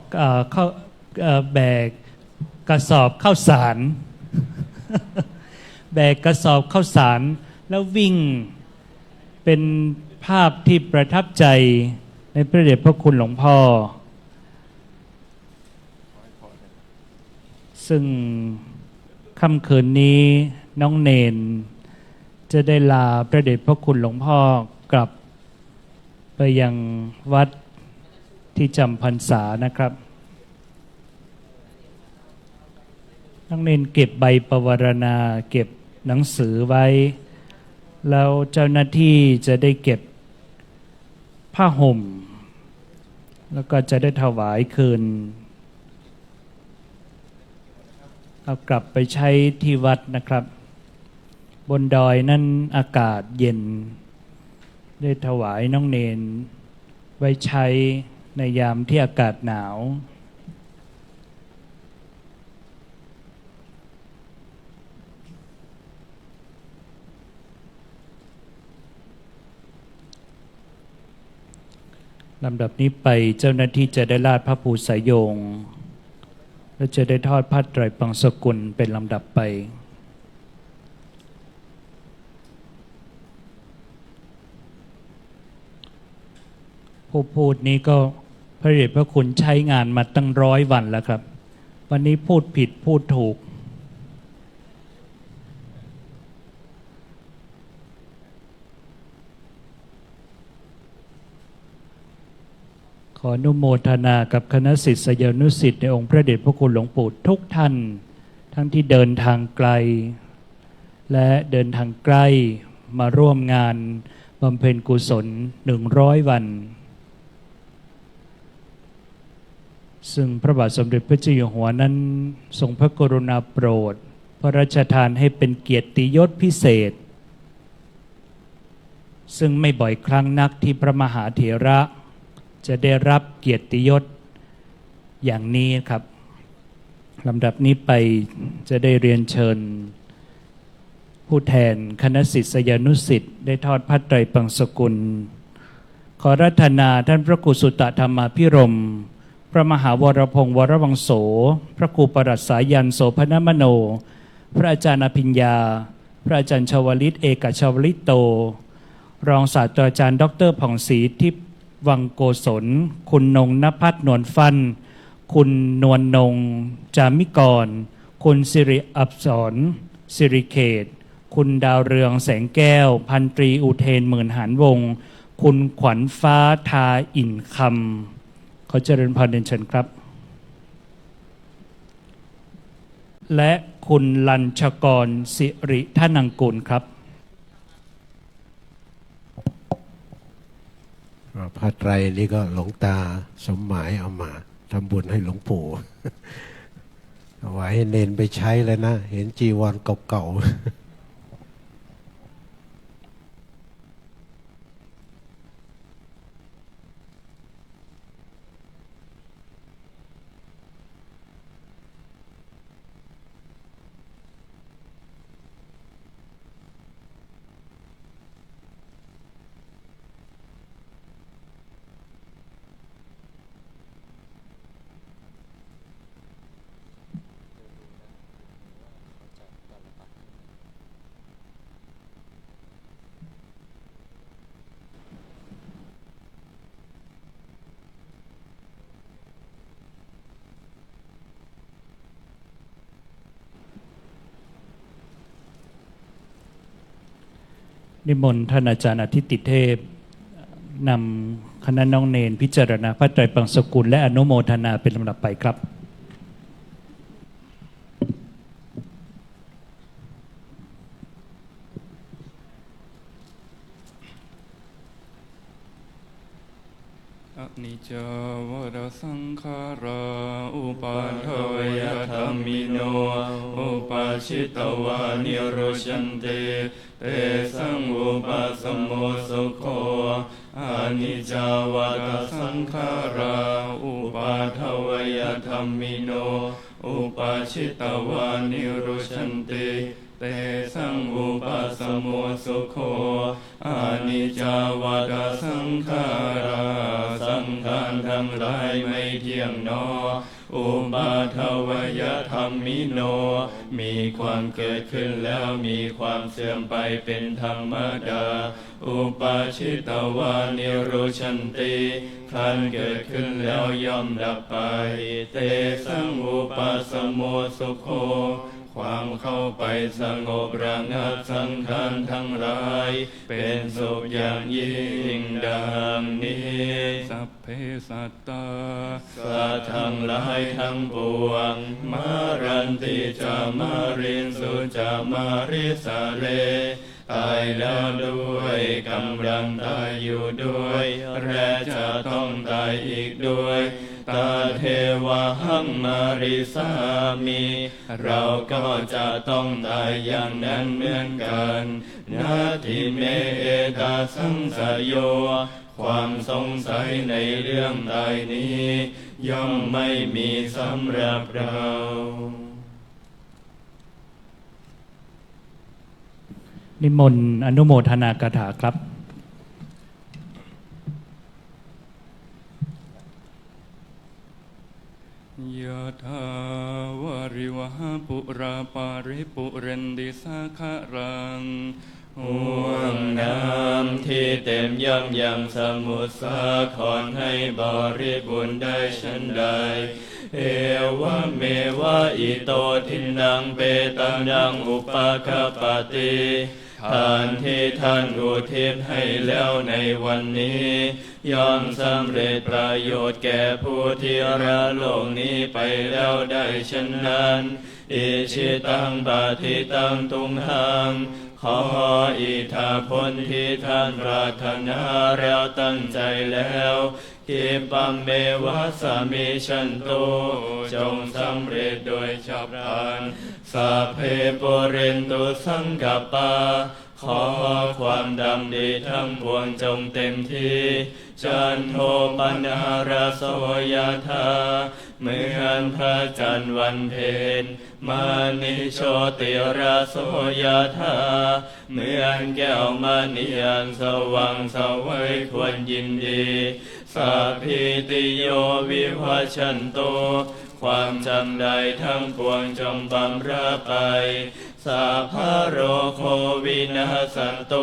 แบกกระสอบข้าวสารแบกกระสอบข้าวสารแล้ววิ่งเป็นภาพที่ประทับใจในพระเดชพระคุณหลวงพ่อซึ่งค่ำคืนนี้น้องเนนจะได้ลาพระเดชพระคุณหลวงพ่อกลับไปยังวัดที่จำพรรษานะครับน้องเนนเก็บใบปวารณาเก็บหนังสือไว้แล้วเจ้าหน้าที่จะได้เก็บผ้าห่มแล้วก็จะได้ถวายคืนเอากลับไปใช้ที่วัดนะครับบนดอยนั้นอากาศเย็นได้ถวายน้องเนนไว้ใช้ในยามที่อากาศหนาวลำดับนี้ไปเจ้าหน้าที่จะได้ลาดพระภูสายโยงและจะได้ทอดผ้าไตรปังสกุลเป็นลำดับไปผู้พูดนี้ก็พระเดชพระคุณใช้งานมาตั้ง100 วันแล้วครับวันนี้พูดผิดพูดถูกขออนุโมทนากับคณะศิษยานุศิษย์ในองค์พระเดชพระคุณหลวงปู่ทุกท่านทั้งที่เดินทางไกลและเดินทางใกล้มาร่วมงานบำเพ็ญกุศล100 วันซึ่งพระบาทสมเด็จพระเจ้าอยู่หัวนั้นทรงพระกรุณาโปรดพระราชทานให้เป็นเกียรติยศพิเศษซึ่งไม่บ่อยครั้งนักที่พระมหาเถระจะได้รับเกียรติยศอย่างนี้ครับลำดับนี้ไปจะได้เรียนเชิญผู้แทนคณะศิษยานุศิษย์ได้ทอดผ้าไตรปังสกุลขอรัตนาท่านพระครูสุตตธรรมาภิรมย์พระมหาวรพงษ์วรวังโสพระครูปรัสสายันโสพนมโนพระอาจารย์อภิญญาพระอาจารย์ชวลิตเอกชวลิตโตรองศาสตราจารย์ดร.ผ่องศรีทิพย์วังโกศลคุณนงณภัทรนวลฟันคุณนวลนงจามิกรคุณสิริอับสรสิริเขตคุณดาวเรืองแสงแก้วพันตรีอุเทนหมื่นหานวงศ์คุณขวัญฟ้าทาอิ่นคำขอเจริญพรเรียนเชิญครับและคุณลัญชกรสิริธนังกุลครับ ผ้าไตรนี่ก็หลวงตาสมหมายเอามาทำบุญให้หลวงปู่ เอาไว้ให้เนนไปใช้เลยนะ เห็นจีวรเก่าๆ นิมนต์ท่านอาจารย์อาทิตติเทพนำคณะน้องเนนพิจารณาพระไตรปิฎกสกุลและอนุโมทนาเป็นลำดับไปครับอนิจจาวรสังขาราอุปาทวยธรรมิโนอุปาชิตวานิโรชันเตเตสังอุปาสมโมสุโขอนิจจาวรสังขาราอุปาทวยธรรมิโนอุปาชิตวานิโรชันเตเตสังอุปาสมโมสุโขอนิจจาวรสังขาราสังขารทั้งหลายไม่เที่ยงหนออุปาทวยธรรมิโนมีความเกิดขึ้นแล้วมีความเสื่อมไปเป็นธรรมดาอุปาชิตวานิโรชันติครั้นเกิดขึ้นแล้วย่อมดับไปเตสังอุปาสมโมสุโขความเข้าไปสงบระงับสังขารทั้งหลายเป็นสุขอย่างยิ่งดังนี้สัพเพสัตตาสัตว์ทั้งหลายทั้งปวงมารันติจามารินสุจามาริสาเลตายแล้วด้วยกำลังตายอยู่ด้วยและจะต้องตายอีกด้วยตาเทวะหังมาริสามิเราก็จะต้องตายอย่างนั้นเหมือนกันนาทิเมเอตาสังสยโยความสงสัยในเรื่องใดนี้ย่อมไม่มีสำหรับเรา นิมนต์อนุโมทนากถาครับยะถาวาริวหาปุราปาริปุเรนติสาคารังห่วงน้ำที่เต็มย่อมยังสมุทรสาครให้บริบูรณ์ได้ฉันใดเอวะเมวะอิโตทินังเปตังยังอุปกปติทานที่ท่านอุทิศให้แล้วในวันนี้ย่อมสำเร็จประโยชน์แก่ผู้ที่ละโลกนี้ไปแล้วได้ฉะนั้นอิชิตังปฏิตังตุงหังขออิทธาผลที่ท่านปรารถนาแล้วตั้งใจแล้วกิปัมเมวะสามิชันโตจงสำเร็จโดยฉับพลันสัพเพปุเรนตุสังกปาขอความดำดีทั้งปวงจงเต็มที่จันโทปนาราโสยธาเหมือนพระจันทร์วันเพ็ญมานิโชติราโสยธาเหมือนแก้วมณีอันสว่างเสวยควรยินดีสัพพิติโยวิวัชชันโตความจำใดทั้งปวงจงบำราไปสัพพะโรโควินาศโต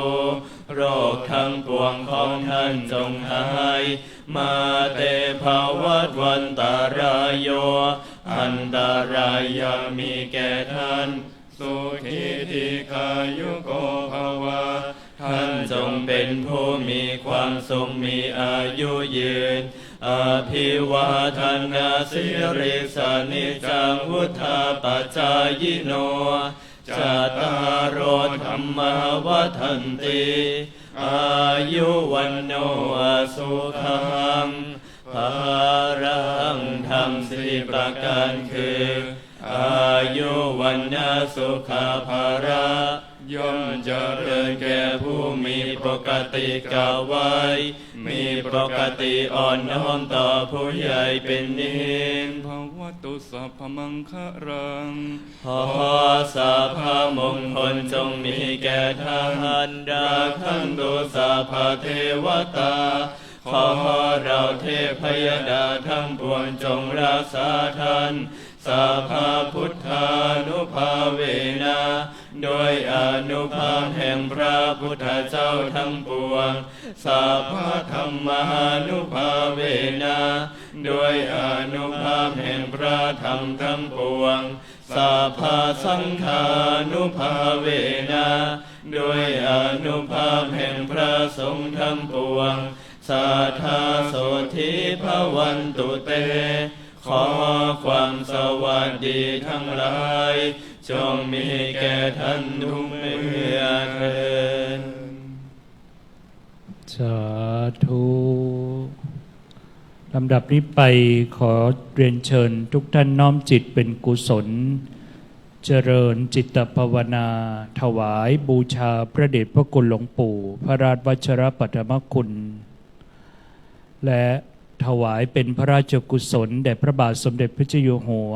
โรคทั้งปวงของท่านจงหายมาเตภวัตวันตารายโยอันตรายามีแก่ท่านสุขีธิกายุโกภวะท่านจงเป็นผู้มีความสุขมีอายุยืนอภิวาทนาสิริสานิจังวุธาปัจจายโน จัตตารโอธรรมวัฏันติอายุวันโนสุขังภารังธรรมสี่ประการคืออายุวันนสุขภาระย่อมเจริญแก่ผู้มีปกติกล่าวไว้มีปกติอ่อนน้อมต่อผู้ใหญ่เป็นนิสภวตุสัพพมังครังขอสัพพมงคลจงมีแก่ท่านราคันตุสัพพเทวตาขอเราเทพยดาทั้งปวงจงรักษาท่านสัพพพุทธานุภาเวนะโดยอนุภาพแห่งพระพุทธเจ้าทั้งปวงสัพพธรรมานุภาเวนะโดยอนุภาพแห่งพระธรรมทั้งปวงสัพพสังฆานุภาเวนะโดยอนุภาพแห่งพระสงฆ์ทั้งปวงสัทธาโสธิภวันตุเตขอความสวัสดีทั้งหลายจงมีแก่ท่านทุกเมื่อเถิด สาธุลำดับนี้ไปขอเรียนเชิญทุกท่านน้อมจิตเป็นกุศลเจริญจิตภาวนาถวายบูชาพระเดชพระคุณหลวงปู่พระราชวัชรปัทมคุณและถวายเป็นพระราชกุศลแด่พระบาทสมเด็จพระเจ้าอยู่หัว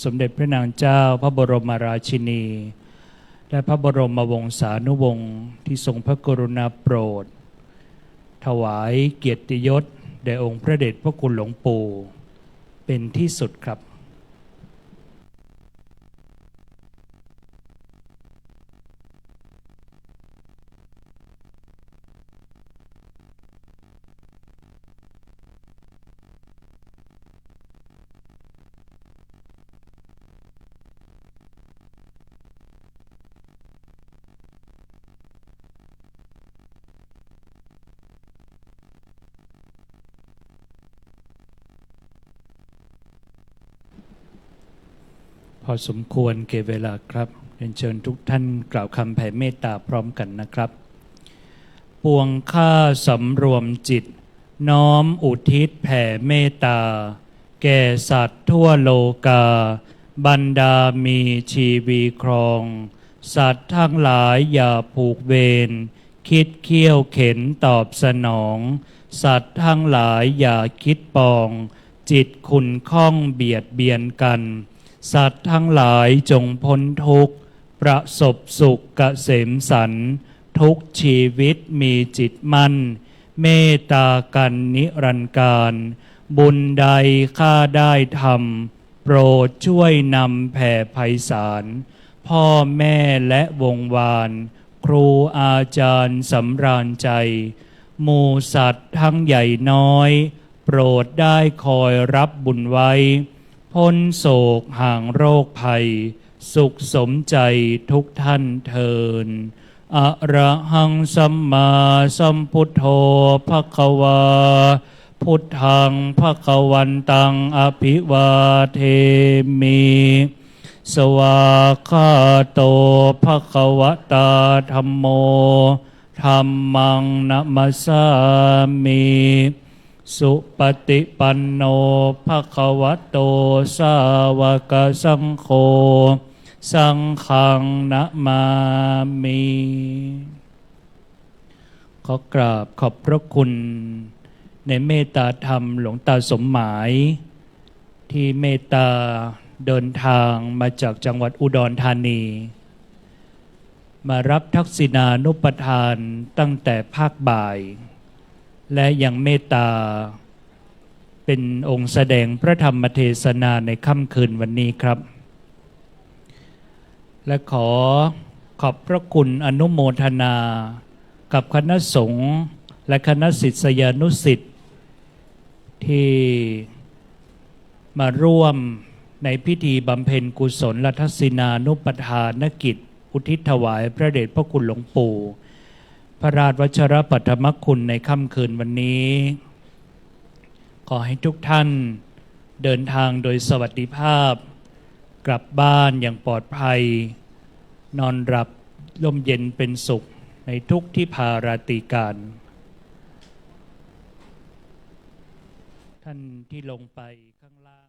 สมเด็จพระนางเจ้าพระบรมราชินีและพระบรมวงศานุวงศ์ที่ทรงพระกรุณาโปรดถวายเกียรติยศแด่องค์พระเดชพระคุณหลวงปู่เป็นที่สุดครับพอสมควรเก็บเวลาครับเรียนเชิญทุกท่านกล่าวคำแผ่เมตตาพร้อมกันนะครับปวงข้าสำรวมจิตน้อมอุทิศแผ่เมตตาแก่สัตว์ทั่วโลกาบรรดามีชีวีครองสัตว์ทั้งหลายอย่าผูกเวรคิดเคี่ยวเข็นตอบสนองสัตว์ทั้งหลายอย่าคิดปองจิตขุ่นข้องเบียดเบียนกันสัตว์ทั้งหลายจงพ้นทุกข์ประสบสุขเกษมสันต์ทุกชีวิตมีจิตมั่นเมตตากันนิรันดร์การบุญใดข้าได้ทำโปรดช่วยนำแผ่ไพศาลพ่อแม่และวงวานครูอาจารย์สำราญใจหมู่สัตว์ทั้งใหญ่น้อยโปรดได้คอยรับบุญไว้พ้นโศกห่างโรคภัยสุขสมใจทุกท่านเทินอะระหังสัมมาสัมพุทโธภควาพุทธังภควันตังอภิวาเทมิสวากขาโตภควตาธัมโมธัมมังนะมัสสามิสุปฏิปันโนภควโตสาวกสังโฆสังฆังนะมามิขอกราบขอบพระคุณในเมตตาธรรมหลวงตาสมหมายที่เมตตาเดินทางมาจากจังหวัดอุดรธานีมารับทักษิณานุปทานตั้งแต่ภาคบ่ายและยังเมตตาเป็นองค์แสดงพระธรรมเทศนาในค่ำคืนวันนี้ครับและขอขอบพระคุณอนุโมทนากับคณะสงฆ์และคณะศิษยานุศิษย์ที่มาร่วมในพิธีบำเพ็ญกุศลทักษิณานุปทานกิจอุทิศถวายพระเดชพระคุณหลวงปู่พระราชวัชรปัทมคุณในค่ำคืนวันนี้ขอให้ทุกท่านเดินทางโดยสวัสดิภาพกลับบ้านอย่างปลอดภัย นอนหลับลมเย็นเป็นสุขในทุกที่พาราตรีการท่านที่ลงไปข้างล่าง